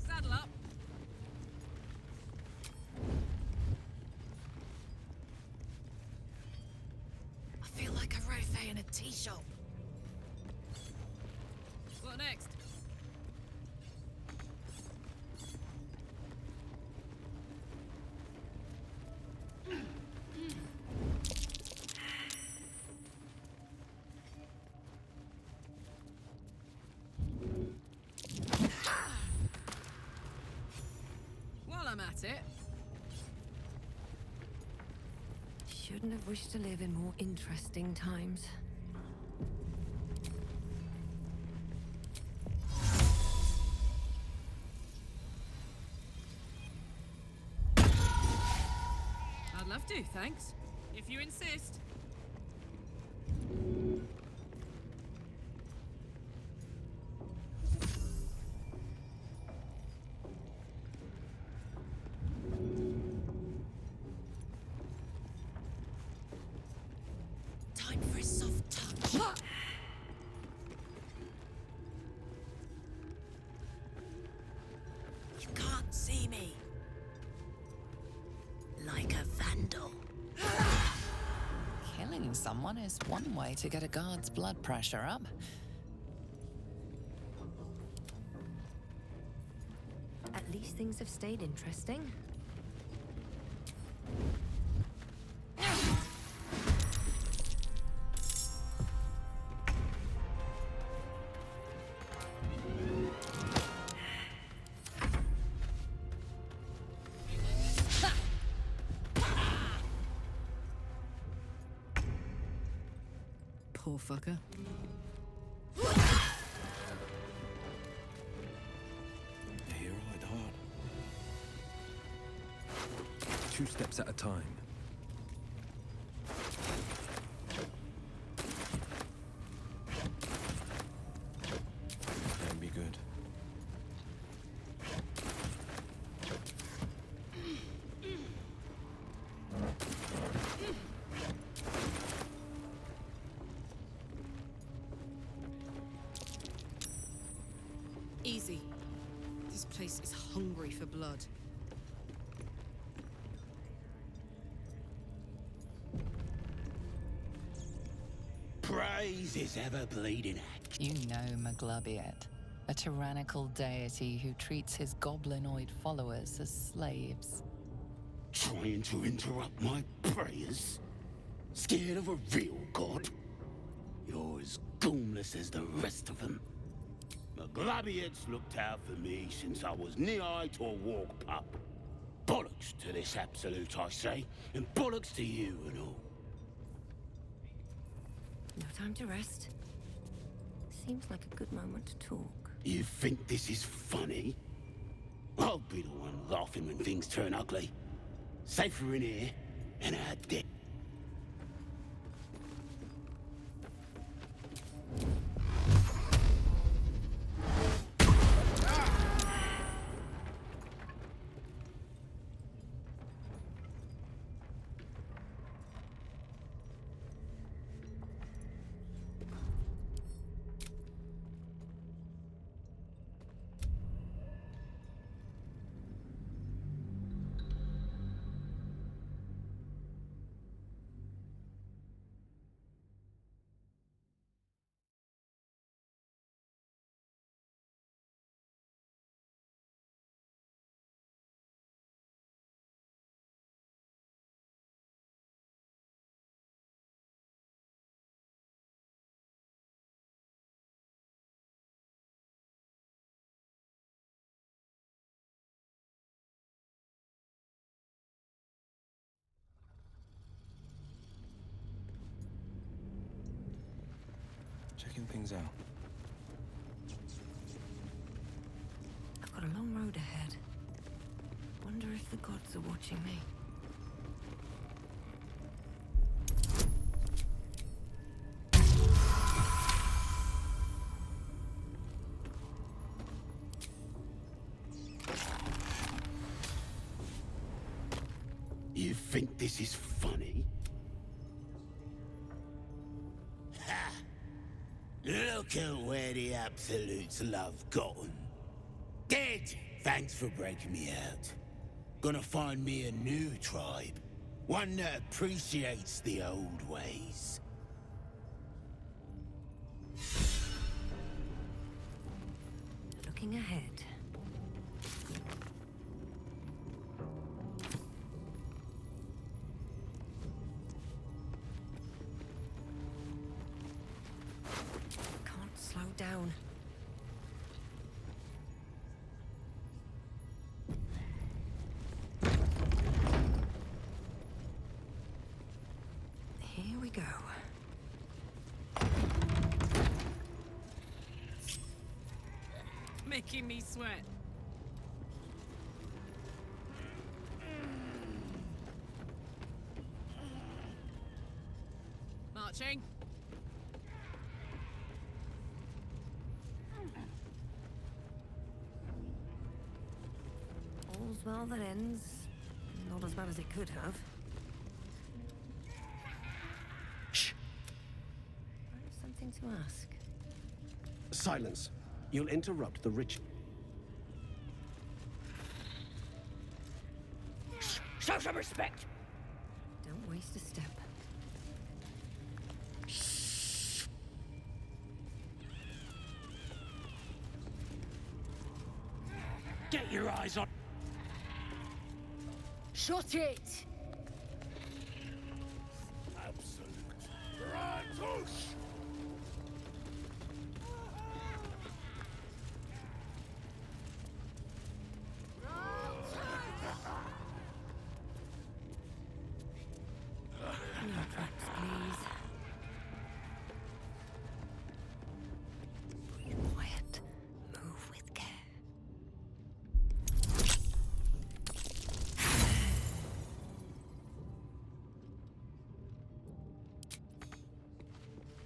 Saddle up. I feel like a rofé in a tea shop. What next? While I'm at it, Shouldn't have wished to live in more interesting times. I'd love to, thanks. If you insist. Time for a soft touch. You can't see me. Like a vandal. Killing someone is one way to get a guard's blood pressure up. At least things have stayed interesting. Poor fucker. A hero at heart. 2 steps at a time. This can be good. Easy. This place is hungry for blood. Praise his ever-bleeding axe. You know Maglubiet, a tyrannical deity who treats his goblinoid followers as slaves. Trying to interrupt my prayers? Scared of a real god? You're as goomless as the rest of them. Maglubiet's looked out for me since I was knee-high to a walk pup. Bollocks to this absolute, I say, and bollocks to you and all. No time to rest. Seems like a good moment to talk. You think this is funny? I'll be the one laughing when things turn ugly. Safer in here than out there. working things out. I've got a long road ahead. Wonder if the gods are watching me. You think this is funny? Ha! Look at where the Absolutes love gotten. Dead! Thanks for breaking me out. Gonna find me a new tribe. One that appreciates the old ways. Looking ahead. Can't slow down. Here we go. Making me sweat. Marching. All's well that ends. Not as bad as it could have. Shh. I have something to ask. Silence. You'll interrupt the ritual. Show some respect! Don't waste a step. Get your eyes on... Shut it! Absolute. Ratush! No tracks, please. Breathe quiet. Move with care.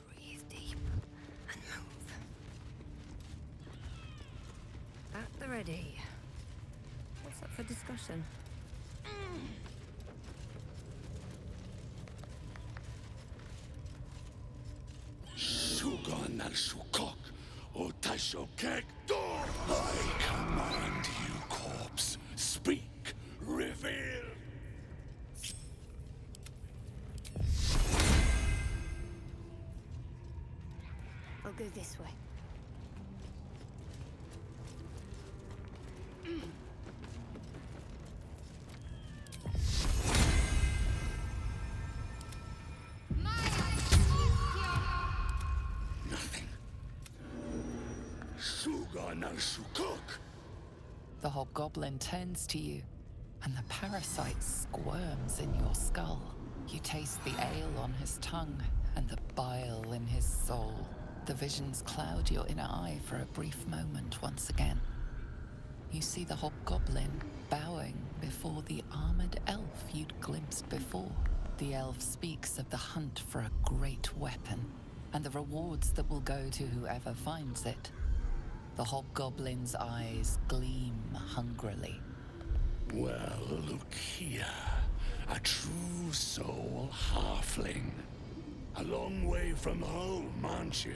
Breathe deep and move. At the ready. What's up for discussion? Sugan al Sukok, Otasho Kekto! I command you, corpse. Speak, reveal! I'll go this way. Nothing. Sugan al Sukok! The hobgoblin turns to you, and the parasite squirms in your skull. You taste the ale on his tongue and the bile in his soul. The visions cloud your inner eye for a brief moment once again. You see the hobgoblin bowing before the armored elf you'd glimpsed before. The elf speaks of the hunt for a great weapon and the rewards that will go to whoever finds it. The hobgoblin's eyes gleam hungrily. Well, look here. A true soul halfling. A long way from home, aren't you?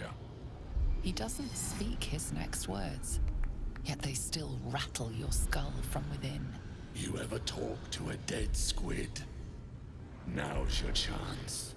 He doesn't speak his next words, yet they still rattle your skull from within. You ever talk to a dead squid? Now's your chance.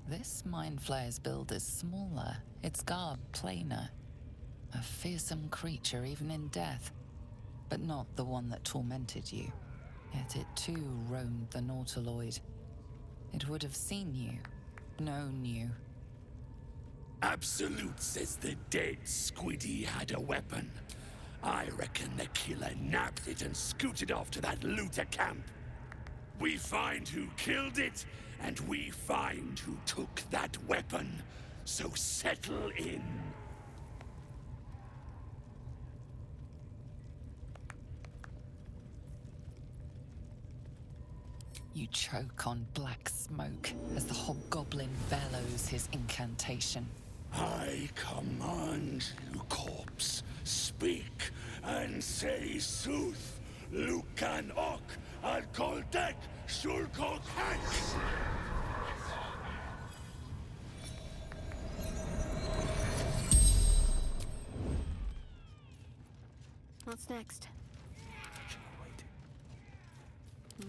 This Mind Flayer's build is smaller, its garb plainer. A fearsome creature even in death, but not the one that tormented you. Yet it too roamed the Nautiloid. It would have seen you, known you. Absolute says the dead Squiddy had a weapon. I reckon the killer nabbed it and scooted off to that looter camp. We find who killed it, and we find who took that weapon. So settle in. You choke on black smoke as the hobgoblin bellows his incantation. I command you, corpse, speak and say sooth. Lucan ok, al koldek, shulkok hanks. What's next?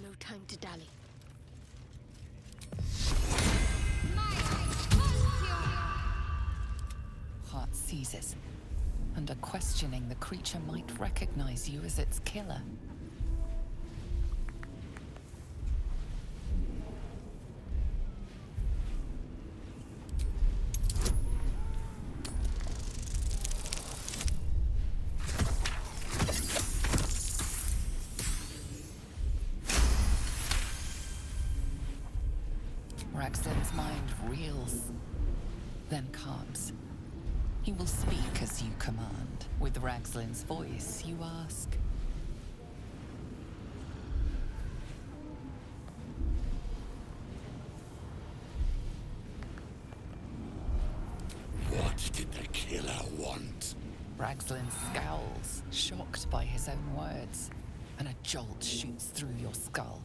No time to dally. Heart seizes. Under questioning, the creature might recognize you as its killer. Raxlin's mind reels, then calms. He will speak as you command. With Raxlin's voice, you ask. What did the killer want? Raxlin scowls, shocked by his own words, and a jolt shoots through your skull.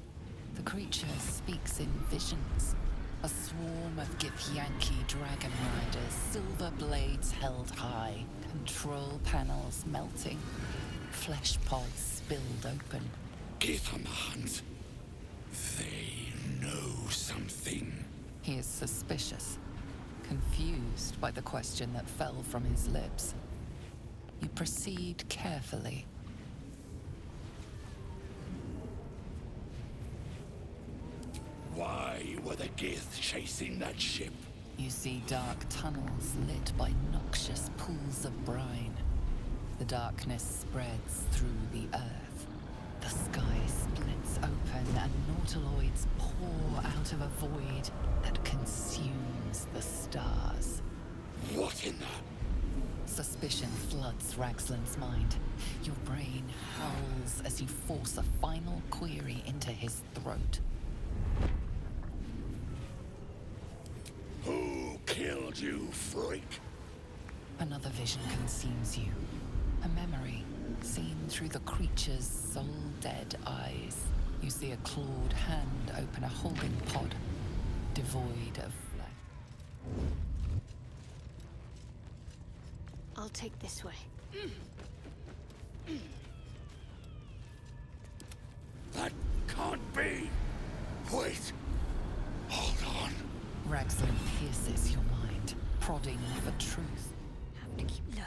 The creature speaks in visions. A swarm of Githyanki dragon riders, silver blades held high, control panels melting, flesh pods spilled open. Githemand. They know something. He is suspicious, confused by the question that fell from his lips. You proceed carefully. Why were the Gith chasing that ship? You see dark tunnels lit by noxious pools of brine. The darkness spreads through the earth. The sky splits open and nautiloids pour out of a void that consumes the stars. What in the... Suspicion floods Raxlin's mind. Your brain howls as you force a final query into his throat. Who killed you, freak? Another vision consumes you. A memory, seen through the creature's soul-dead eyes. You see a clawed hand open a holding pod, devoid of flesh. I'll take this way. That can't be. Wait. Hold on. Raxlin pierces your mind, prodding for truth. Have to keep low.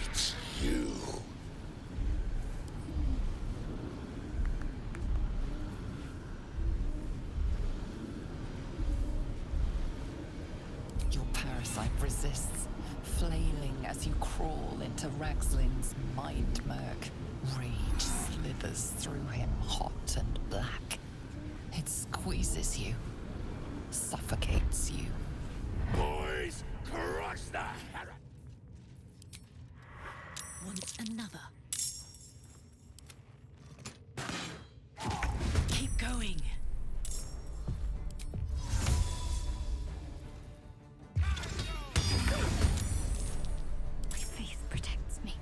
It's you. Your parasite resists, flailing as you crawl into Raxlin's mind murk. Rage slithers through him, hot and black. It squeezes you, suffocates you. Boys, crush the heron! Want another? Keep going. My faith protects me.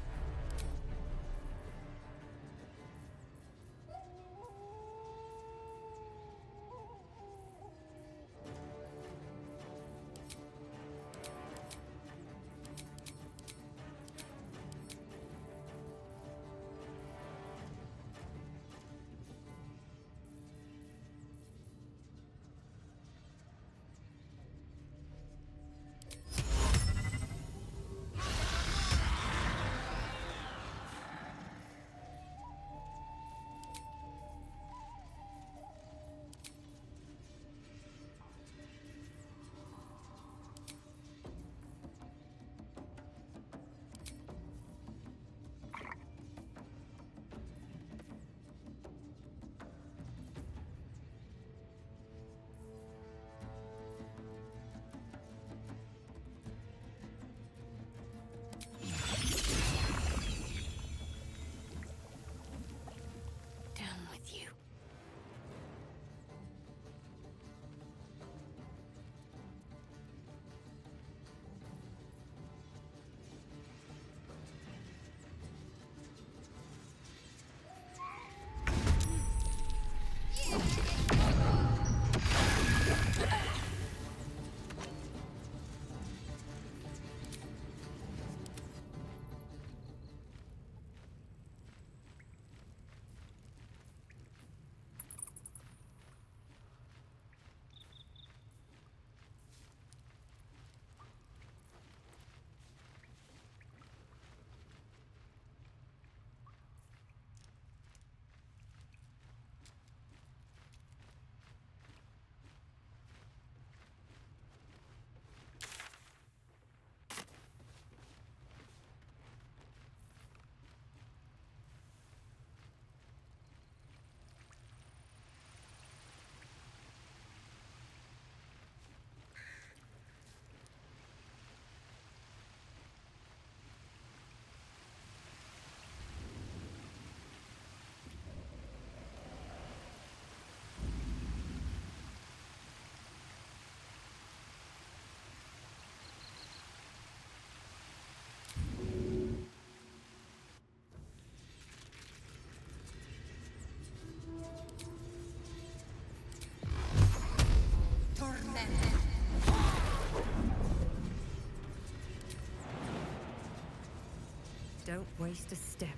Don't waste a step.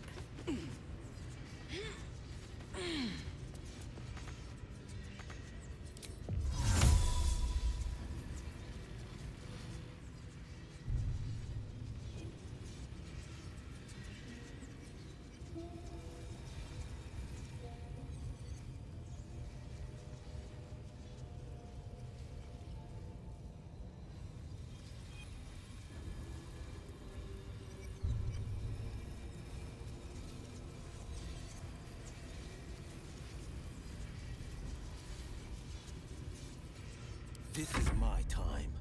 This is my time.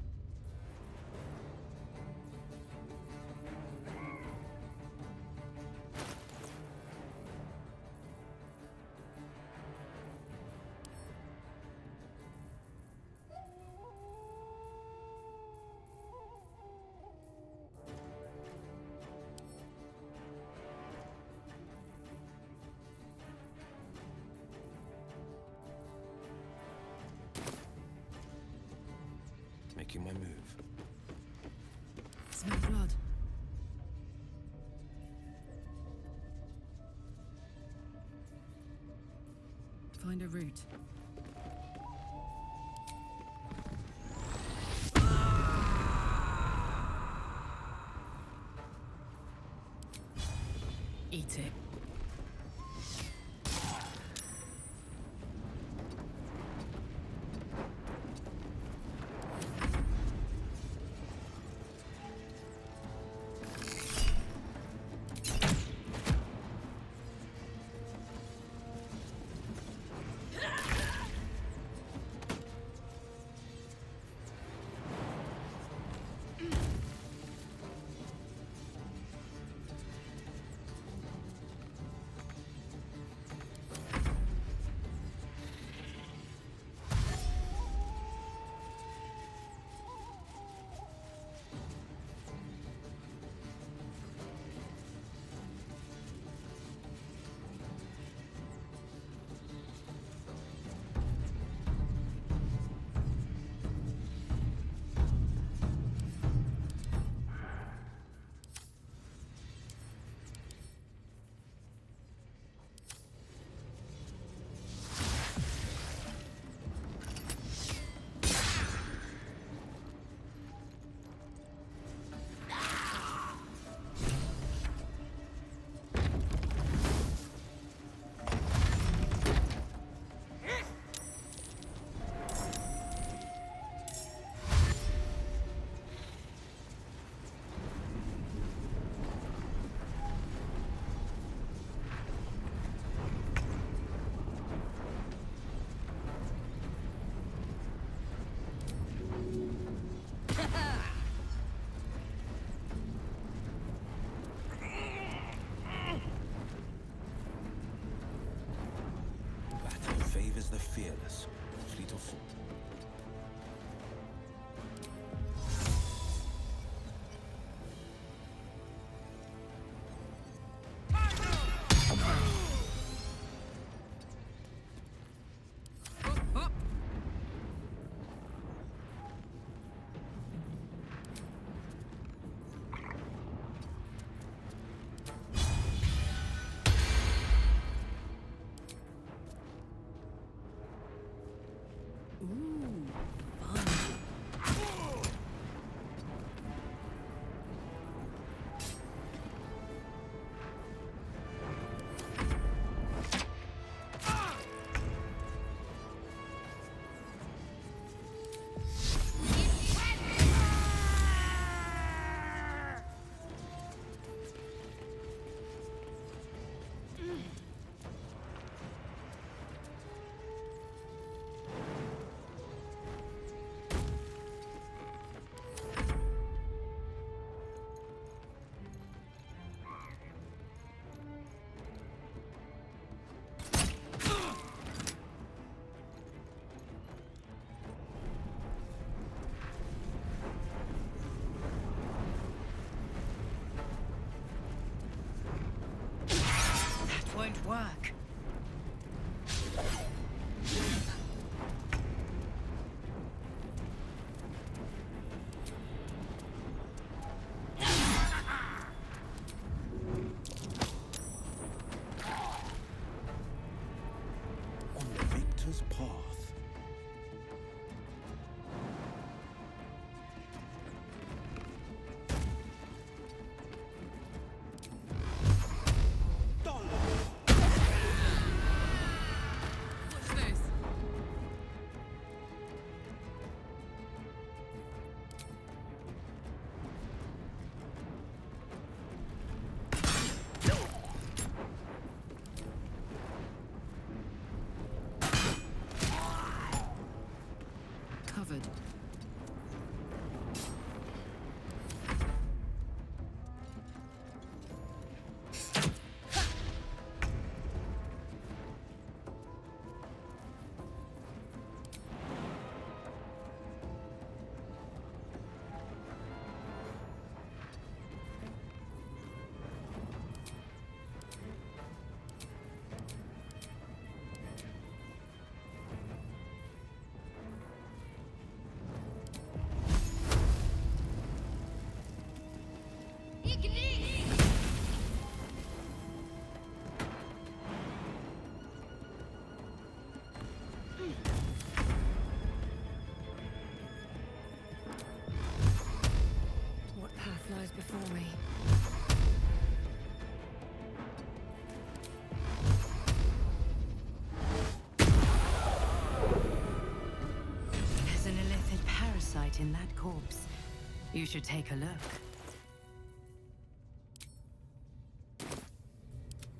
Making my move. Smell blood. Find a route. Eat it. Favors the fearless, fleet of foot. parasite in that corpse. You should take a look.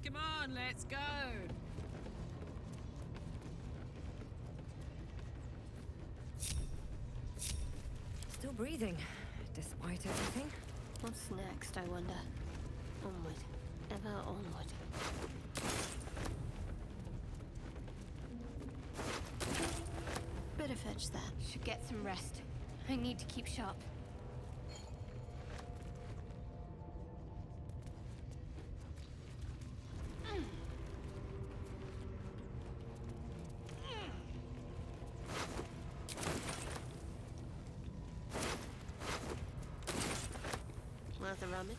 Come on, let's go! Still breathing, despite everything. What's next, I wonder? Onward. Ever onward. Better fetch that. Should get some rest. I need to keep sharp. Worth a rummage?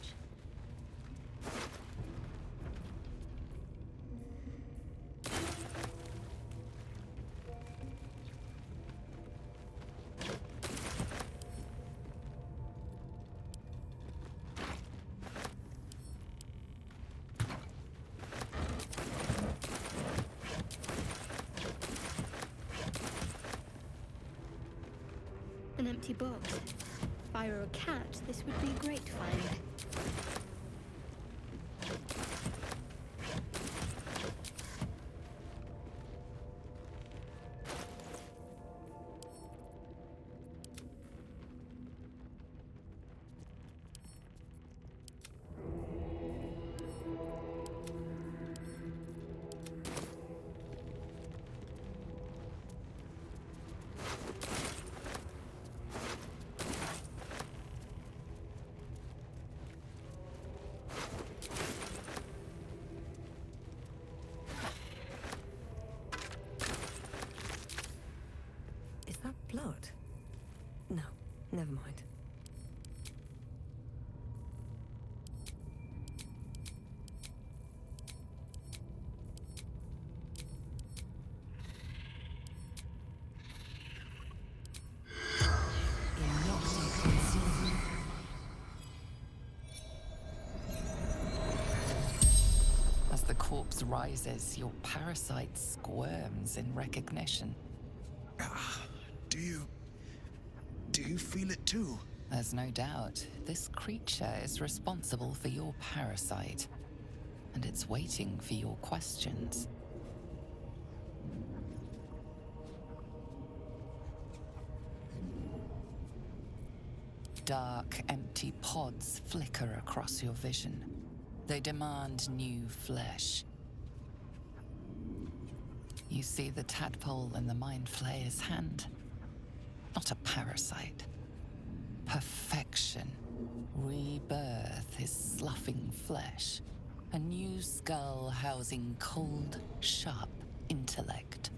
An empty box. If I were a cat, this would be a great find. Is that blood? No, never mind. As the corpse rises, your parasite squirms in recognition. Do you feel it too? There's no doubt. This creature is responsible for your parasite, and it's waiting for your questions. Dark, empty pods flicker across your vision. They demand new flesh. You see the tadpole in the Mind Flayer's hand. Not a parasite. Perfection. Rebirth is sloughing flesh. A new skull housing cold, sharp intellect.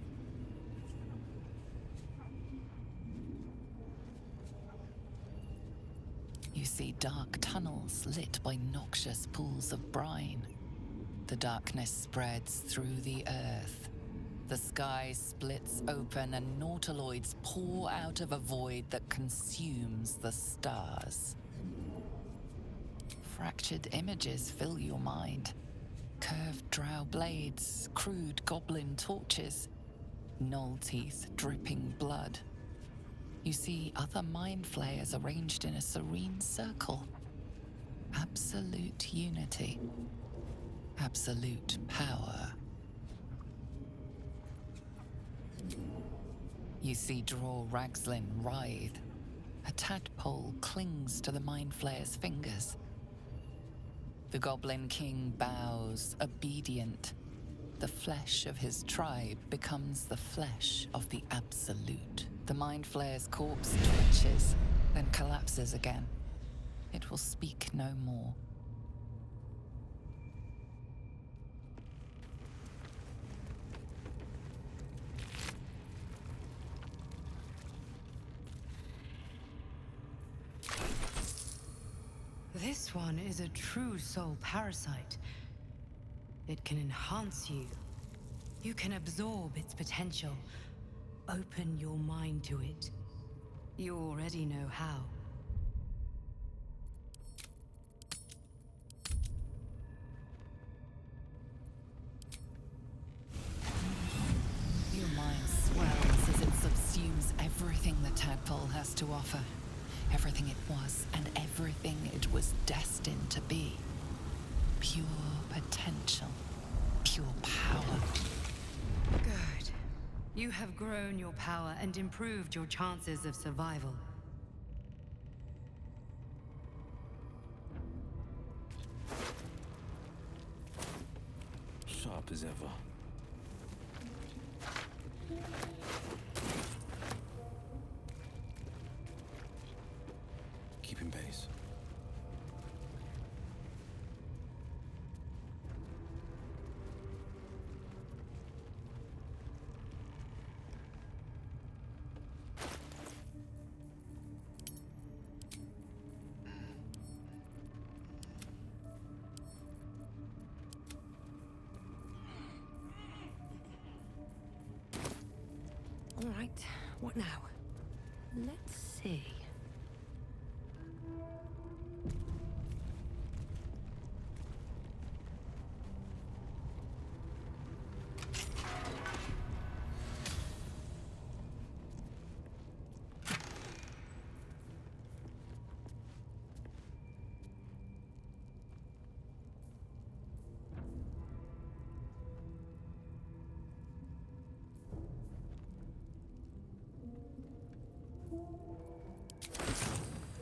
You see dark tunnels lit by noxious pools of brine. The darkness spreads through the earth. The sky splits open and nautiloids pour out of a void that consumes the stars. Fractured images fill your mind. Curved drow blades, crude goblin torches, gnoll teeth dripping blood. You see other mind flayers arranged in a serene circle. Absolute unity. Absolute power. You see Draw Ragslin writhe. A tadpole clings to the Mind Flayer's fingers. The Goblin King bows, obedient. The flesh of his tribe becomes the flesh of the Absolute. The Mind Flayer's corpse twitches, then collapses again. It will speak no more. This one is a true soul parasite. It can enhance you. You can absorb its potential. Open your mind to it. You already know how. Your mind swells as it subsumes everything the tadpole has has to offer. Everything it was and everything it was destined to be. Pure potential. Pure power. Good. You have grown your power and improved your chances of survival. Sharp as ever. Keeping pace. All right, what now? Let's see.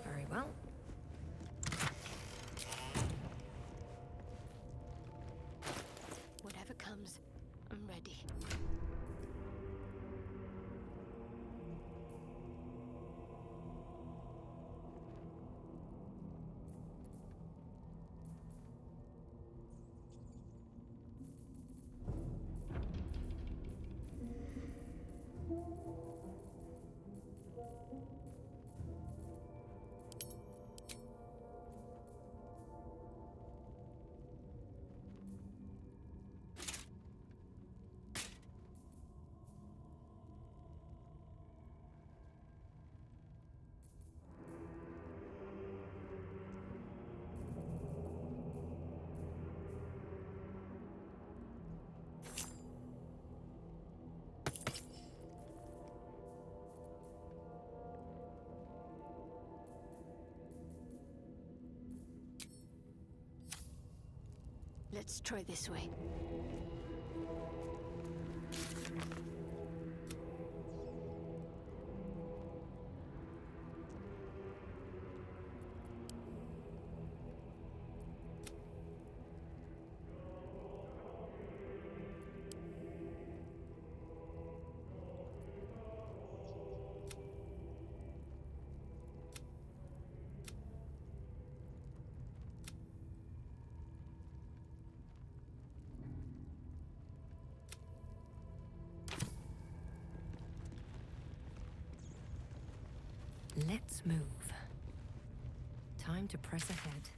Very well. Whatever comes, I'm ready. Let's try this way. Let's move. Time to press ahead.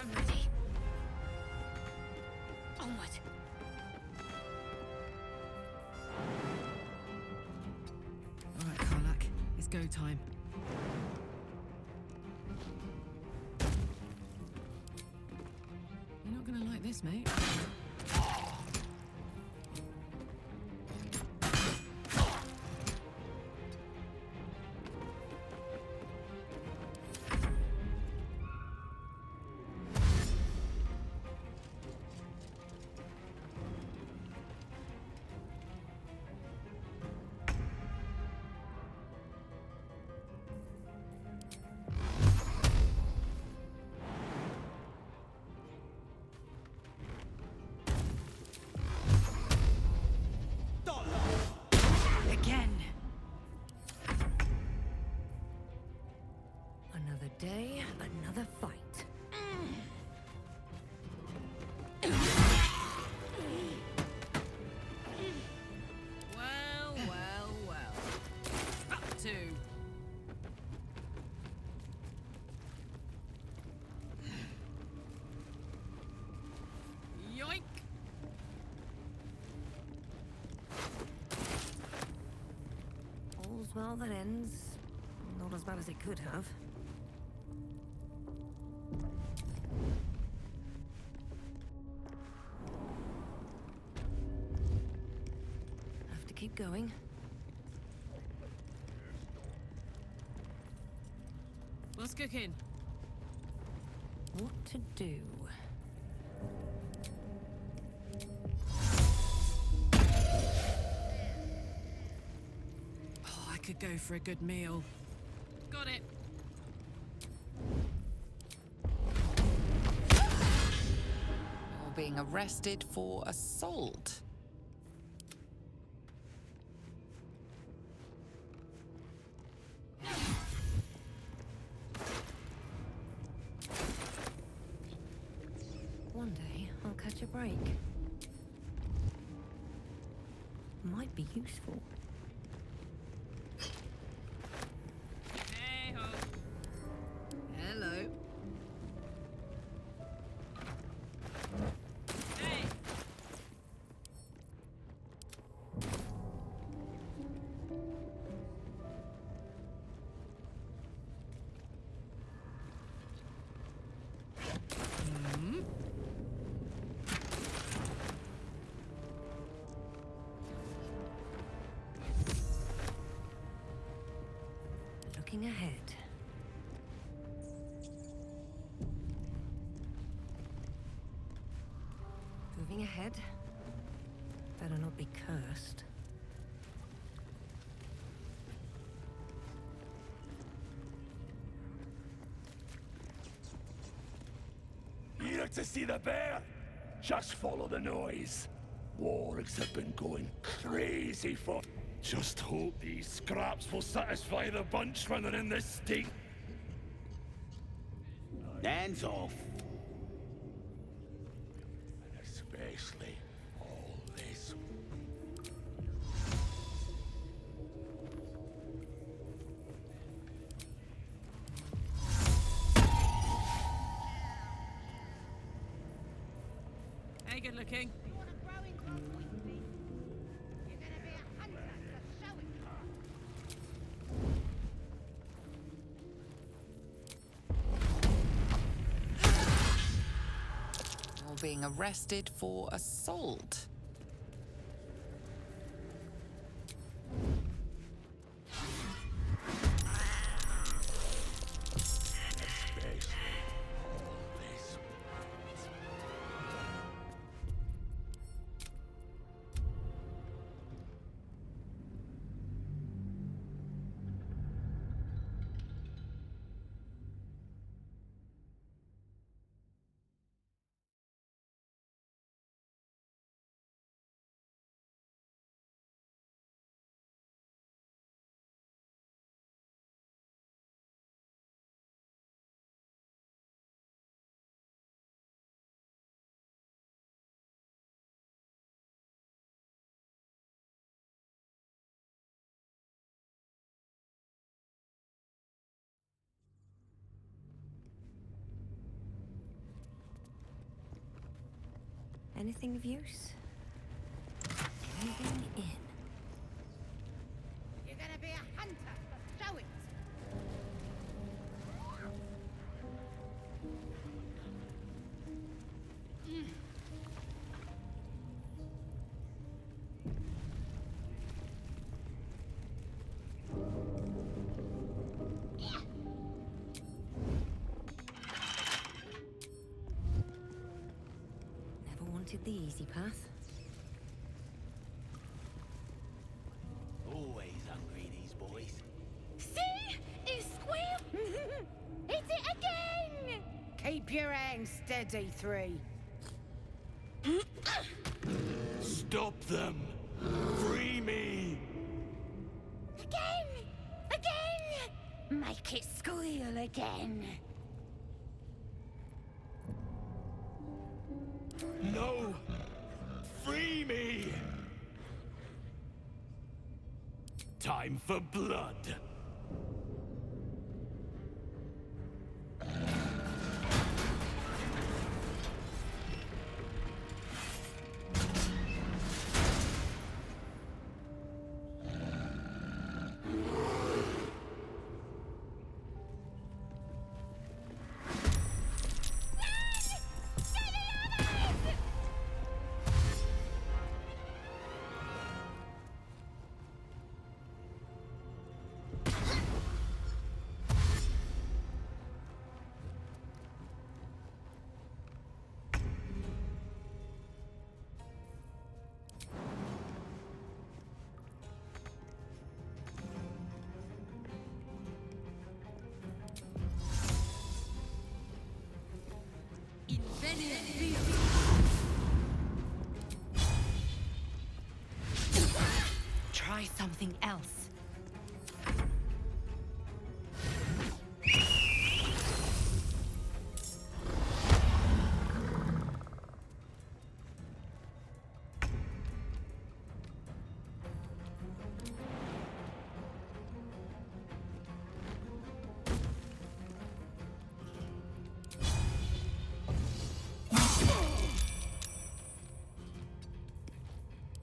I'm ready. Onward. All right, Karlak, it's go time. You're not gonna like this, mate. Well, that ends not as bad as it could have. Have to keep going. What's cooking? What to do? Oh, I could go for a good meal. Got it. You're being arrested for assault. One day, I'll catch a break. Might be useful. Hey ho. Hello. Hey. Looking ahead. Moving ahead. Better not be cursed. Here to see the bear? Just follow the noise. Wargs have been going crazy for... Just hope these scraps will satisfy the bunch when they're in this state. Hands off. And especially all this. Hey, good looking. You're being arrested for assault. Anything of use? Moving in. You're gonna be a hunter. Show it. Never wanted the easy path. Always hungry, these boys. See? It's squeal. Hit it again. Keep your hands steady, 3. Stop them! Free me! Again. Again. Make it squeal again. No! Free me! Time for blood! try something else.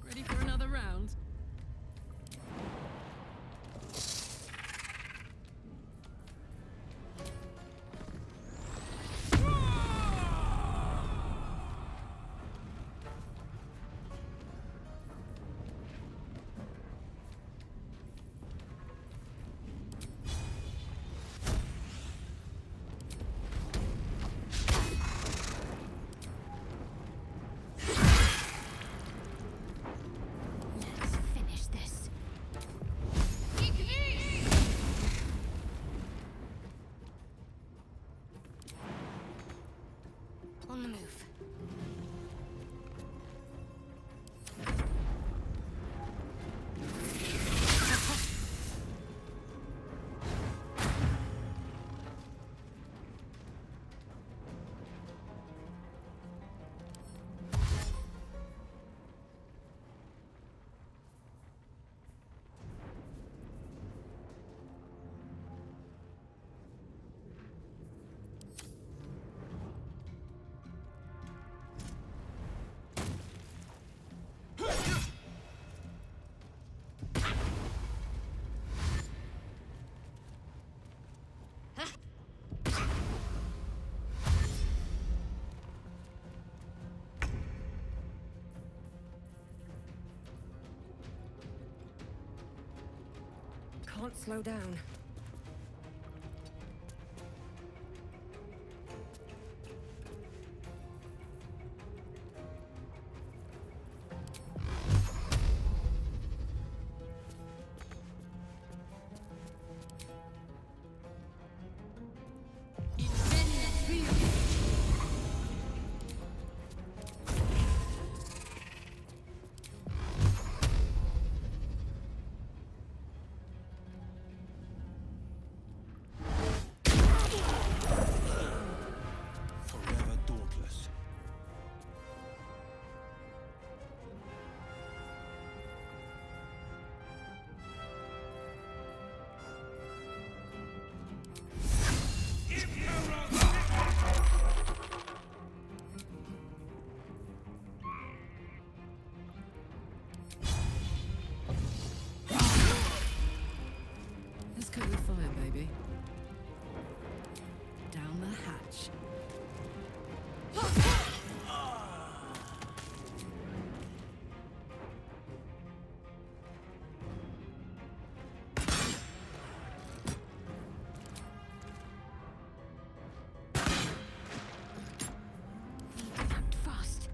Ready for another round? Let's finish this. On the move. Can't slow down. Forever dauntless. Let's cook with fire, baby. Down the hatch. Act fast.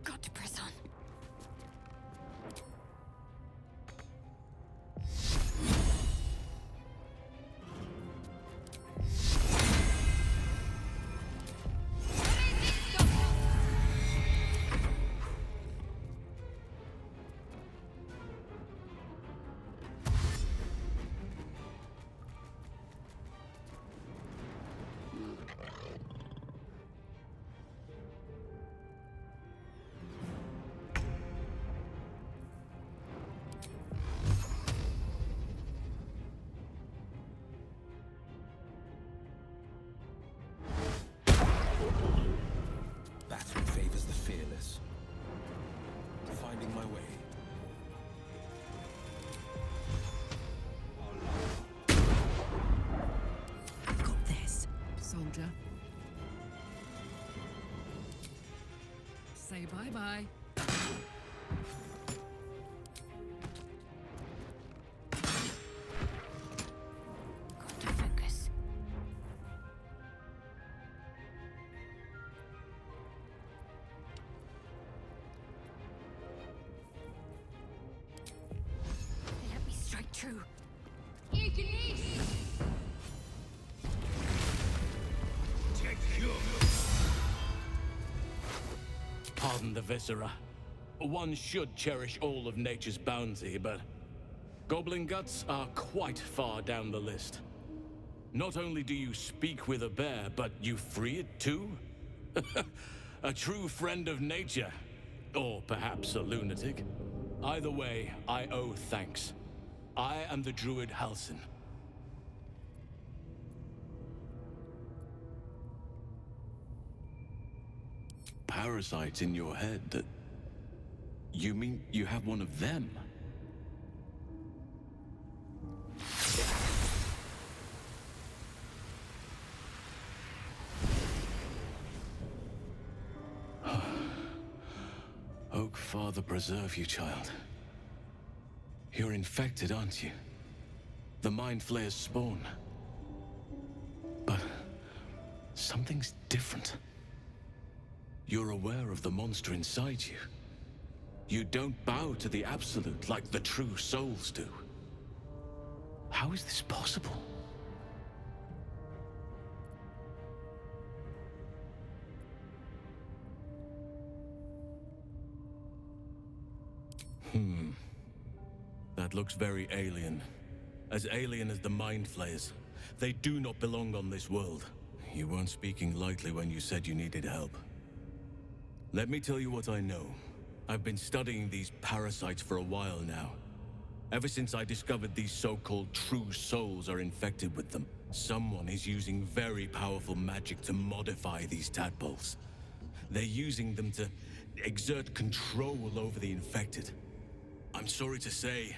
Got to press on. Battle favors the fearless. Finding my way. Got this. Soldier. Say bye-bye. Got to focus. Let me strike true. Take you. Pardon the viscera. One should cherish all of nature's bounty, but goblin guts are quite far down the list. Not only do you speak with a bear, but you free it too? A true friend of nature. Or perhaps a lunatic. Either way, I owe thanks. I am the druid Halsin. Parasites in your head that... You mean you have one of them? Oak Father preserve you, child. You're infected, aren't you? The Mind Flayer's spawn. But something's different. You're aware of the monster inside you. You don't bow to the Absolute like the true souls do. How is this possible? That looks very alien. As alien as the Mind Flayers. They do not belong on this world. You weren't speaking lightly when you said you needed help. Let me tell you what I know. I've been studying these parasites for a while now. Ever since I discovered these so-called true souls are infected with them, someone is using very powerful magic to modify these tadpoles. They're using them to exert control over the infected. I'm sorry to say,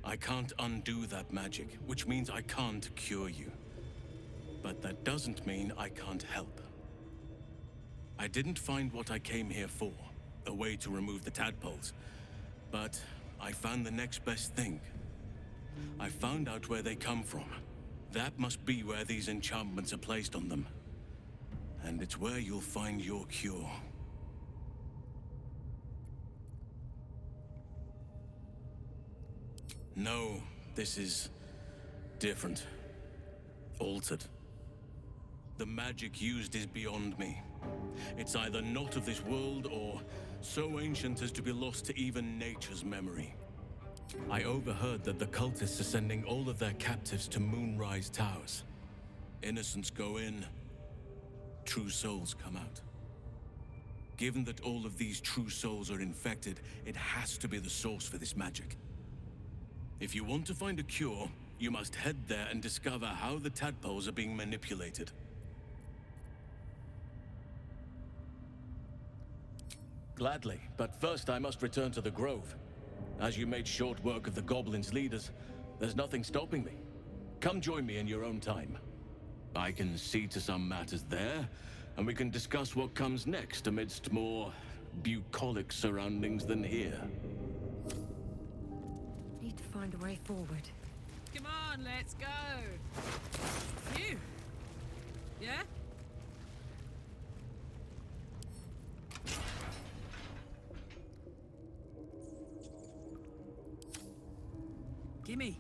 I can't undo that magic, which means I can't cure you. But that doesn't mean I can't help. I didn't find what I came here for, a way to remove the tadpoles, but I found the next best thing. I found out where they come from. That must be where these enchantments are placed on them. And it's where you'll find your cure. No, this is different. Altered. The magic used is beyond me. It's either not of this world or so ancient as to be lost to even nature's memory. I overheard that the cultists are sending all of their captives to Moonrise Towers. Innocents go in, true souls come out. Given that all of these true souls are infected, it has to be the source for this magic. If you want to find a cure, you must head there and discover how the tadpoles are being manipulated. Gladly, but first I must return to the Grove. As you made short work of the Goblins' leaders, there's nothing stopping me. Come join me in your own time. I can see to some matters there, and we can discuss what comes next amidst more bucolic surroundings than here. Need to find a way forward. Come on, let's go. Phew. Yeah? Gimme.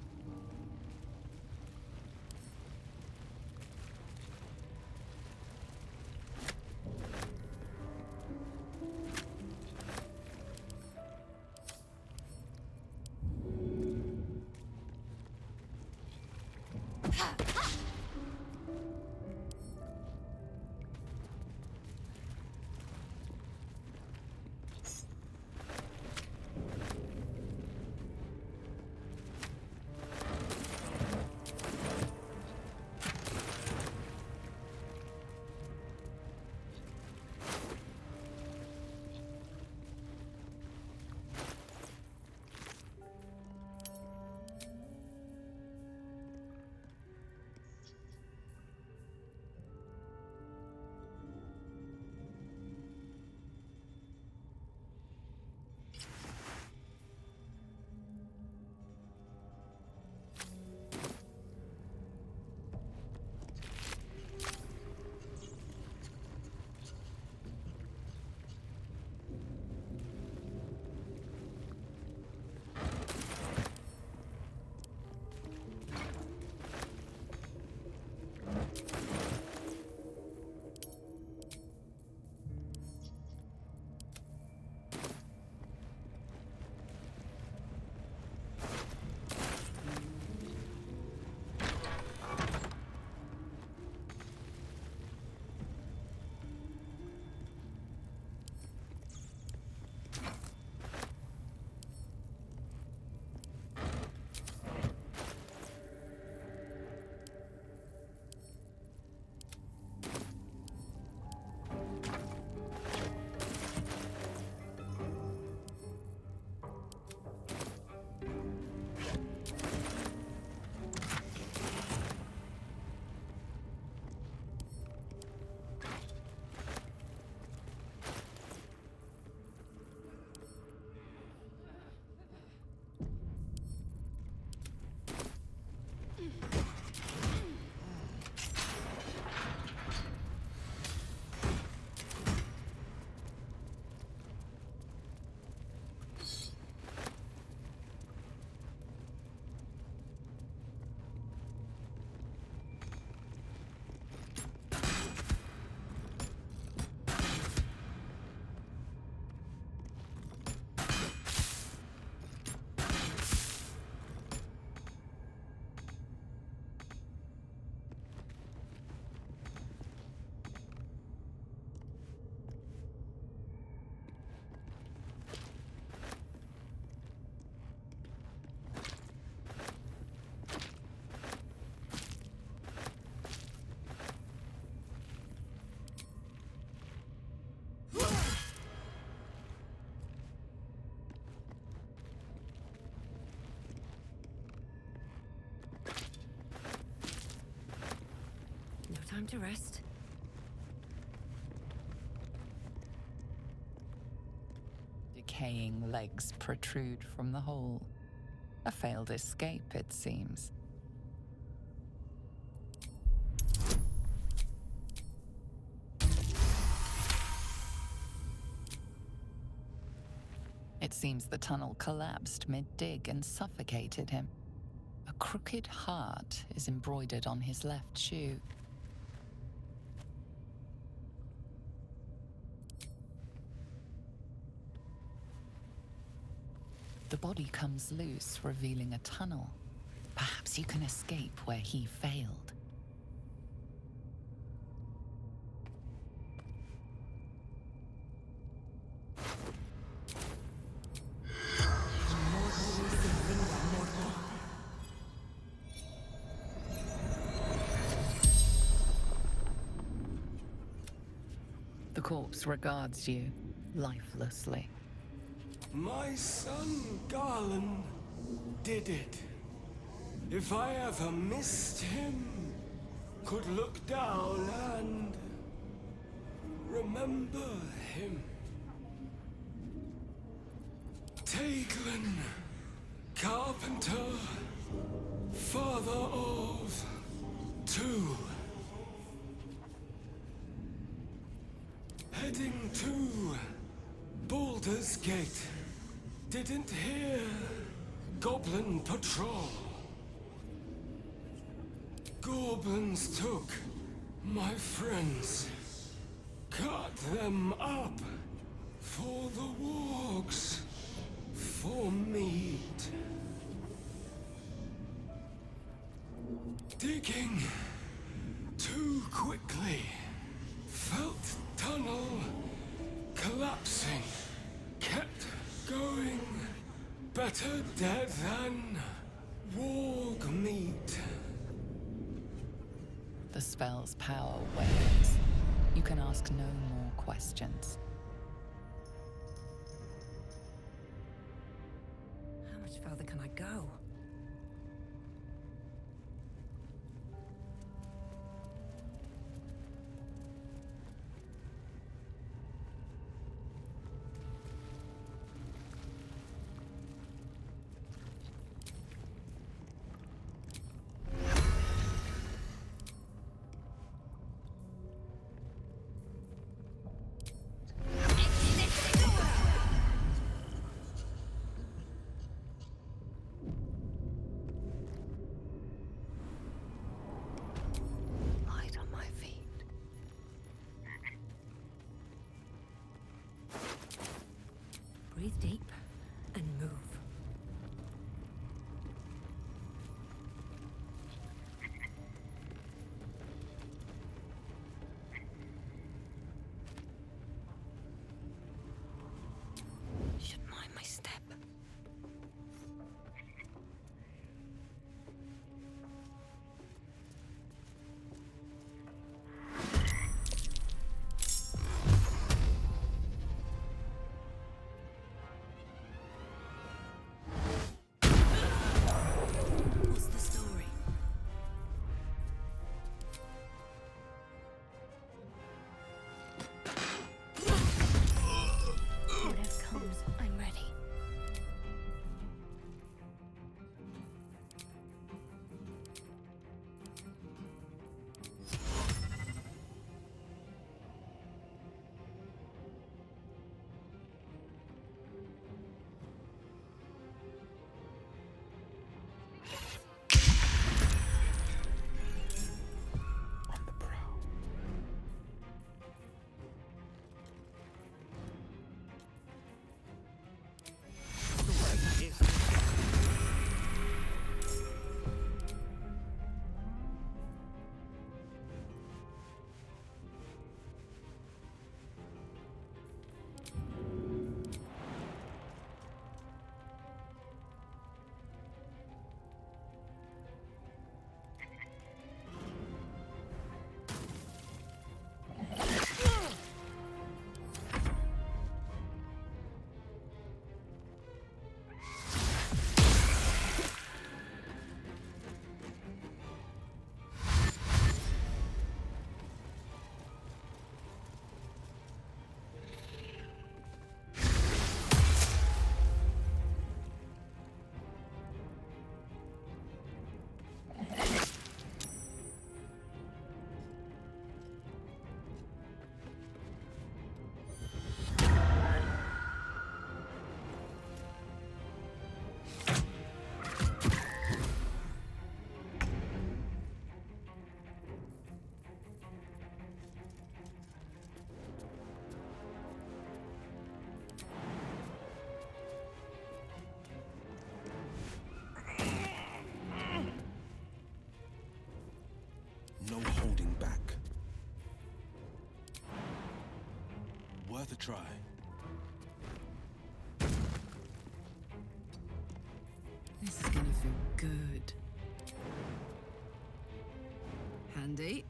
to rest. Decaying legs protrude from the hole. A failed escape, it seems. It seems the tunnel collapsed mid-dig and suffocated him. A crooked heart is embroidered on his left shoe. The body comes loose, revealing a tunnel. Perhaps you can escape where he failed. The corpse regards you, lifelessly. My son, Garland, did it. If I ever missed him, could look down and remember him. Teglin, carpenter, father of two. Heading to Baldur's Gate. Didn't hear Goblin patrol. Goblins took my friends, cut them up for the wargs, for meat. Digging too quickly, felt tunnel collapsing, kept going. Better dead than warg meat. The spell's power wanes. You can ask no more questions. How much further can I go? Light on my feet. Breathe deep and move. Should mind my step. Worth a try. This is gonna feel good. Handy.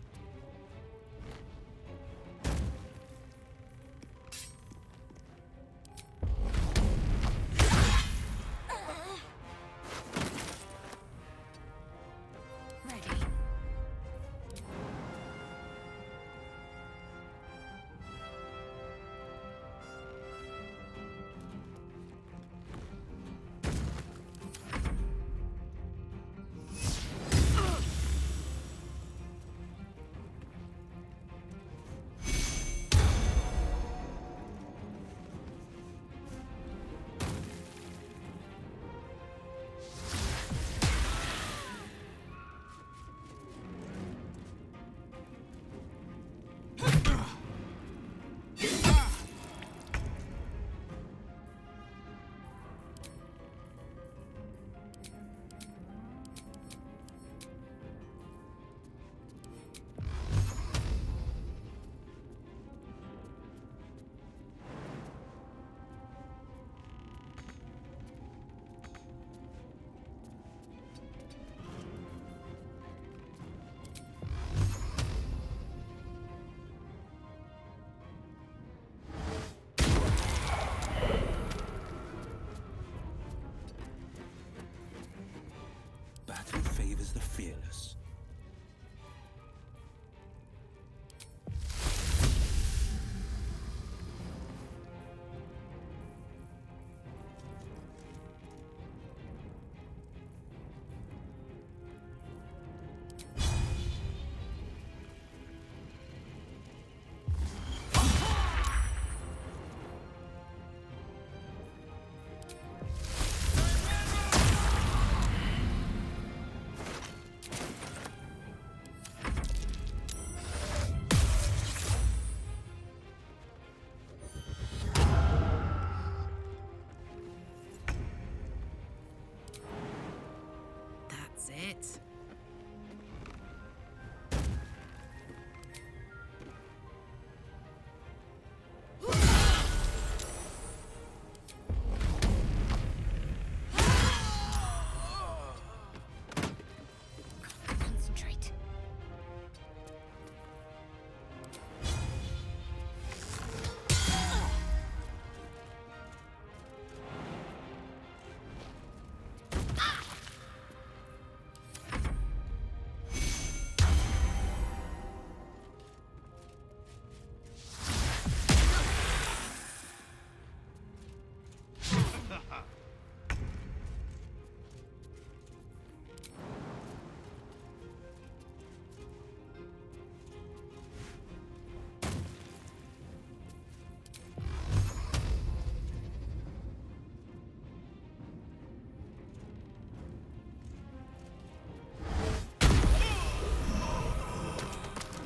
Battle favors the fearless. That's it. Concentrate.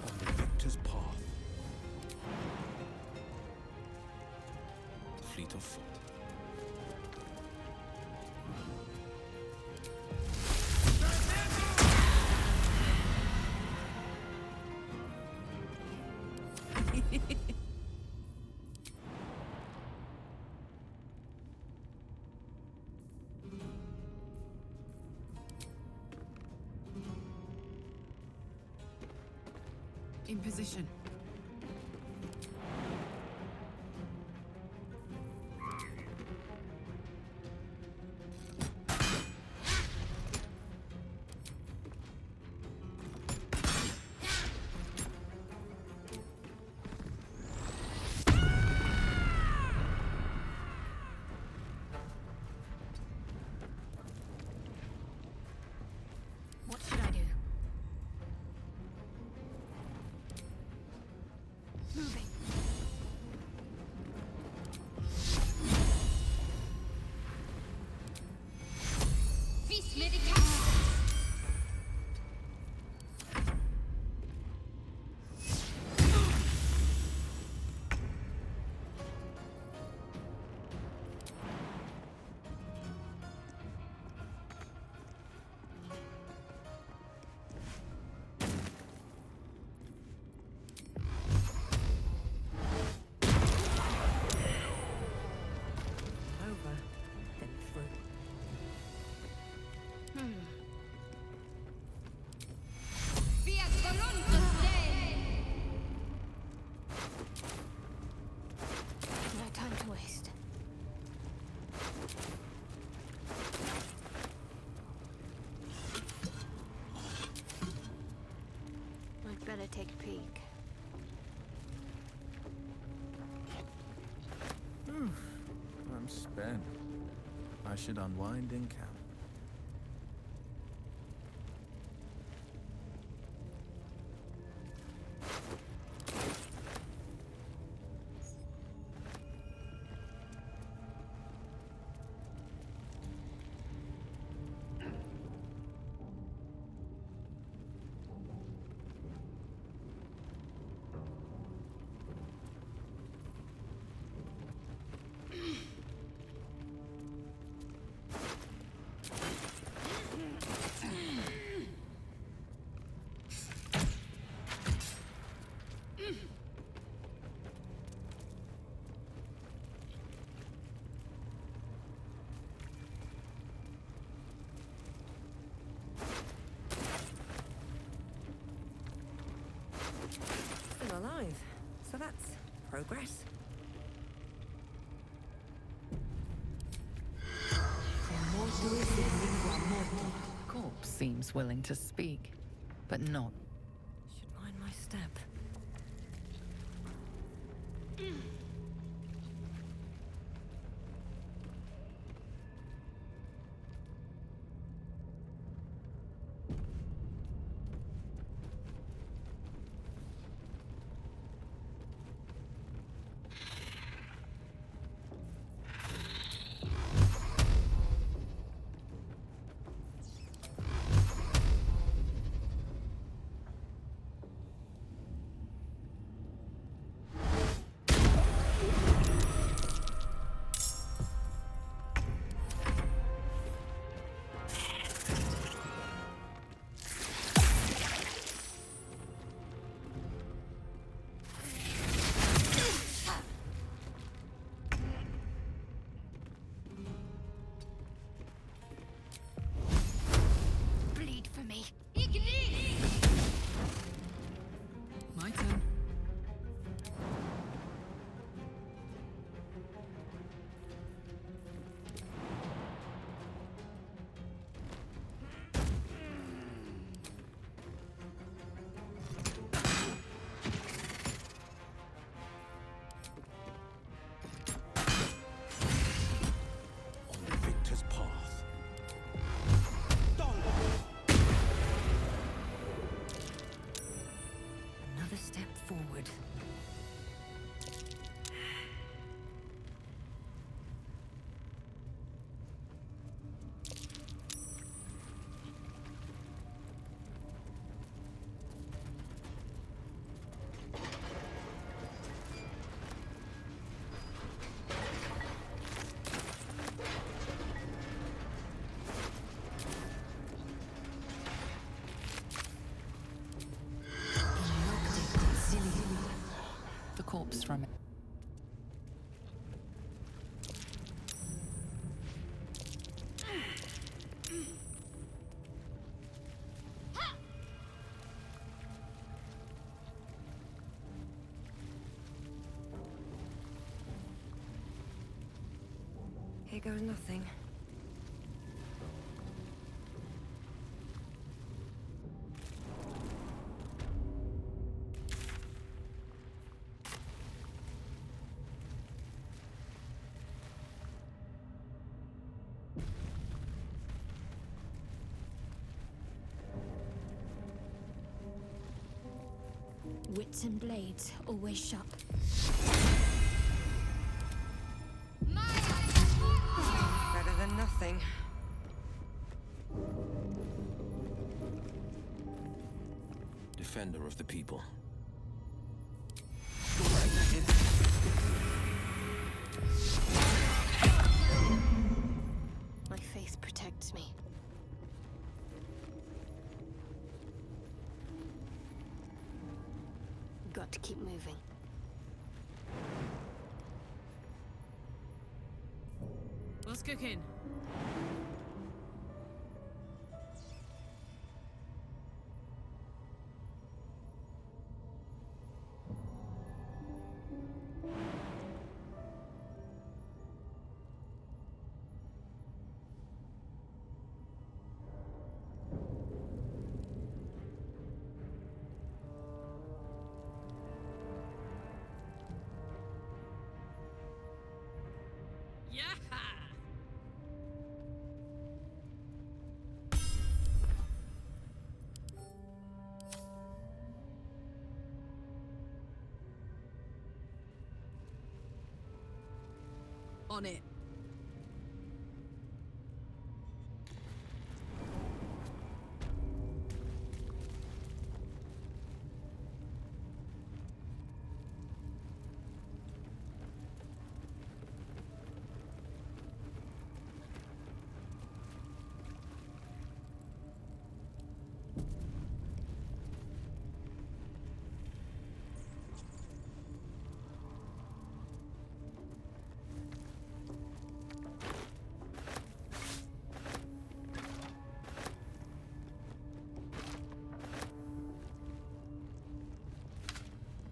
On the victor's path. Fleet of foot. In position. What should I do? I'm spent. I should unwind in camp. Still alive. So that's progress. Corpse seems willing to speak, but not. Should mind my step. Bleed for me. My turn. On the victor's path. Another step forward. The corpse from it. Here goes nothing. Wits and blades, always sharp. Better than nothing. Defender of the people. My faith protects me. Got to keep moving. What's cooking? On it.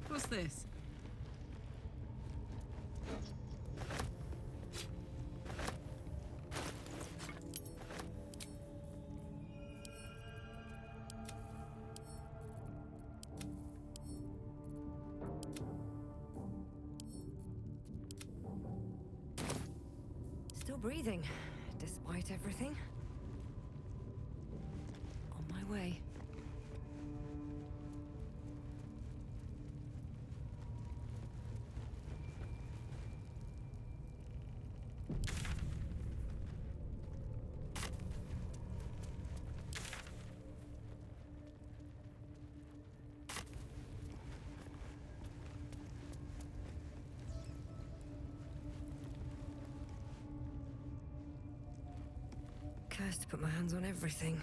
What's this? Still breathing, despite everything. On my way. Cursed to put my hands on everything.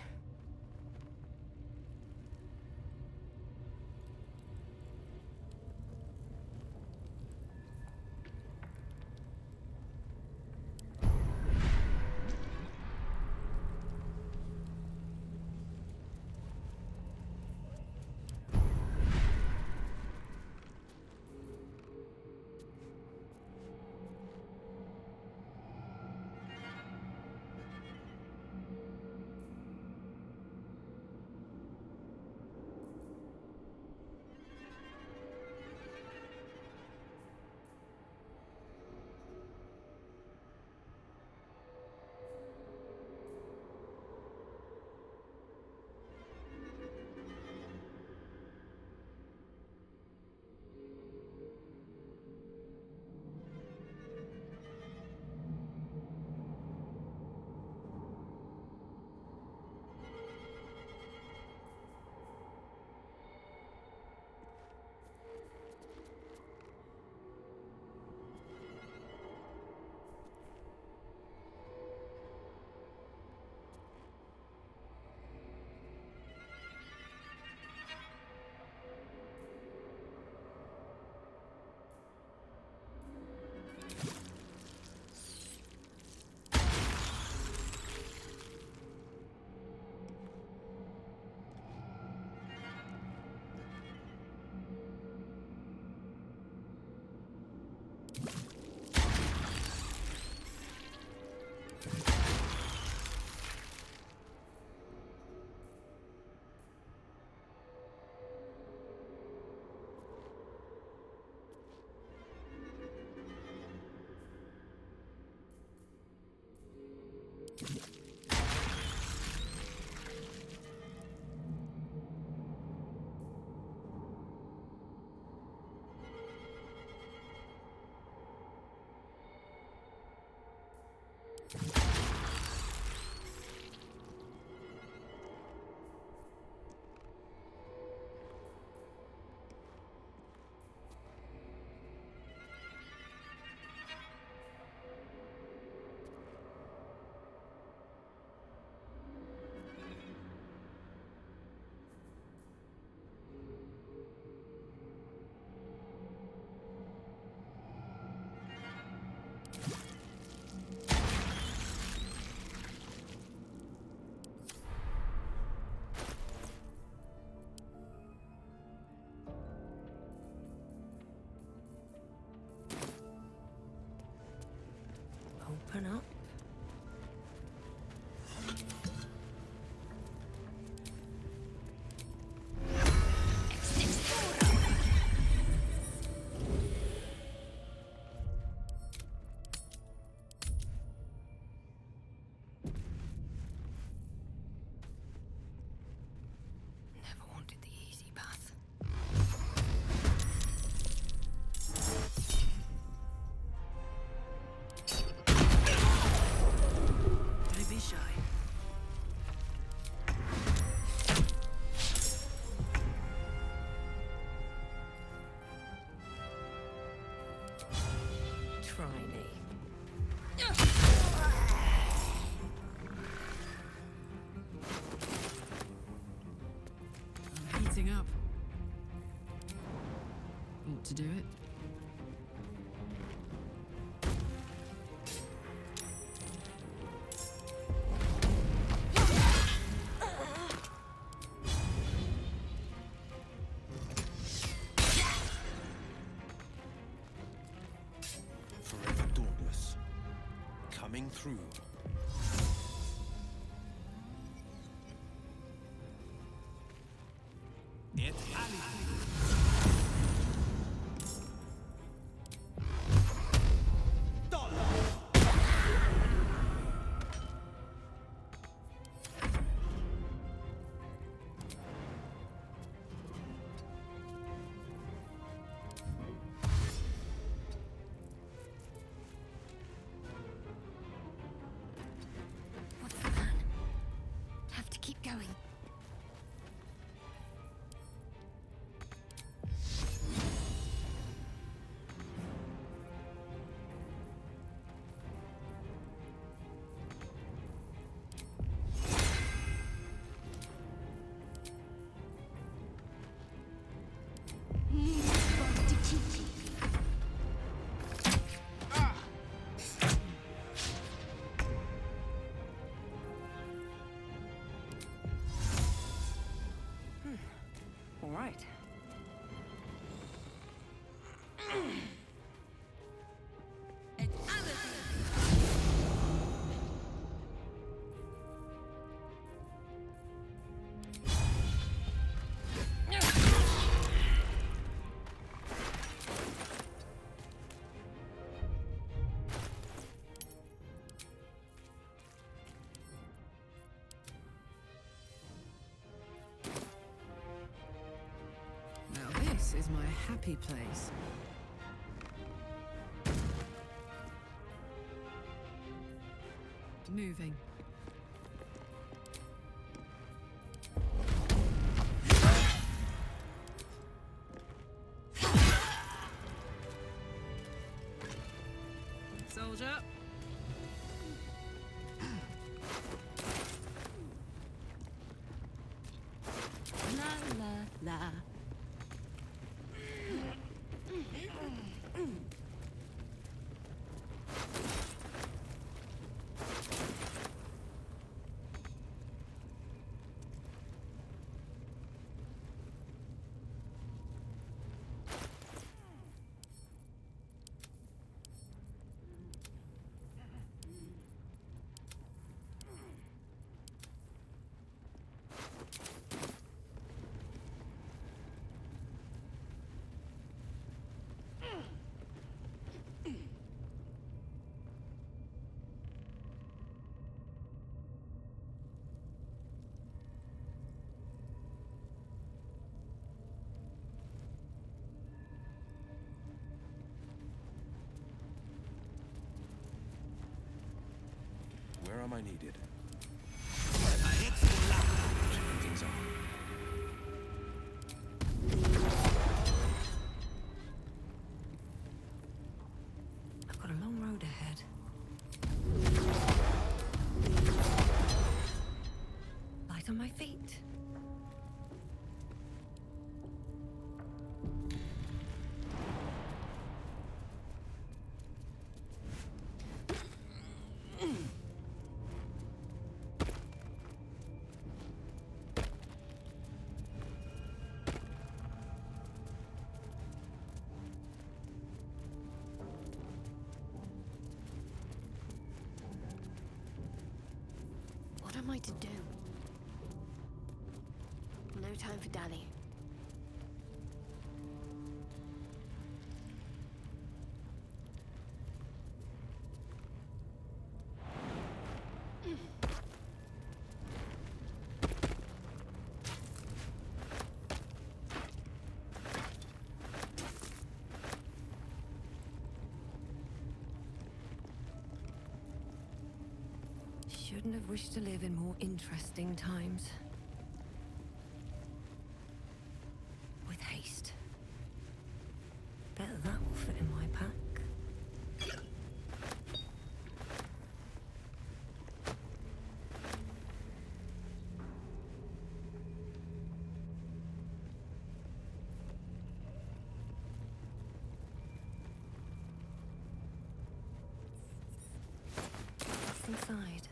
Open up. Never wanted the easy path. try me. I'm heating up. Ought to do it. Forever dauntless. Coming through. It What's the plan? Have to keep going. All right. Now this is my happy place. Moving. Soldier. La la la. Where am I needed? Things on. I've got a long road ahead. Light on my feet. What am I to do? No time for dally. Shouldn't have wished to live in more interesting times. With haste. Bet that will fit in my pack. inside?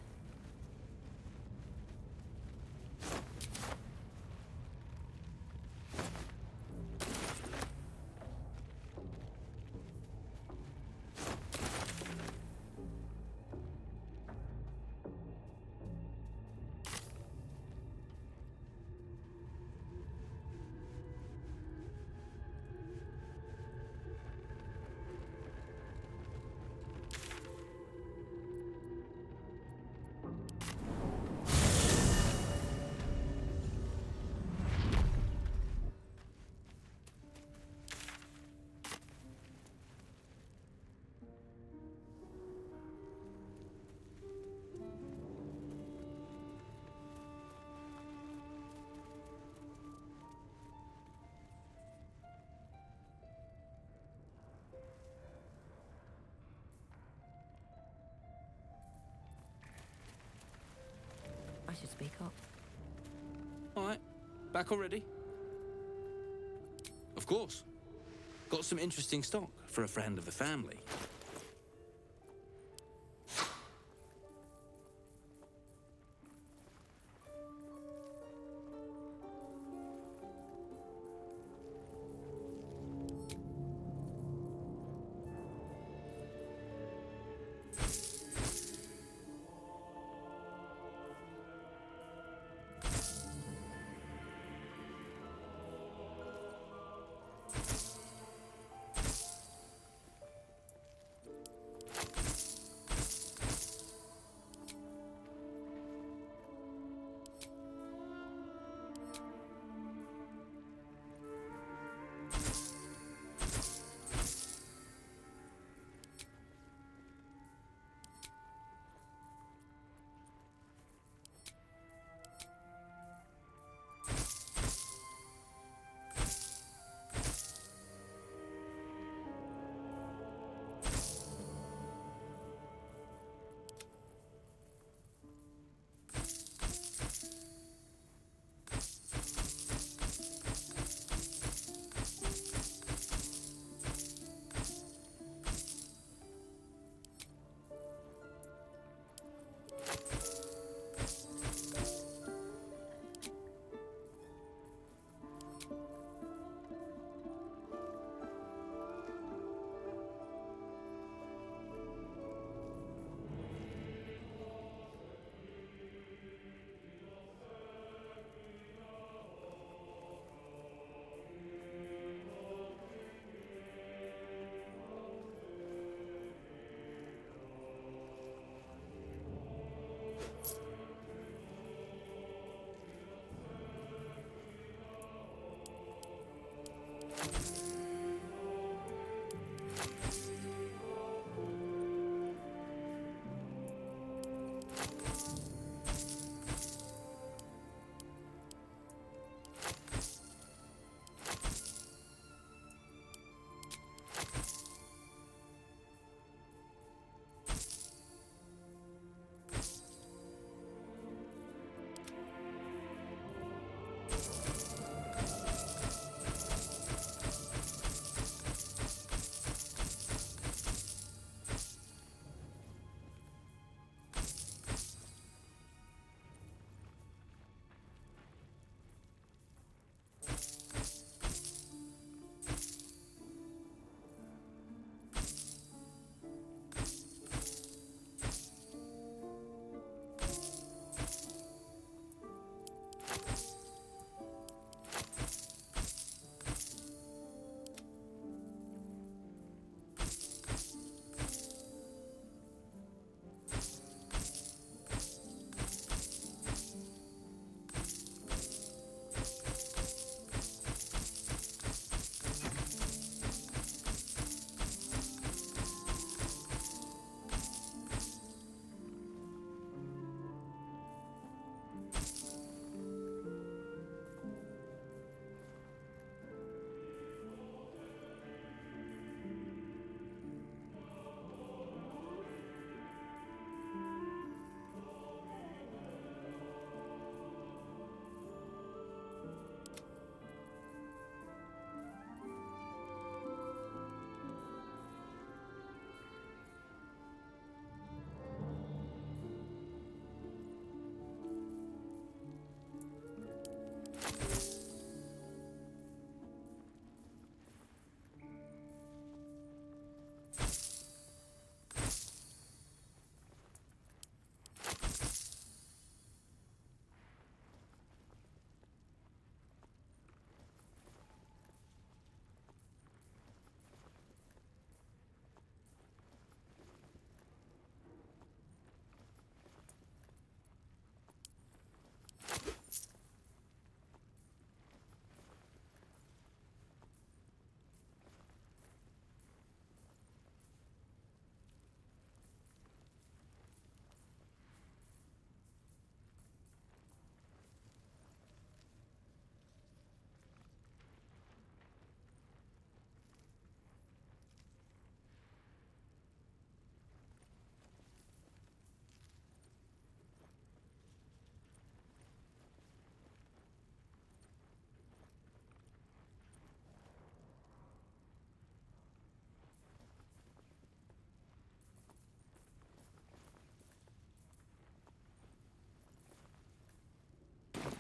I should speak up. Alright, back already? Of course. Got some interesting stock for a friend of the family.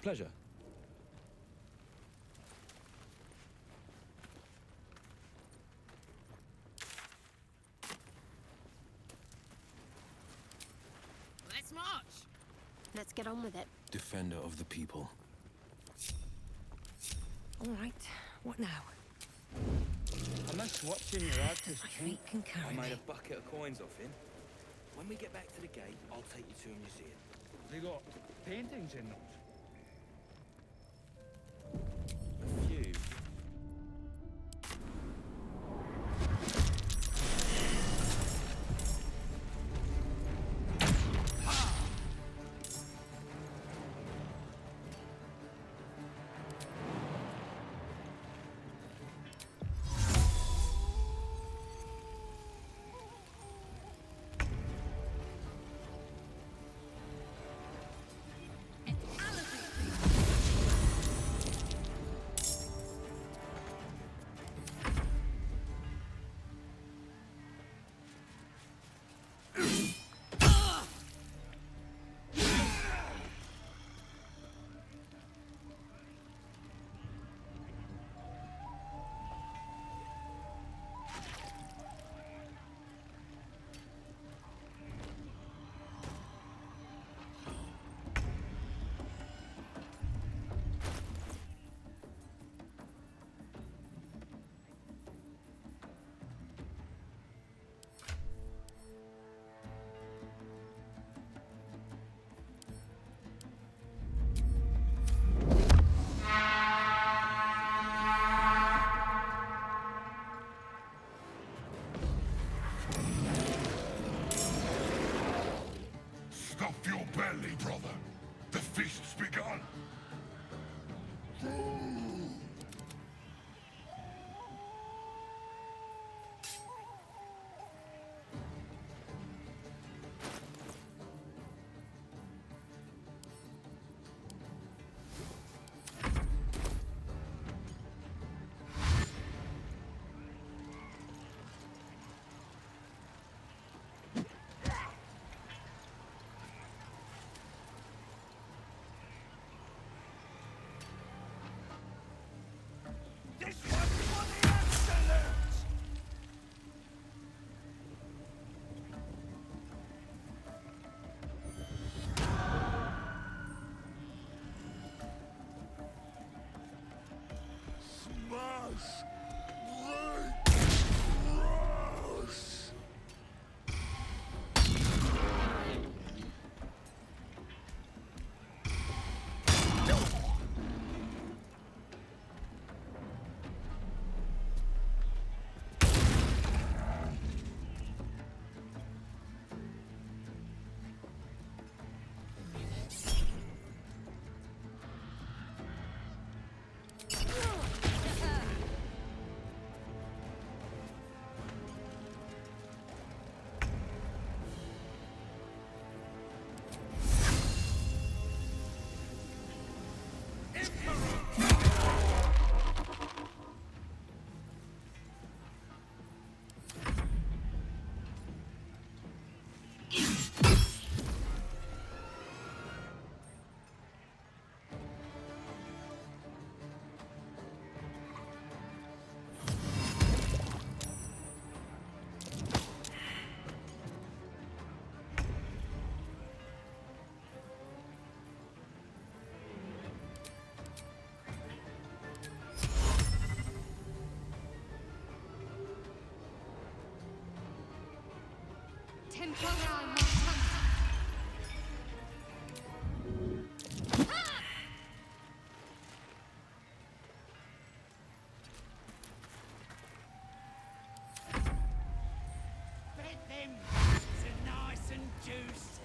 Pleasure. Let's march! Let's get on with it. Defender of the people. All right, what now? I must watch in your artist, My feet can carry I made me. a bucket of coins off him. When we get back to the gate, I'll take you to a museum. They got paintings in them. A few. Stuff your belly, brother. The feast's begun. This one's for the absolutes! Smash! Break! Crush! Tempora Bet them are nice and juicy.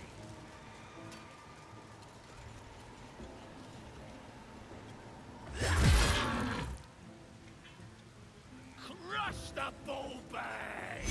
Crush the bull bag!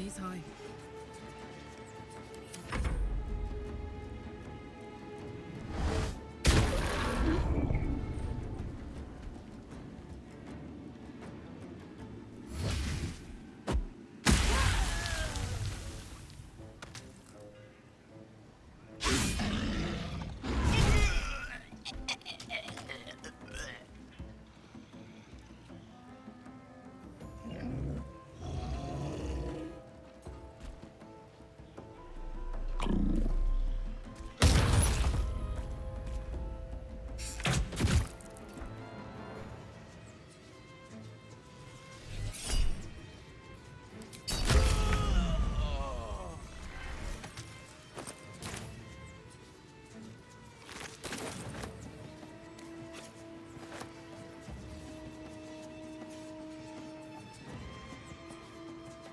He's high.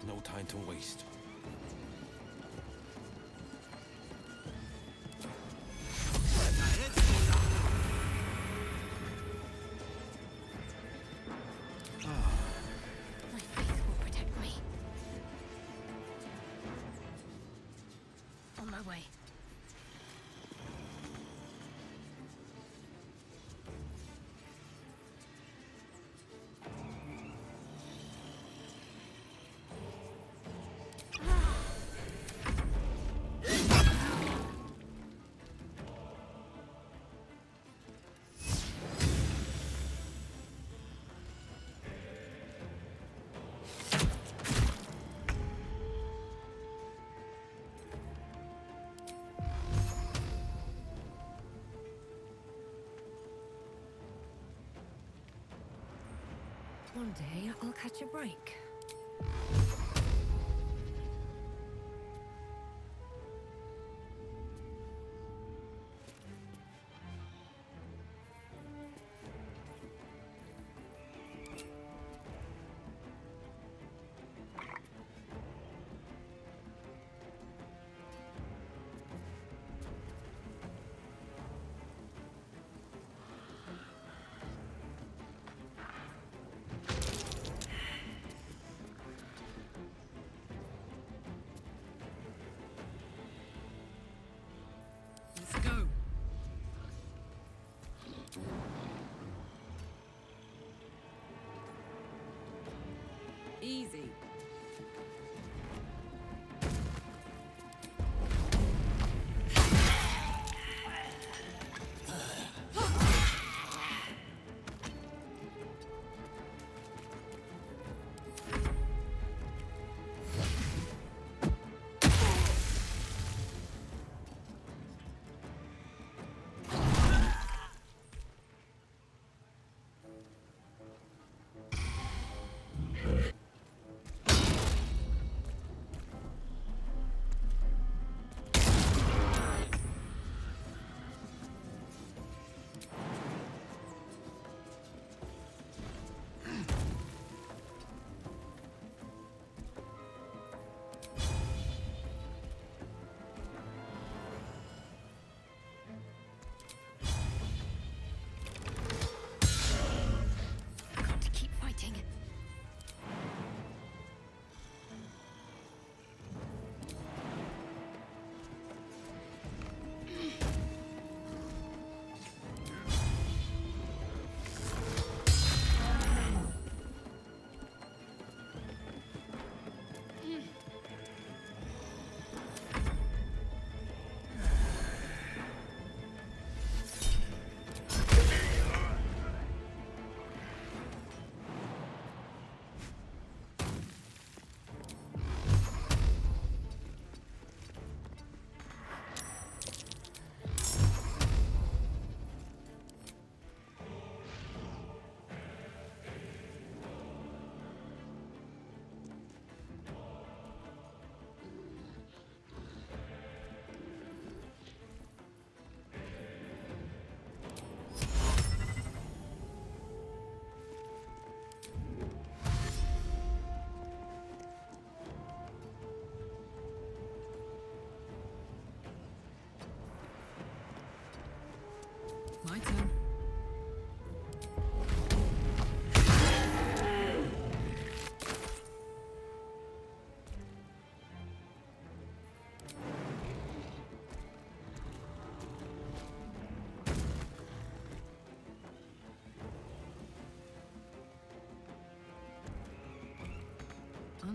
No time to waste. My faith will protect me. On my way. One day I'll catch a break.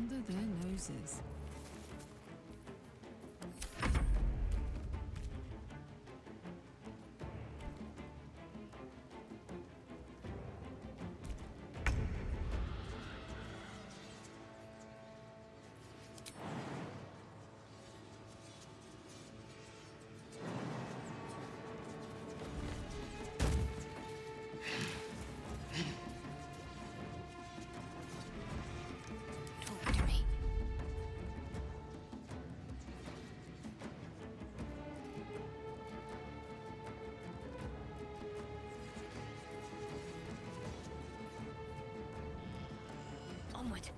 under their noses. Talk to me. Onward.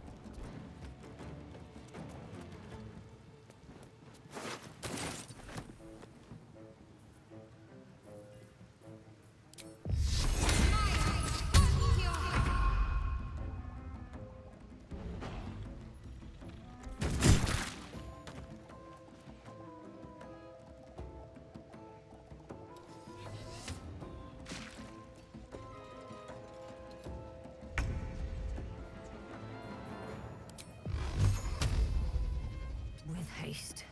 With haste.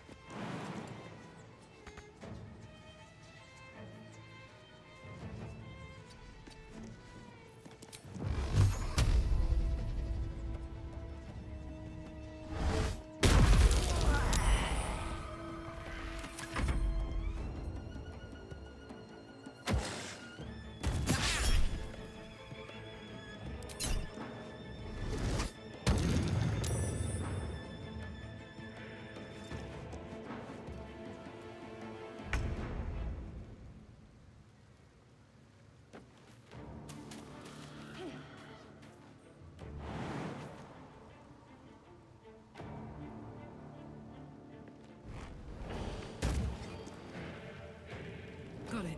Got it.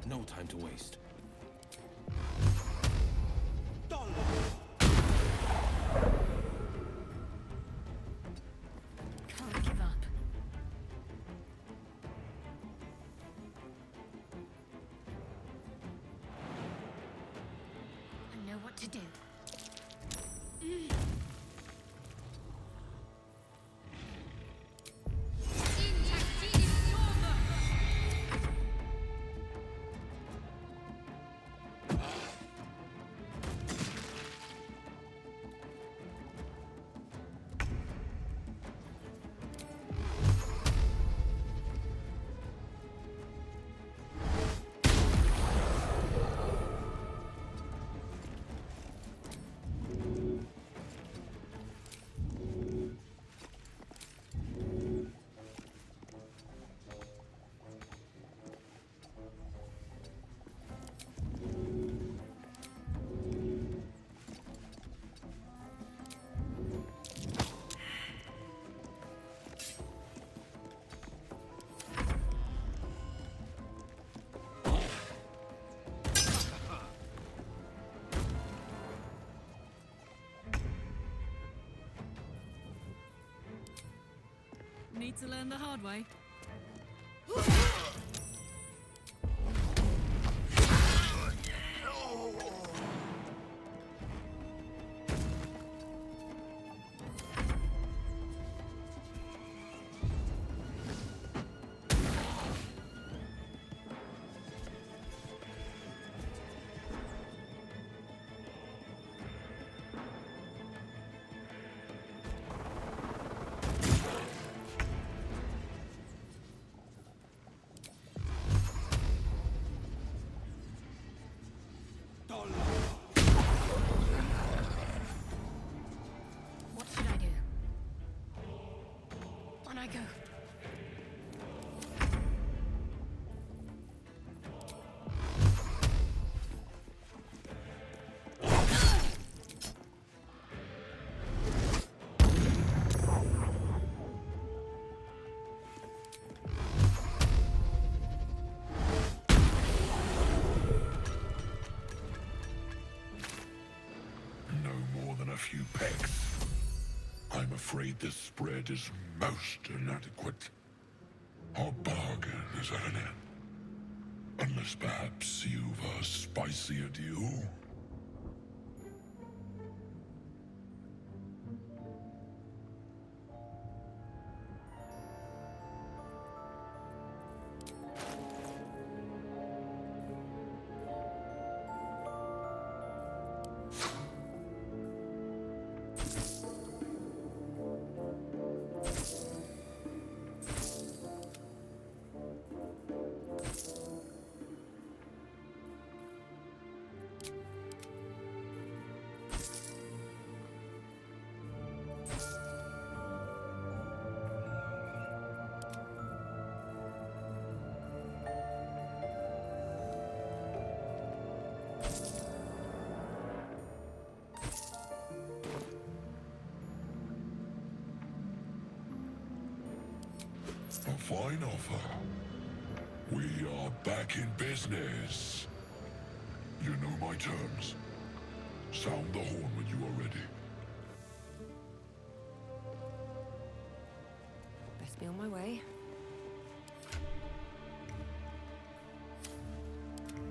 No time to waste. Can't give up. I know what to do. Need to learn the hard way. What should I do? On I go. than a few pecks. I'm afraid this spread is most inadequate. Our bargain is at an end. Unless perhaps you've a spicier deal? A fine offer. We are back in business. You know my terms. Sound the horn when you are ready. Best be on my way.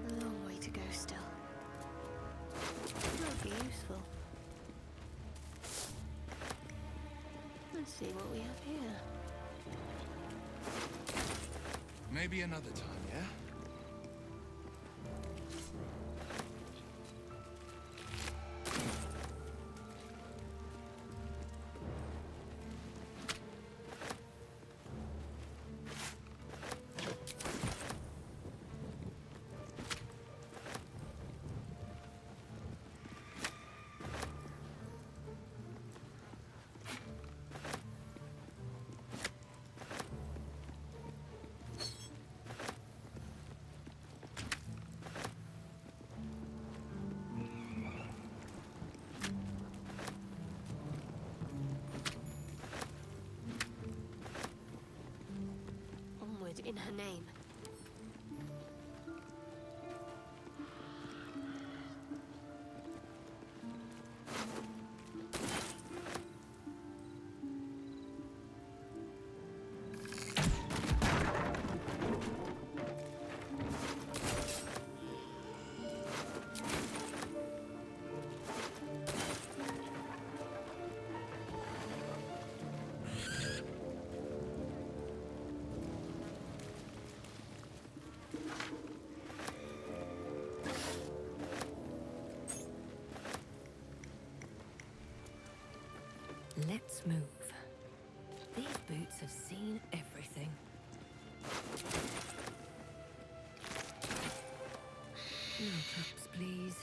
A long way to go still. Might be useful. Let's see what we have here. Maybe another time, yeah? In her name. Let's move. These boots have seen everything. No cups, please.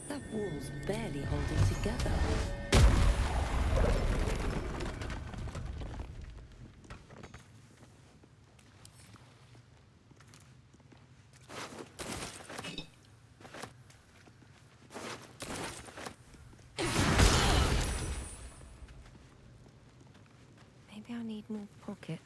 That wall's barely holding together. Maybe I need more pockets.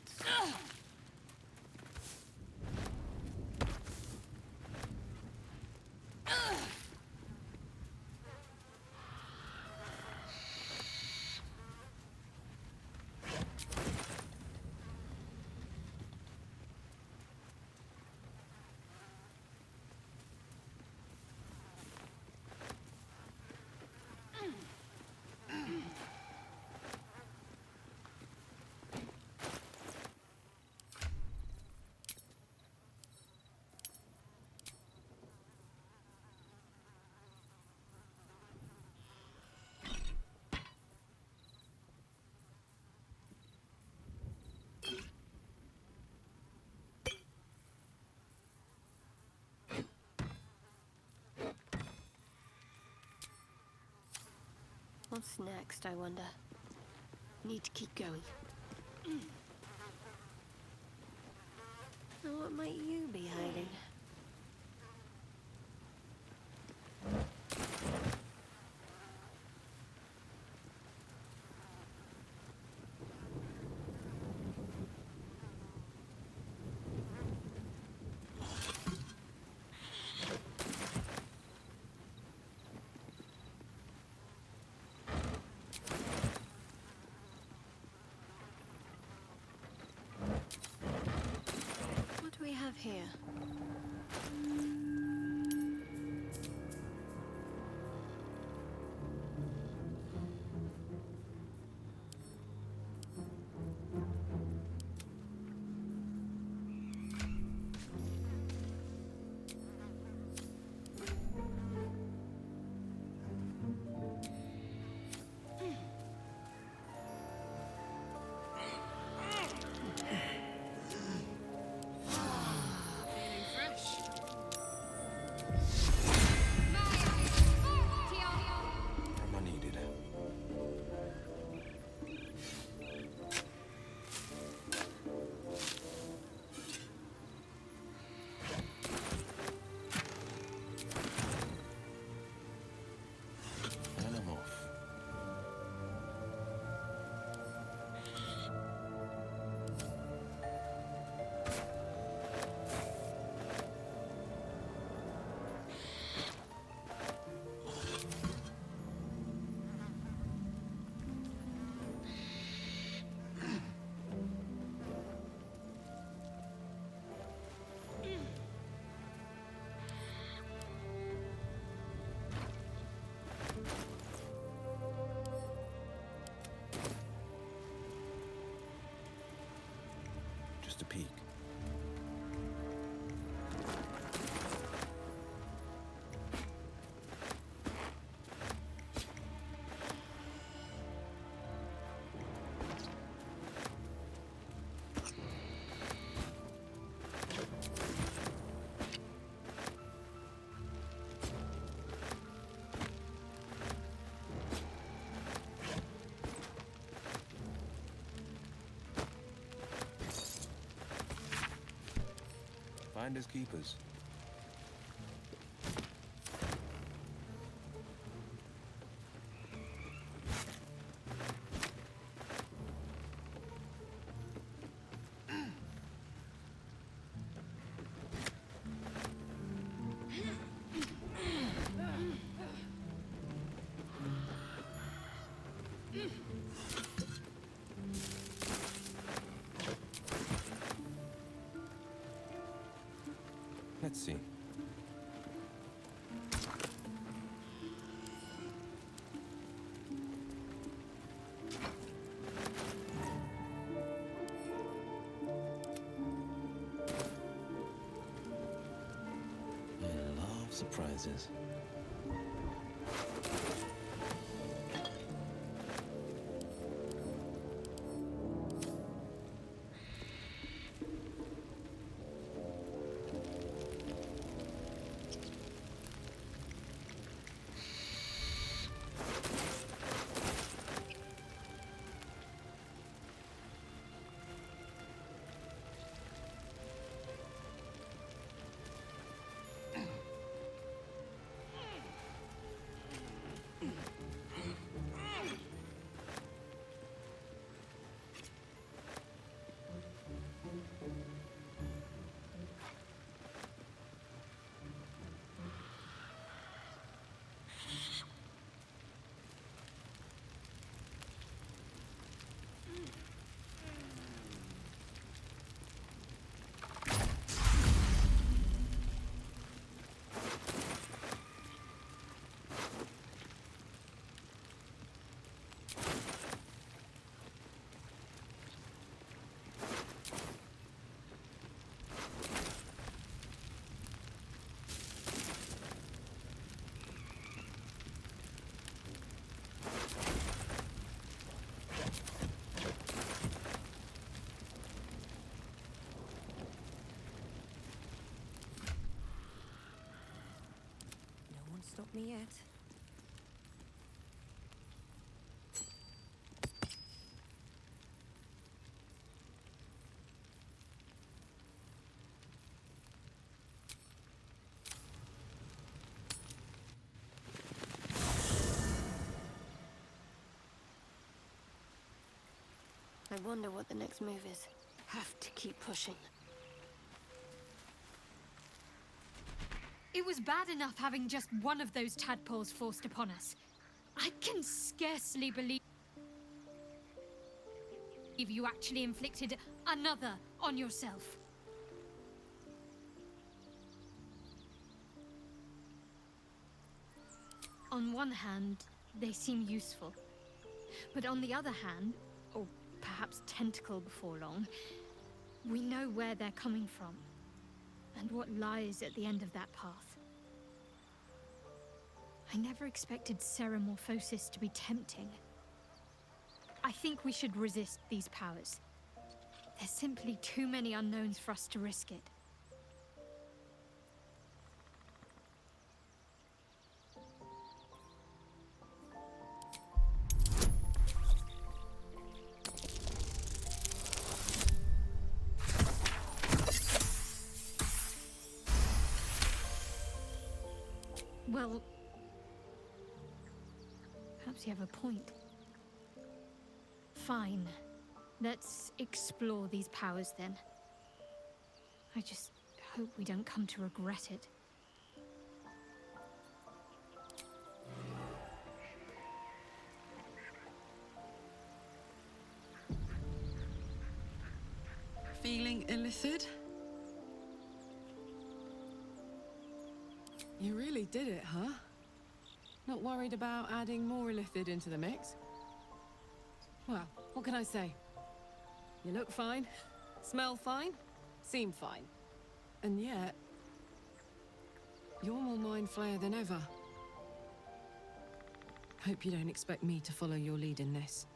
What's next, I wonder? Need to keep going. Now, what might you be hiding? What do we have here? Feeling fresh? Am I needed? And I'm off. Just a peek. Finders keepers. Let's see. I love surprises. No one stopped me yet. I wonder what the next move is. Have to keep pushing. It was bad enough having just one of those tadpoles forced upon us. I can scarcely believe you actually inflicted another on yourself. On one hand, they seem useful. But on the other hand, or perhaps tentacle before long, we know where they're coming from, and what lies at the end of that path. I never expected ceramorphosis to be tempting. I think we should resist these powers. There's simply too many unknowns for us to risk it. Well, perhaps you have a point. Fine. Let's explore these powers then. I just hope we don't come to regret it. Feeling illithid? You really did it, huh? Not worried about adding more illithid into the mix? Well, what can I say? You look fine, smell fine, seem fine. And yet, you're more mind flayer than ever. Hope you don't expect me to follow your lead in this.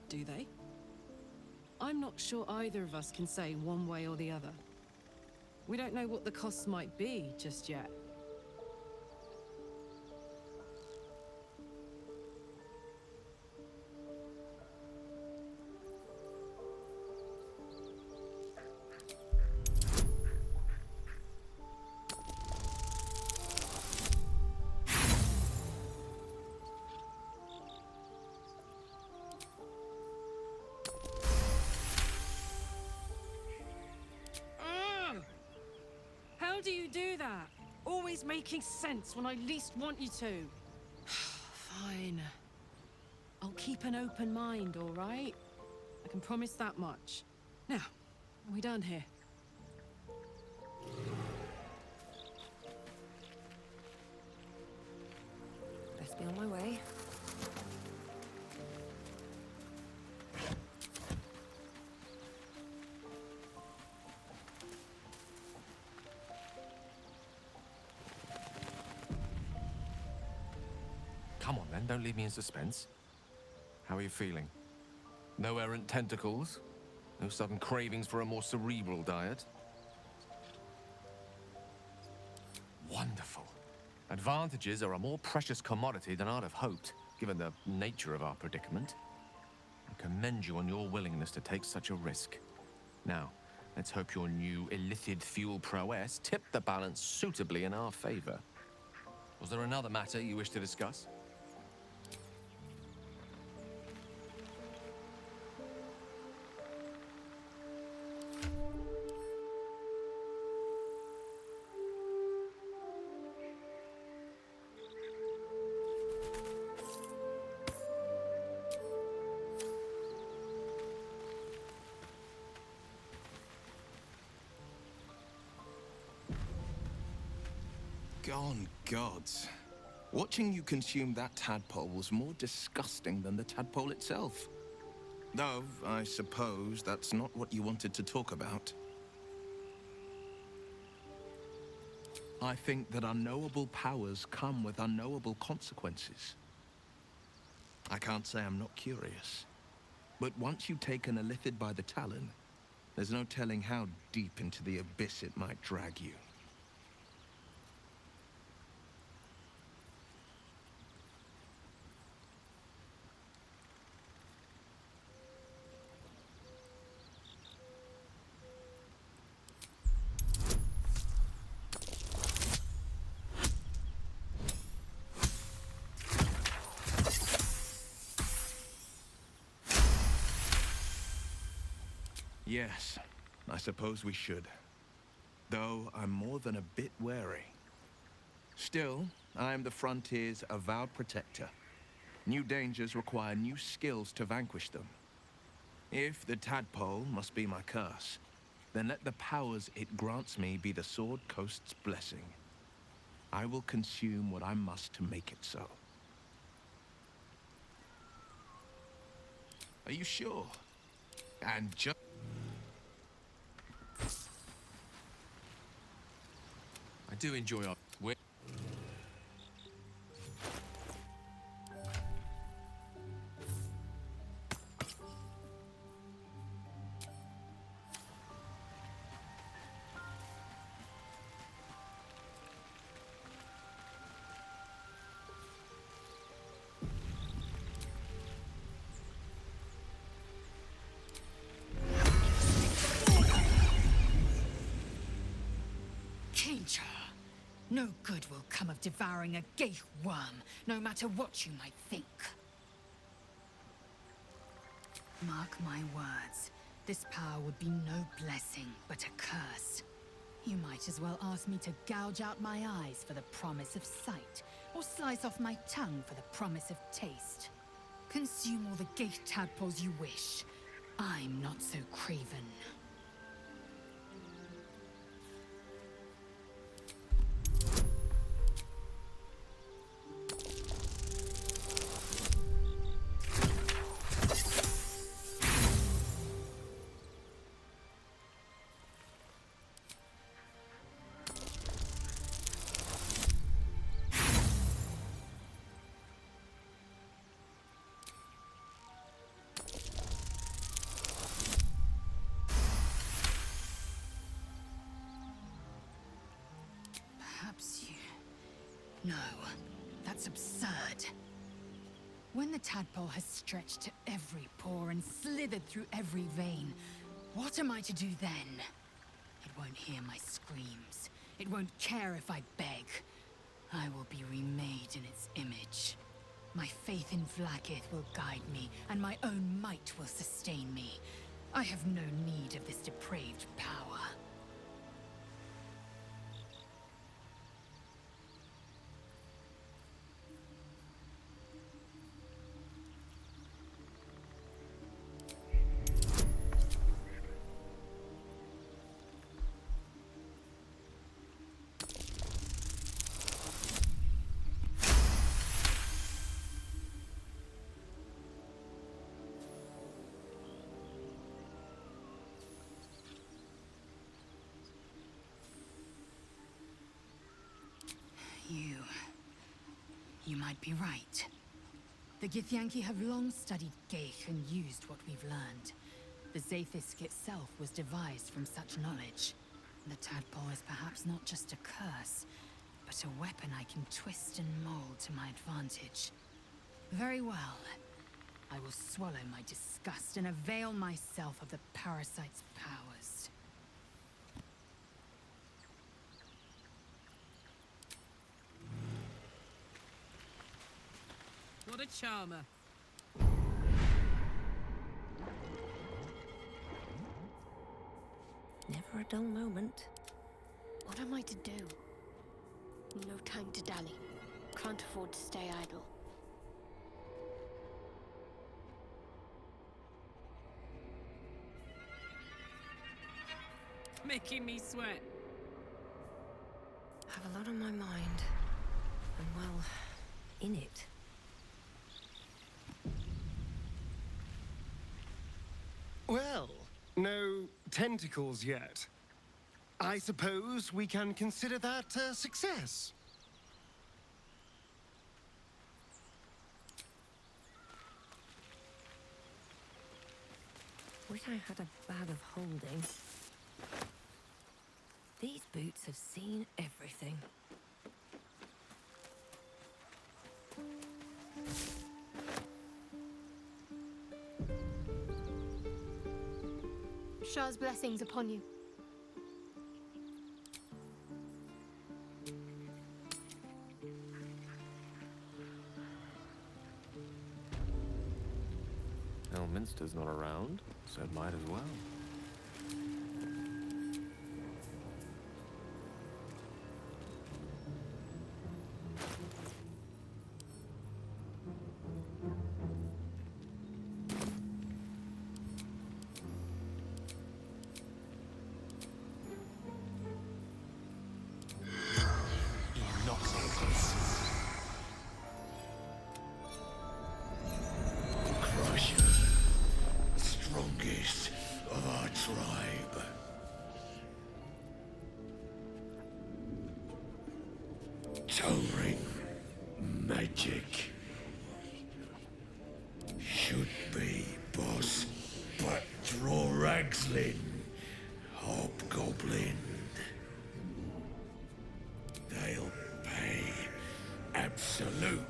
Do they? I'm not sure either of us can say one way or the other. We don't know what the costs might be just yet. How do you do that? Always making sense when I least want you to. Fine. I'll keep an open mind, all right? I can promise that much. Now, are we done here? Best be on my way. Come on, then. Don't leave me in suspense. How are you feeling? No errant tentacles? No sudden cravings for a more cerebral diet? Wonderful. Advantages are a more precious commodity than I'd have hoped, given the nature of our predicament. I commend you on your willingness to take such a risk. Now, let's hope your new illithid fuel prowess tipped the balance suitably in our favor. Was there another matter you wish to discuss? Gone gods. Watching you consume that tadpole was more disgusting than the tadpole itself. Though, I suppose that's not what you wanted to talk about. I think that unknowable powers come with unknowable consequences. I can't say I'm not curious. But once you take an illithid by the talon, there's no telling how deep into the abyss it might drag you. Yes, I suppose we should. Though I'm more than a bit wary. Still, I am the frontier's avowed protector. New dangers require new skills to vanquish them. If the tadpole must be my curse, then let the powers it grants me be the Sword Coast's blessing. I will consume what I must to make it so. Are you sure? And just... I do enjoy our... Keyncha, no good will come of devouring a gaith worm, no matter what you might think. Mark my words, this power would be no blessing, but a curse. You might as well ask me to gouge out my eyes for the promise of sight, or slice off my tongue for the promise of taste. Consume all the gaith tadpoles you wish. I'm not so craven. No, that's absurd. When the tadpole has stretched to every pore and slithered through every vein, what am I to do then? It won't hear my screams. It won't care if I beg. I will be remade in its image. My faith in Vlaakith will guide me, and my own might will sustain me. I have no need of this depraved power. You might be right. The Githyanki have long studied Geich and used what we've learned. The Zaithisk itself was devised from such knowledge. The tadpole is perhaps not just a curse, but a weapon I can twist and mold to my advantage. Very well. I will swallow my disgust and avail myself of the parasite's powers. What a charmer. Never a dull moment. What am I to do? No time to dally. Can't afford to stay idle. Making me sweat. I have a lot on my mind. And well, in it. Well, no tentacles yet. I suppose we can consider that a success. Wish I had a bag of holding. These boots have seen everything. Shah's blessings upon you. Elminster's not around, so it might as well. Goblin, Hobgoblin. They'll pay. Absolute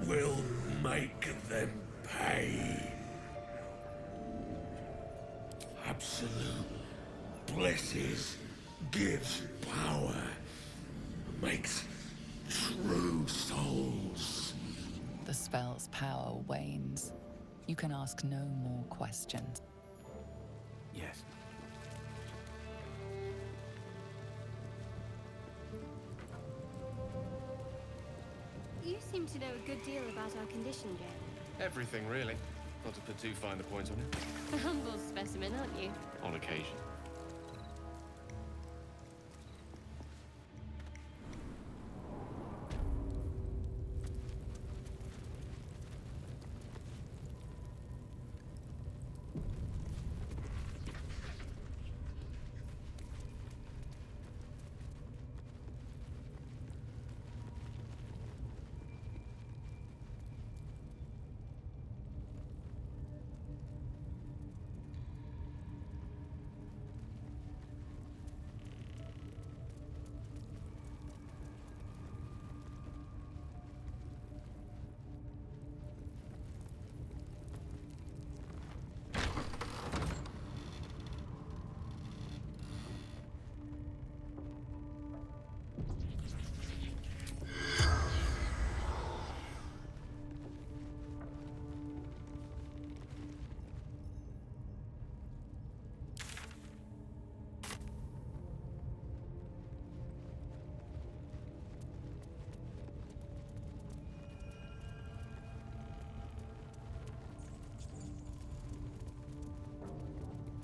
will make them pay. Absolute blesses, gives power, makes true souls. The spell's power wanes. You can ask no more questions. Yes. You seem to know a good deal about our condition, Jane. Everything, really. Not to put too fine a point on it. A humble specimen, aren't you? On occasion.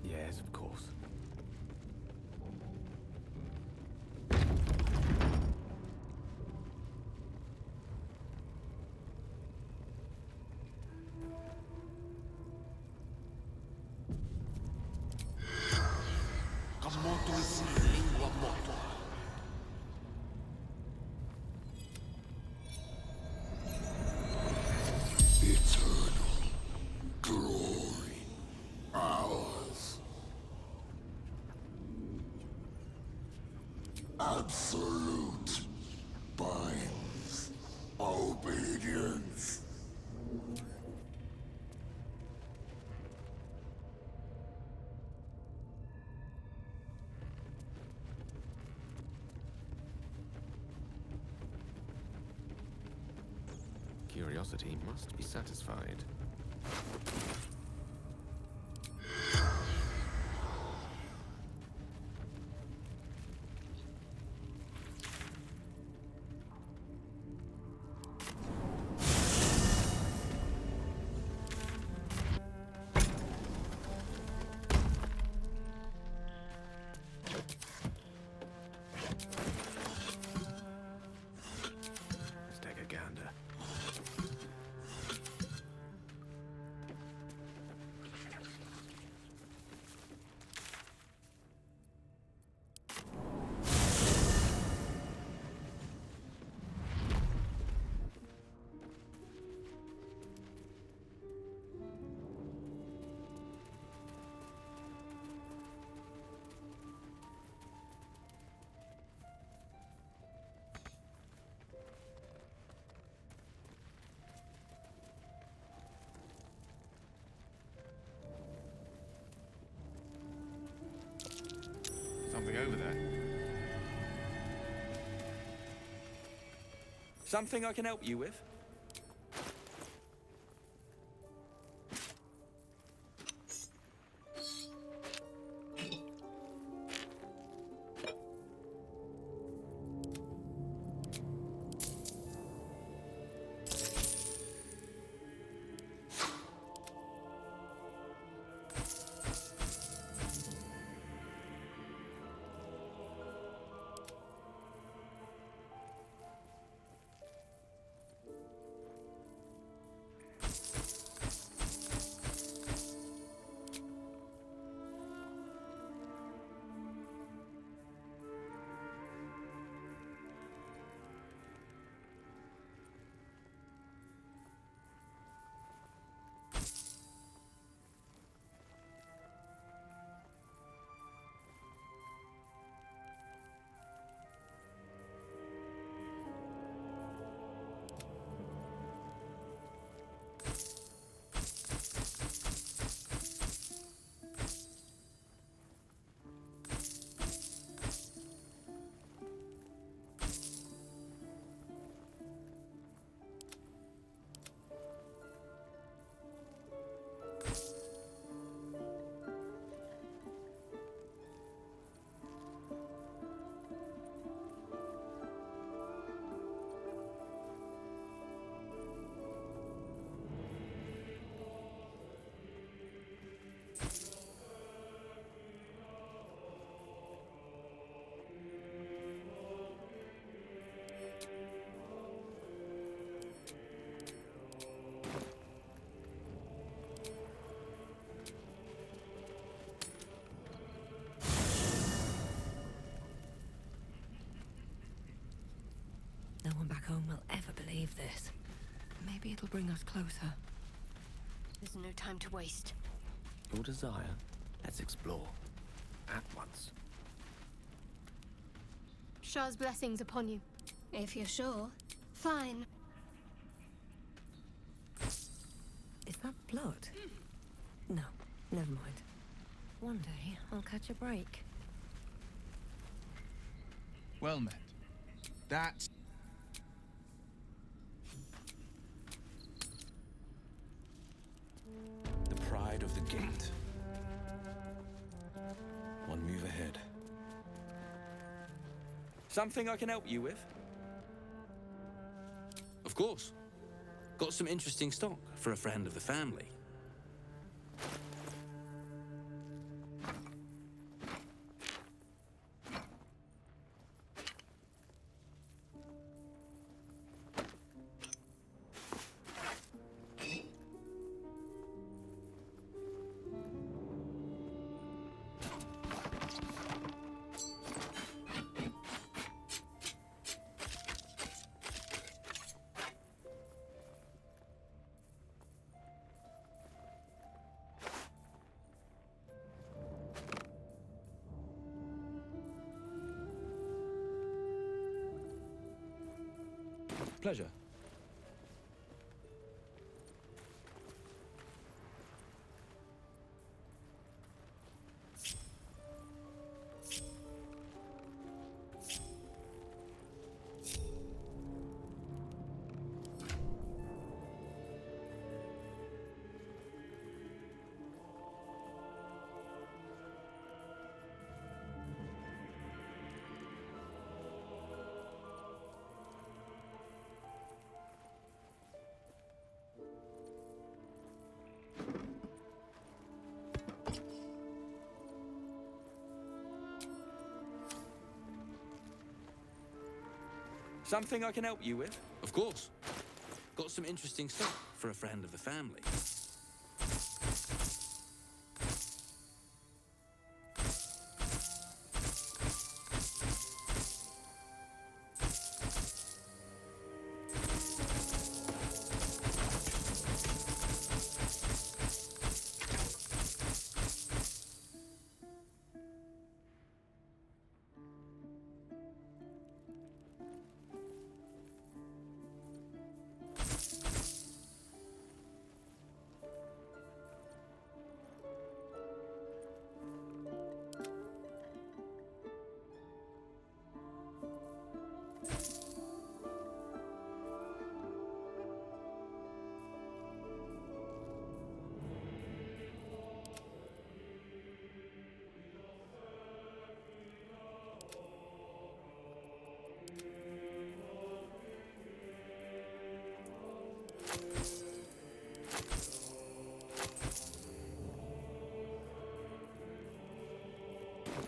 Yes, of course. Camoto si lingua moto. Eternal glory, ours. Absolute binds obedience. Curiosity must be satisfied. Let's take a gander. Something over there. Something I can help you with? leave this. Maybe it'll bring us closer. There's no time to waste. Your desire? Let's explore. At once. Shah's blessings upon you. If you're sure. Fine. Is that blood? No, never mind. One day, I'll catch a break. Well met. That's... The pride of the gate. One move ahead. Something I can help you with? Of course. Got some interesting stock for a friend of the family. Pleasure. Something I can help you with? Of course. Got some interesting stock for a friend of the family.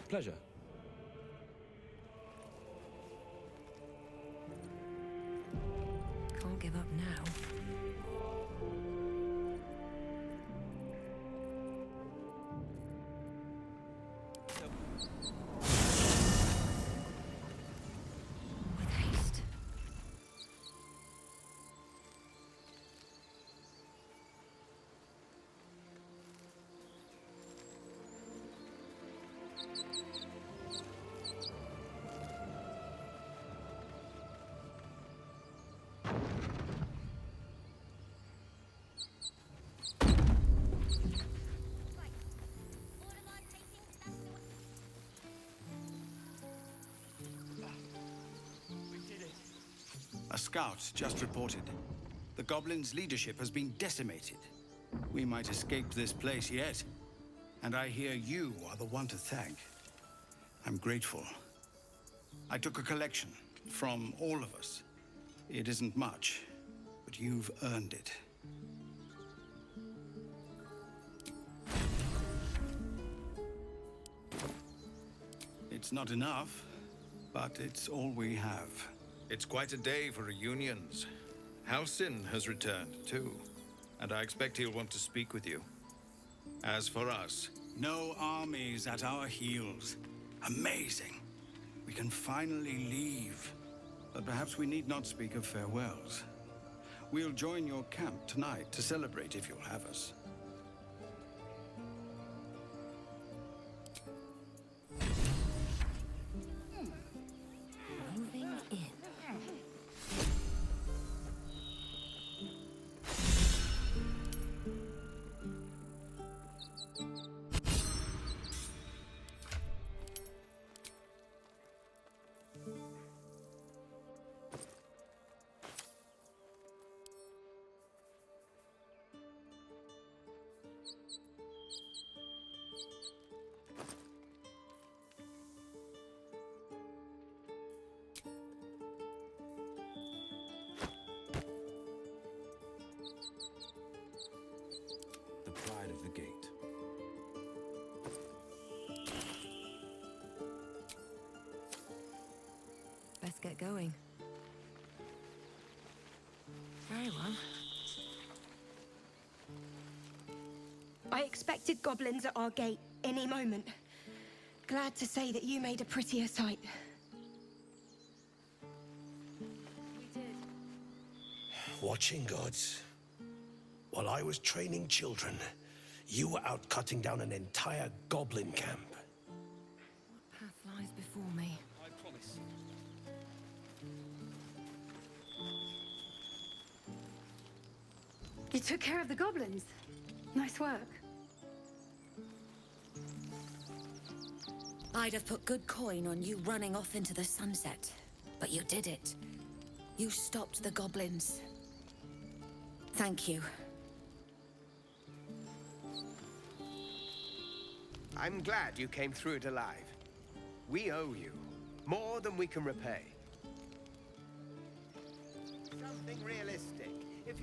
Pleasure. Can't give up now. With haste. A scout just reported. The Goblin's leadership has been decimated. We might escape this place yet. And I hear you are the one to thank. I'm grateful. I took a collection from all of us. It isn't much, but you've earned it. It's not enough, but it's all we have. It's quite a day for reunions. Halcyon has returned, too. And I expect he'll want to speak with you. As for us... No armies at our heels. Amazing. We can finally leave. But perhaps we need not speak of farewells. We'll join your camp tonight to celebrate if you'll have us. Moving in. The pride of the gate. Let's get going. Very well. I expected goblins at our gate any moment. Glad to say that you made a prettier sight. Watching gods. While I was training children, you were out cutting down an entire goblin camp. What path lies before me? I promise. You took care of the goblins. Nice work. I'd have put good coin on you running off into the sunset, but you did it. You stopped the goblins. Thank you. I'm glad you came through it alive. We owe you more than we can repay. Something realistic.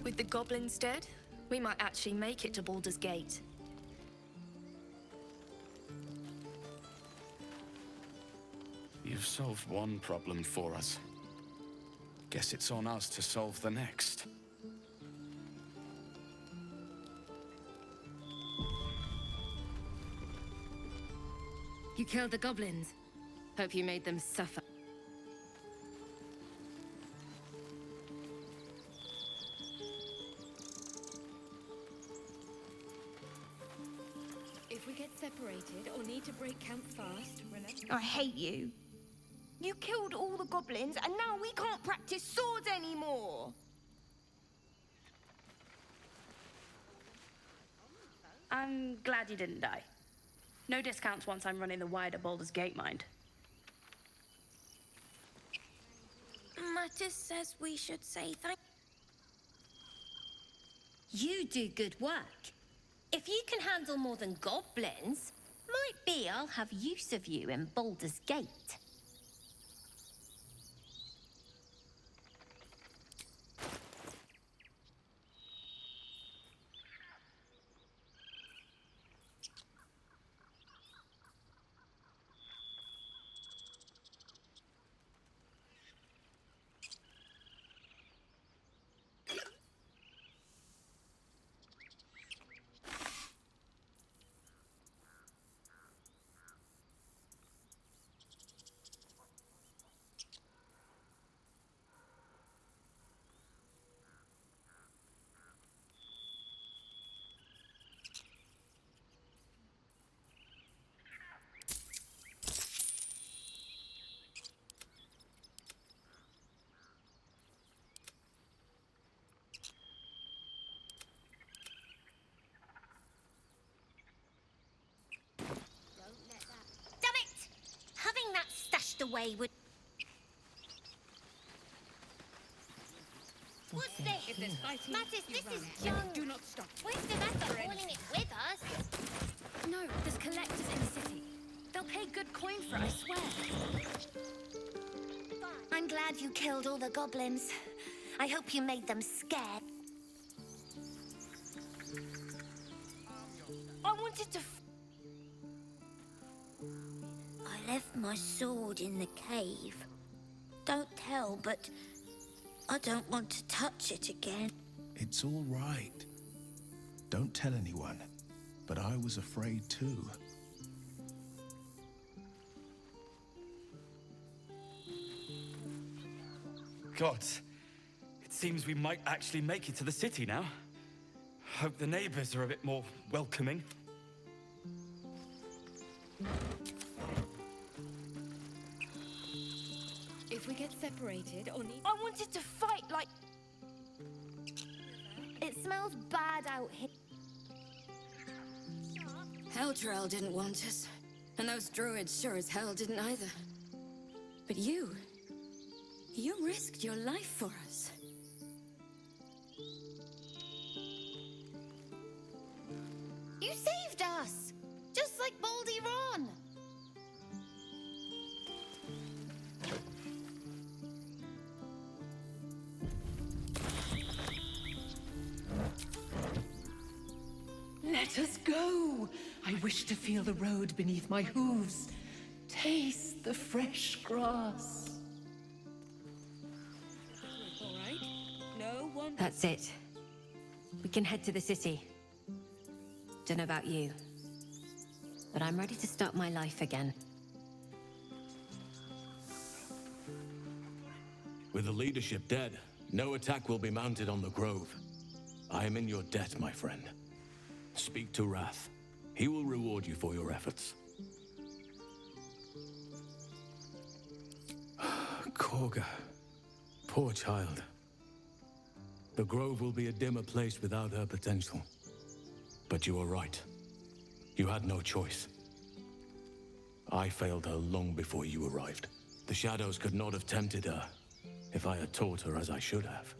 With the goblins dead, we might actually make it to Baldur's Gate. You've solved one problem for us. Guess it's on us to solve the next. You killed the goblins. Hope you made them suffer. If we get separated or need to break camp fast, remember... I hate you. You killed all the goblins, and now we can't practice swords anymore! I'm glad you didn't die. No discounts once I'm running the wider Baldur's Gate, mind. Mattis says we should say thank... You do good work. If you can handle more than goblins, might be I'll have use of you in Baldur's Gate. Damn it! Having that stashed away would... What's this? If there's fighting, Mattis, you this run is it. junk. Do not stop. Where's the matter hauling it with us? No, there's collectors in the city. They'll pay good coin for it, I swear. I'm glad you killed all the goblins. I hope you made them scared. I wanted to... I left my sword in the cave. Don't tell, but I don't want to touch it again. It's all right. Don't tell anyone. But I was afraid too. God, it's seems we might actually make it to the city now. Hope the neighbors are a bit more welcoming. If we get separated or need... I wanted to fight like... It smells bad out here. Heldrael didn't want us, and those druids sure as hell didn't either. But you risked your life for us. You saved us! Just like Baldur. Let us go! I wish to feel the road beneath my hooves. Taste the fresh grass. All right? No one... That's it. We can head to the city. Don't know about you, but I'm ready to start my life again. With the leadership dead, no attack will be mounted on the Grove. I am in your debt, my friend. Speak to Wrath. He will reward you for your efforts. Korga. Poor child. The Grove will be a dimmer place without her potential. But you are right. You had no choice. I failed her long before you arrived. The shadows could not have tempted her if I had taught her as I should have.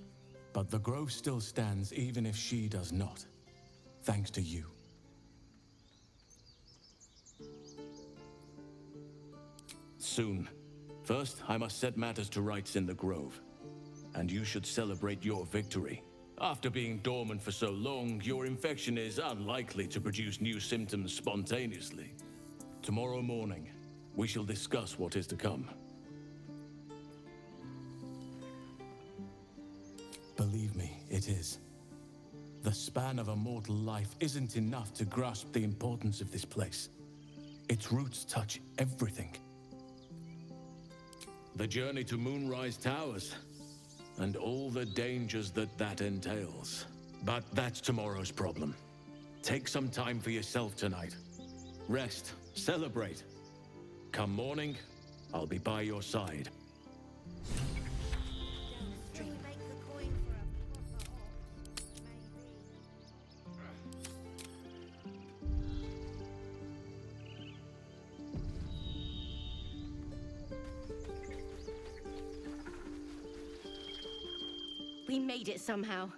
But the Grove still stands even if she does not. Thanks to you. Soon. First, I must set matters to rights in the Grove. And you should celebrate your victory. After being dormant for so long, your infection is unlikely to produce new symptoms spontaneously. Tomorrow morning, we shall discuss what is to come. Believe me, it is. The span of a mortal life isn't enough to grasp the importance of this place. Its roots touch everything. The journey to Moonrise Towers, and all the dangers that entails. But that's tomorrow's problem. Take some time for yourself tonight. Rest, celebrate. Come morning, I'll be by your side. We made it somehow.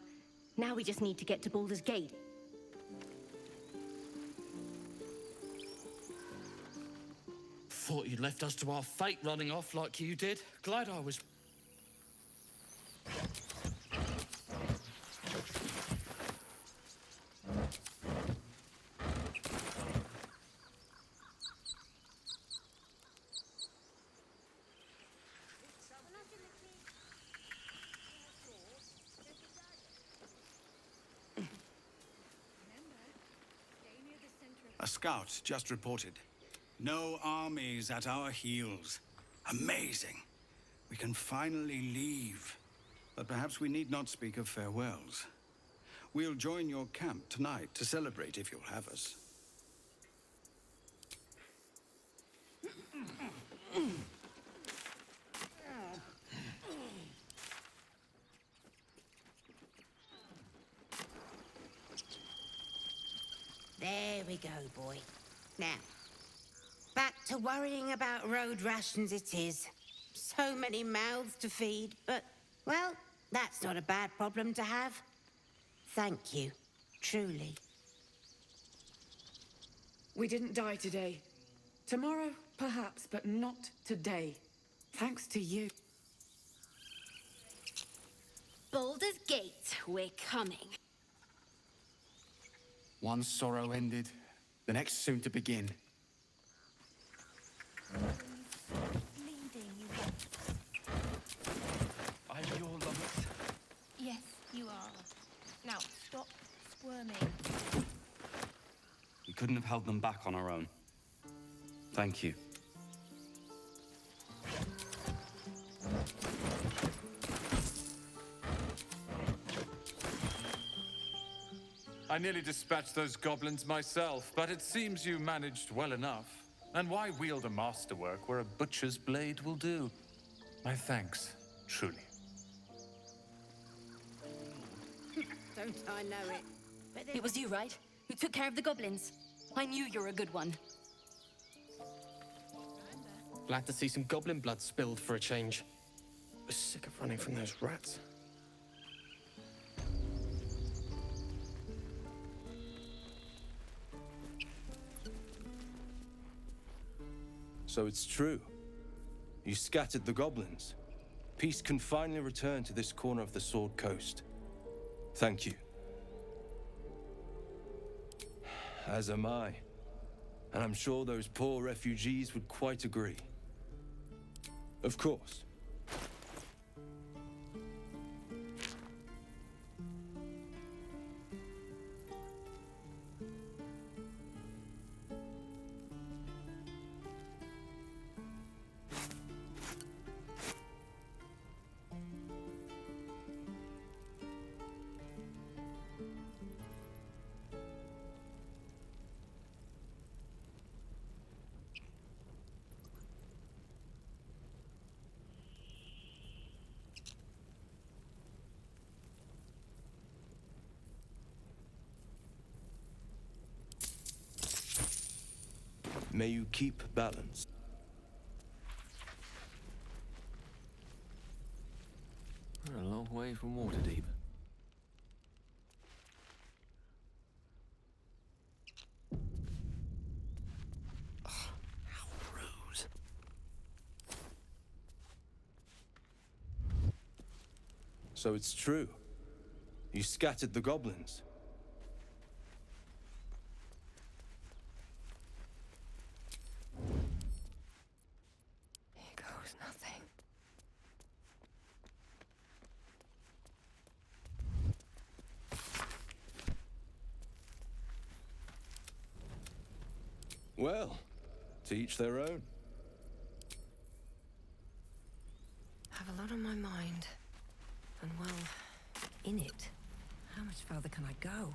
Now we just need to get to Baldur's Gate. Thought you'd left us to our fate running off like you did. Glad I was... A scout just reported. No armies at our heels. Amazing. We can finally leave. But perhaps we need not speak of farewells. We'll join your camp tonight to celebrate if you'll have us. There we go, boy. Now, back to worrying about road rations it is. So many mouths to feed, but, well, that's not a bad problem to have. Thank you, truly. We didn't die today. Tomorrow, perhaps, but not today. Thanks to you. Baldur's Gate, we're coming. One sorrow ended, the next soon to begin. I'm your Lummus. Yes, you are. Now, stop squirming. We couldn't have held them back on our own. Thank you. I nearly dispatched those goblins myself, but it seems you managed well enough. And why wield a masterwork where a butcher's blade will do? My thanks, truly. Don't I know it? It was you, right? Who took care of the goblins? I knew you were a good one. Glad to see some goblin blood spilled for a change. Was sick of running from those rats. So it's true. You scattered the goblins. Peace can finally return to this corner of the Sword Coast. Thank you. As am I. And I'm sure those poor refugees would quite agree. Of course. May you keep balance. We're a long way from Waterdeep. Ugh, how rude. So it's true. You scattered the goblins. Here goes nothing. Well, to each their own. Have a lot on my mind. And well, in it. How much further can I go?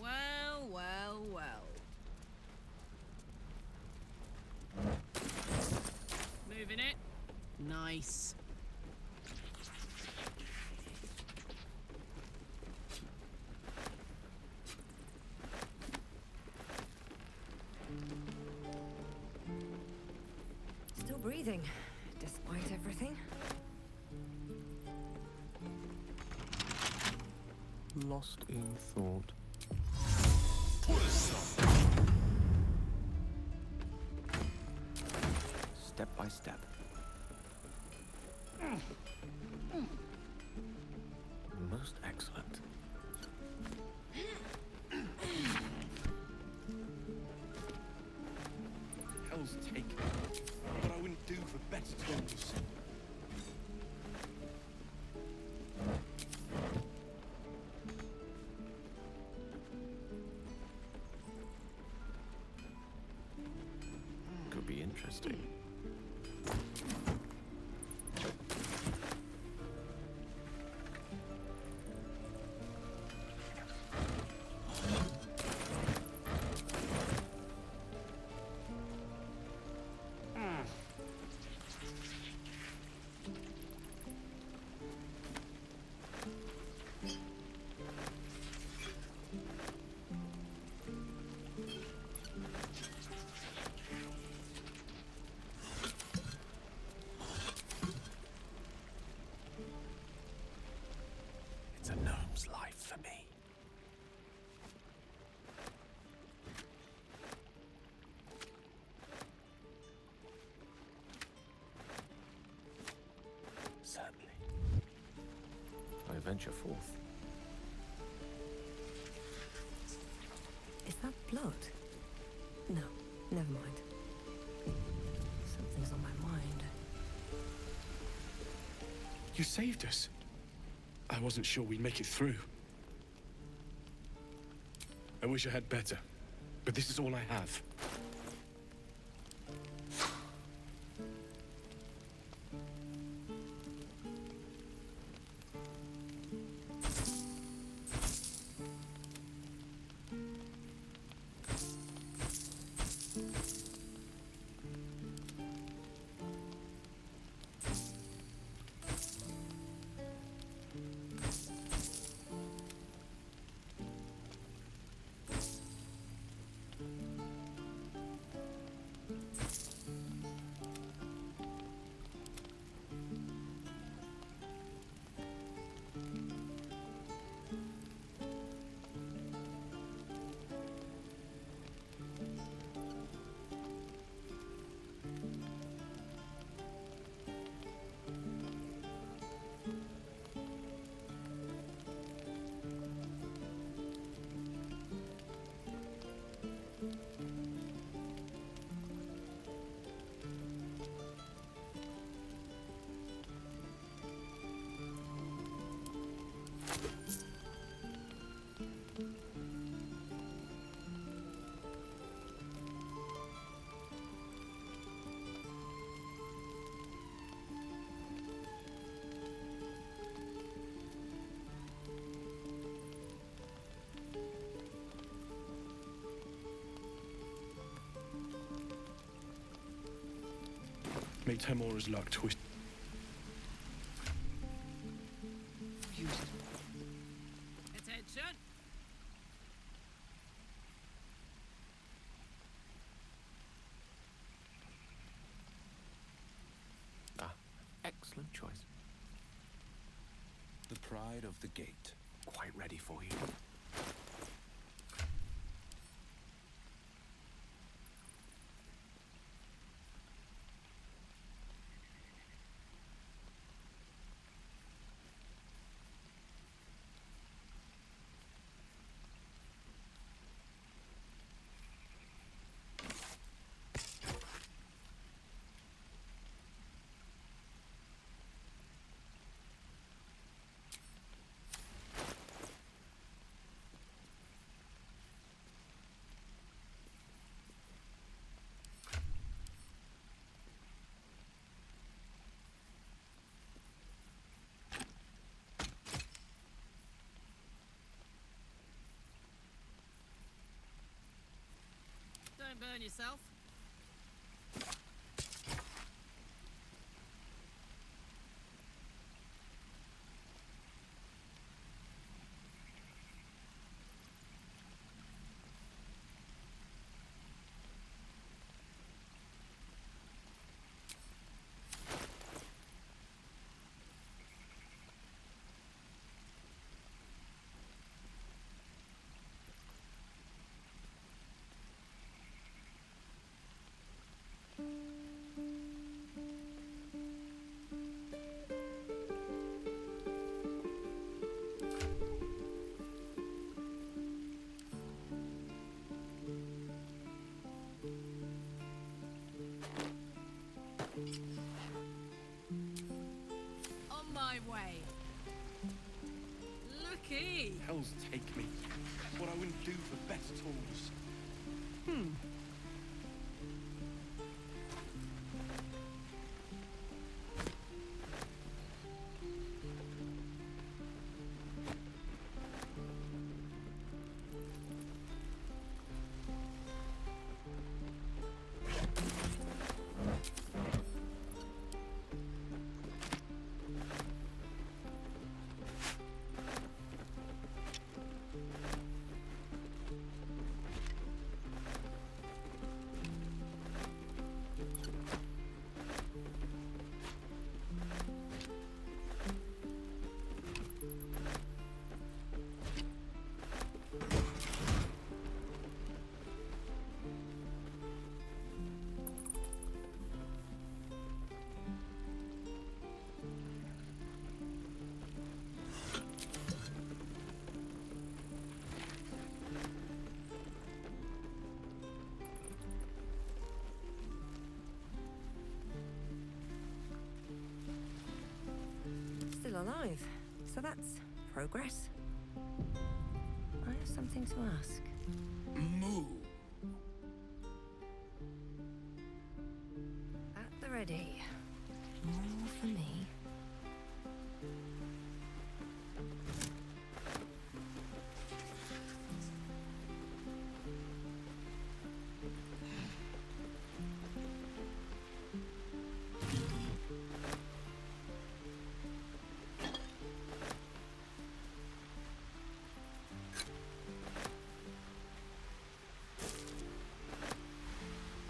Well, well, well. Moving it. Nice. Still breathing, despite everything. Lost in thought. Step by step. Most excellent. Hell's taken. What I wouldn't do for better tools. Could be interesting. It's a gnome's life for me. Certainly. I venture forth. Is that blood? No, never mind. Something's on my mind. You saved us. I wasn't sure we'd make it through. I wish I had better, but this is all I have. May Temora's luck twist. Attention! Ah, excellent choice. The pride of the gate. Quite ready for you. Don't burn yourself. On my way. Looky. Hells take me. What I wouldn't do for best tools. Still alive, so that's progress. I have something to ask. Moo. At the ready. More for me.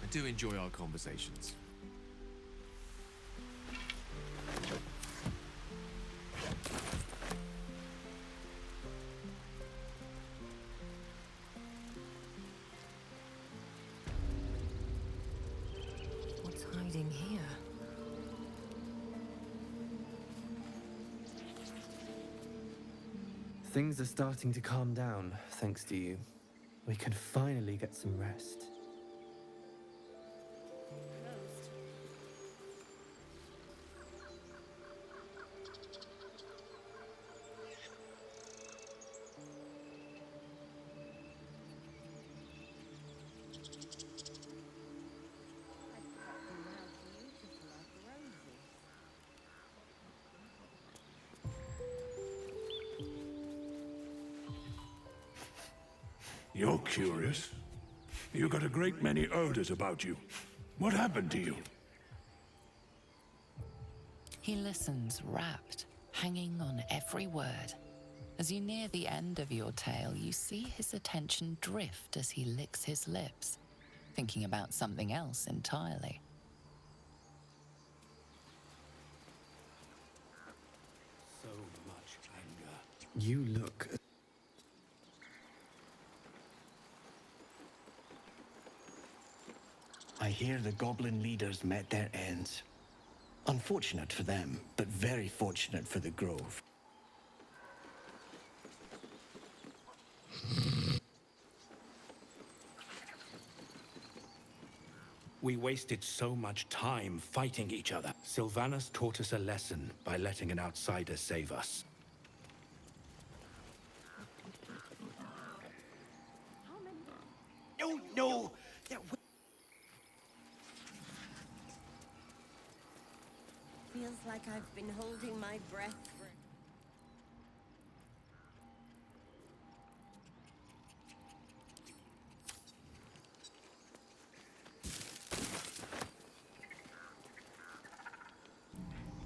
I do enjoy our conversations. What's hiding here? Things are starting to calm down, thanks to you. We can finally get some rest. You're curious. You got a great many odors about you. What happened to you? He listens, rapt, hanging on every word. As you near the end of your tale, you see his attention drift as he licks his lips, thinking about something else entirely. So much anger. You look. I hear the Goblin leaders met their ends. Unfortunate for them, but very fortunate for the Grove. We wasted so much time fighting each other. Sylvanas taught us a lesson by letting an outsider save us. No, no! Feels like I've been holding my breath for...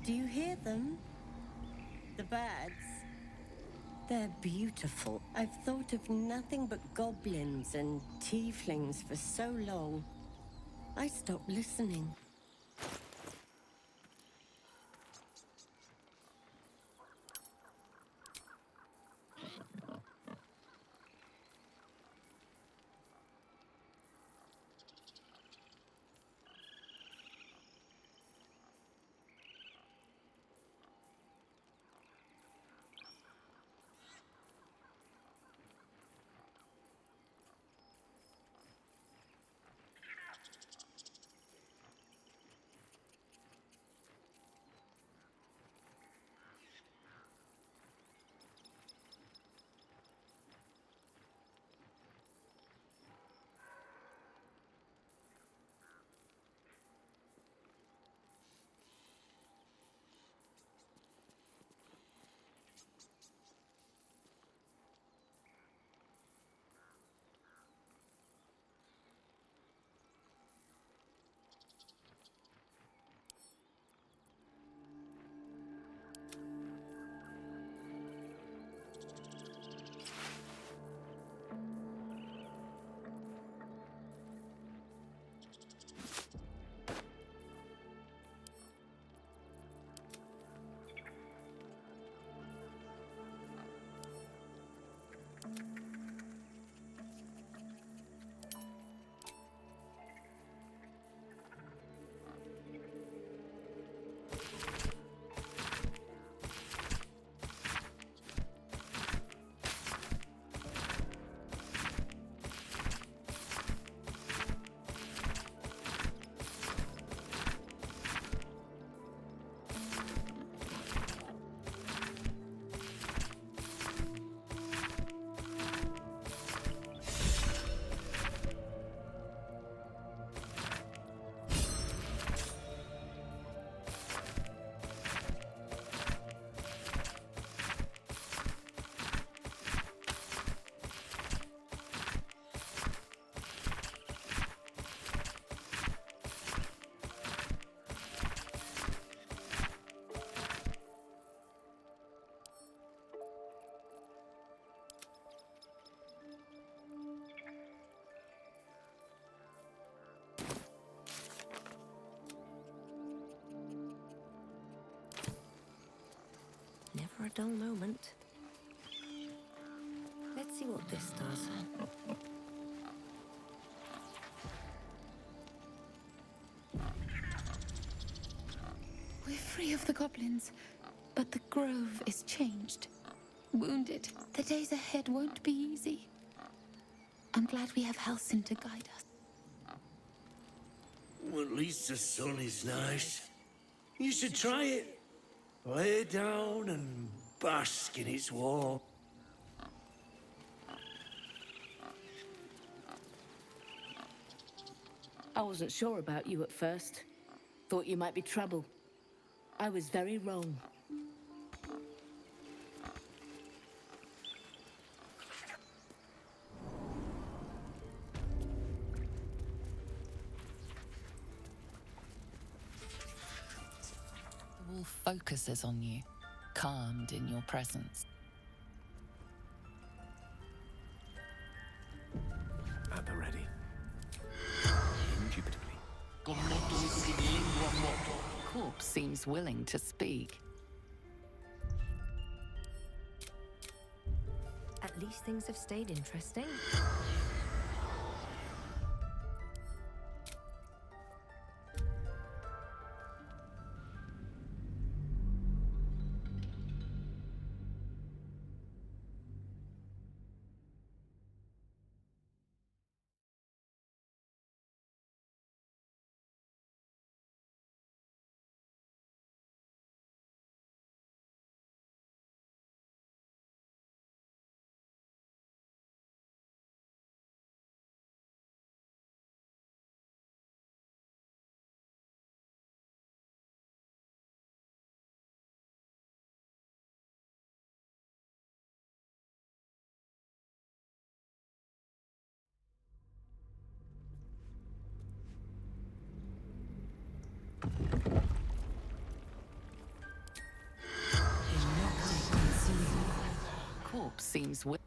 Do you hear them? The birds? They're beautiful. I've thought of nothing but goblins and tieflings for so long. I stopped listening. Never a dull moment. Let's see what this does. We're free of the goblins, but the grove is changed. Wounded. The days ahead won't be easy. I'm glad we have Halsin to guide us. Well, at least the sun is nice. You should try it. Lay down and bask in its warmth. I wasn't sure about you at first. Thought you might be trouble. I was very wrong. The all focuses on you, calmed in your presence. At the ready. Indubitably. Corpse seems willing to speak. At least things have stayed interesting. Corpse seems willing.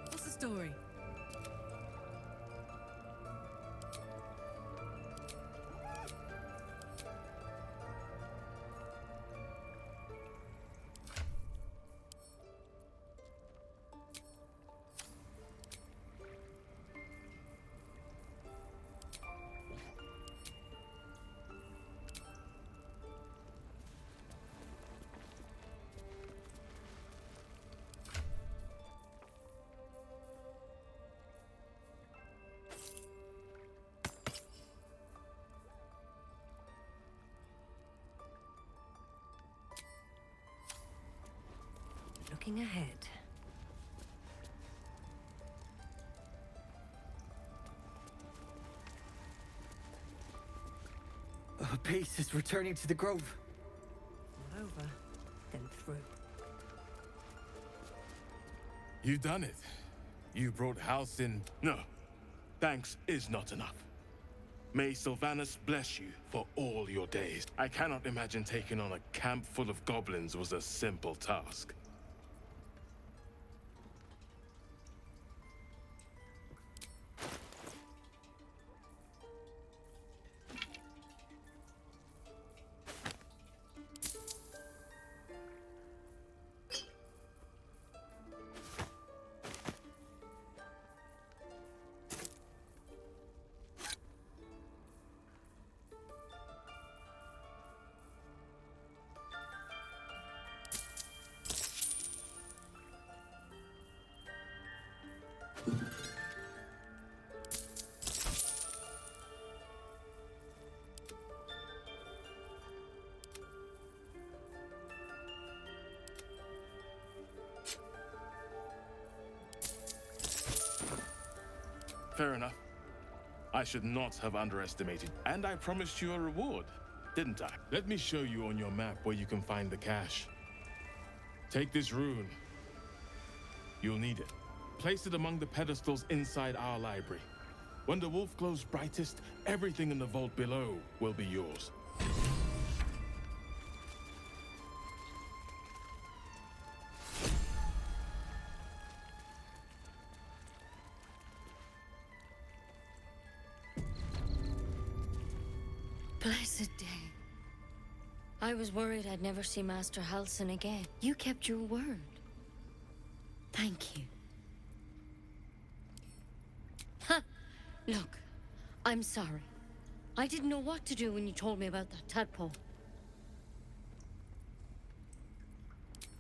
What's the story? Looking ahead. Peace is returning to the grove. Not over, then through. You done it. You brought house in... No. Thanks is not enough. May Sylvanas bless you for all your days. I cannot imagine taking on a camp full of goblins was a simple task. Fair enough. I should not have underestimated, and I promised you a reward. didn't I? Let me show you on your map where you can find the cache. Take this rune. You'll need it. Place it among the pedestals inside our library. When the wolf glows brightest, everything in the vault below will be yours. Blessed day. I was worried I'd never see Master Halsin again. You kept your word. Thank you. Ha! Look, I'm sorry. I didn't know what to do when you told me about that tadpole.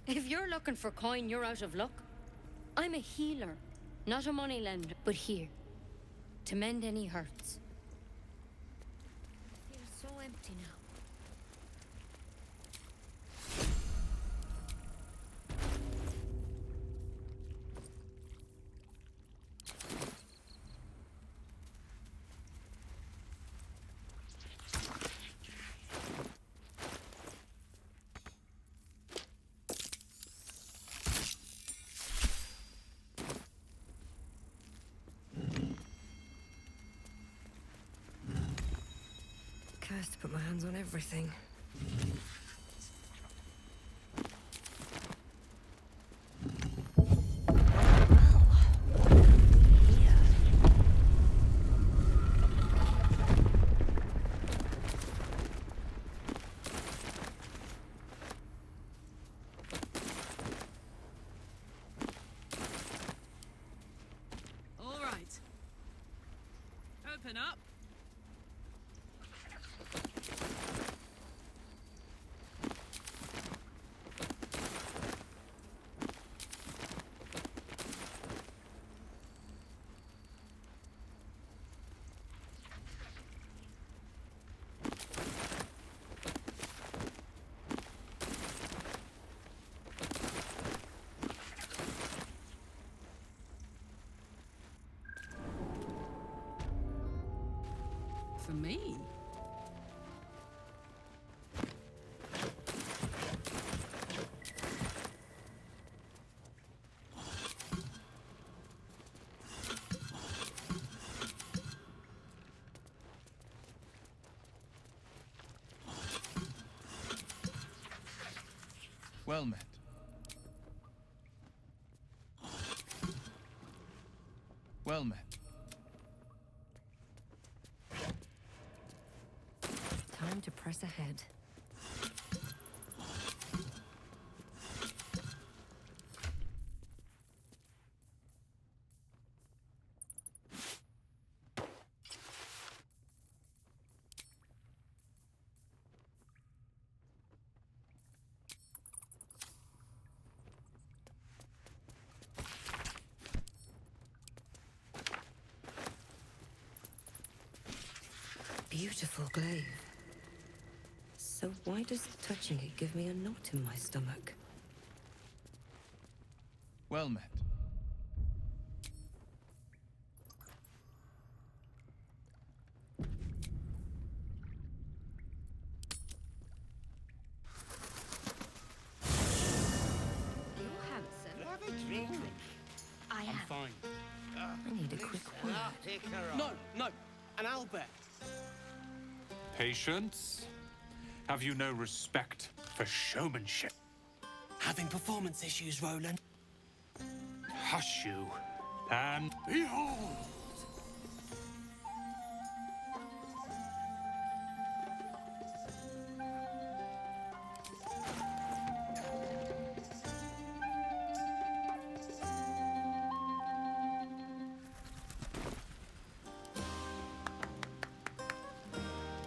If you're looking for coin, you're out of luck. I'm a healer, not a moneylender, but here, to mend any hurts. I feel so empty now. Cursed to put my hands on everything. All right. Open up. For me? Well met. Well met. Time to press ahead. Beautiful glaive. So why does touching it give me a knot in my stomach? Well met. You're handsome. Have a drink. I am. Fine. I need a quick word. No, an Albert. Patience? Have you no respect for showmanship? Having performance issues, Roland. Hush you, and behold!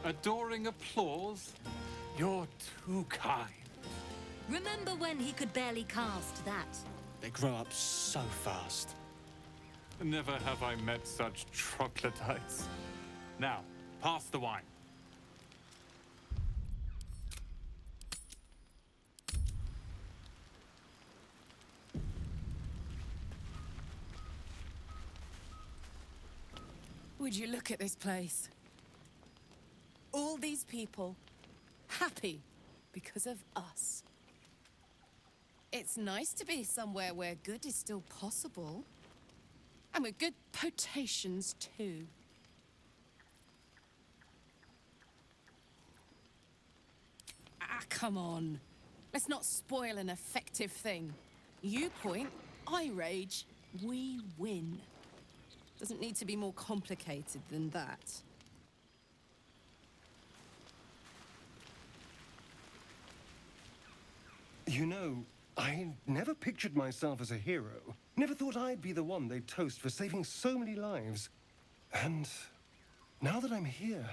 Adoring applause? You're too kind. Remember when he could barely cast that? They grow up so fast. Never have I met such troglodytes. Now, pass the wine. Would you look at this place? All these people, happy because of us. It's nice to be somewhere where good is still possible. And with good potations, too. Ah, come on. Let's not spoil an effective thing. You point, I rage, we win. Doesn't need to be more complicated than that. You know, I never pictured myself as a hero. Never thought I'd be the one they'd toast for saving so many lives. And now that I'm here...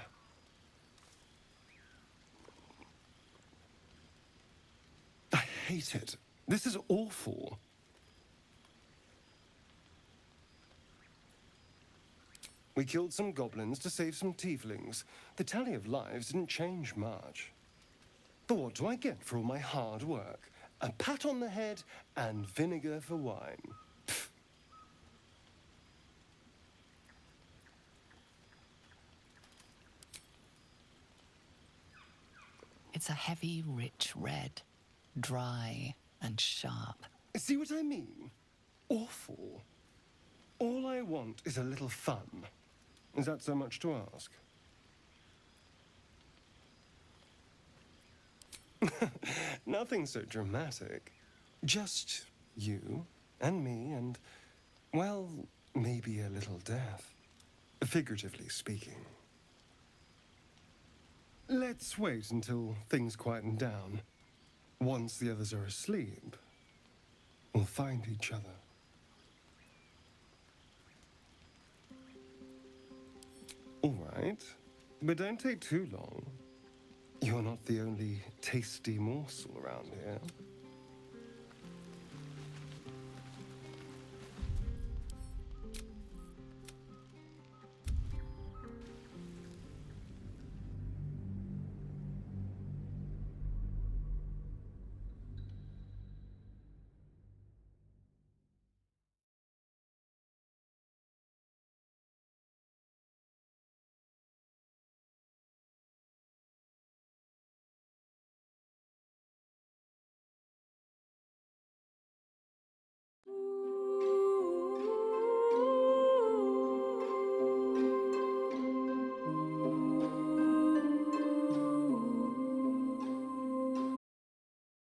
I hate it. This is awful. We killed some goblins to save some tieflings. The tally of lives didn't change much. But what do I get for all my hard work? A pat on the head and vinegar for wine. Pfft. It's a heavy, rich red, dry and sharp. See what I mean? Awful. All I want is a little fun. Is that so much to ask? Nothing so dramatic. Just you and me and, well, maybe a little death. Figuratively speaking. Let's wait until things quieten down. Once the others are asleep, we'll find each other. All right, but don't take too long. You're not the only tasty morsel around here.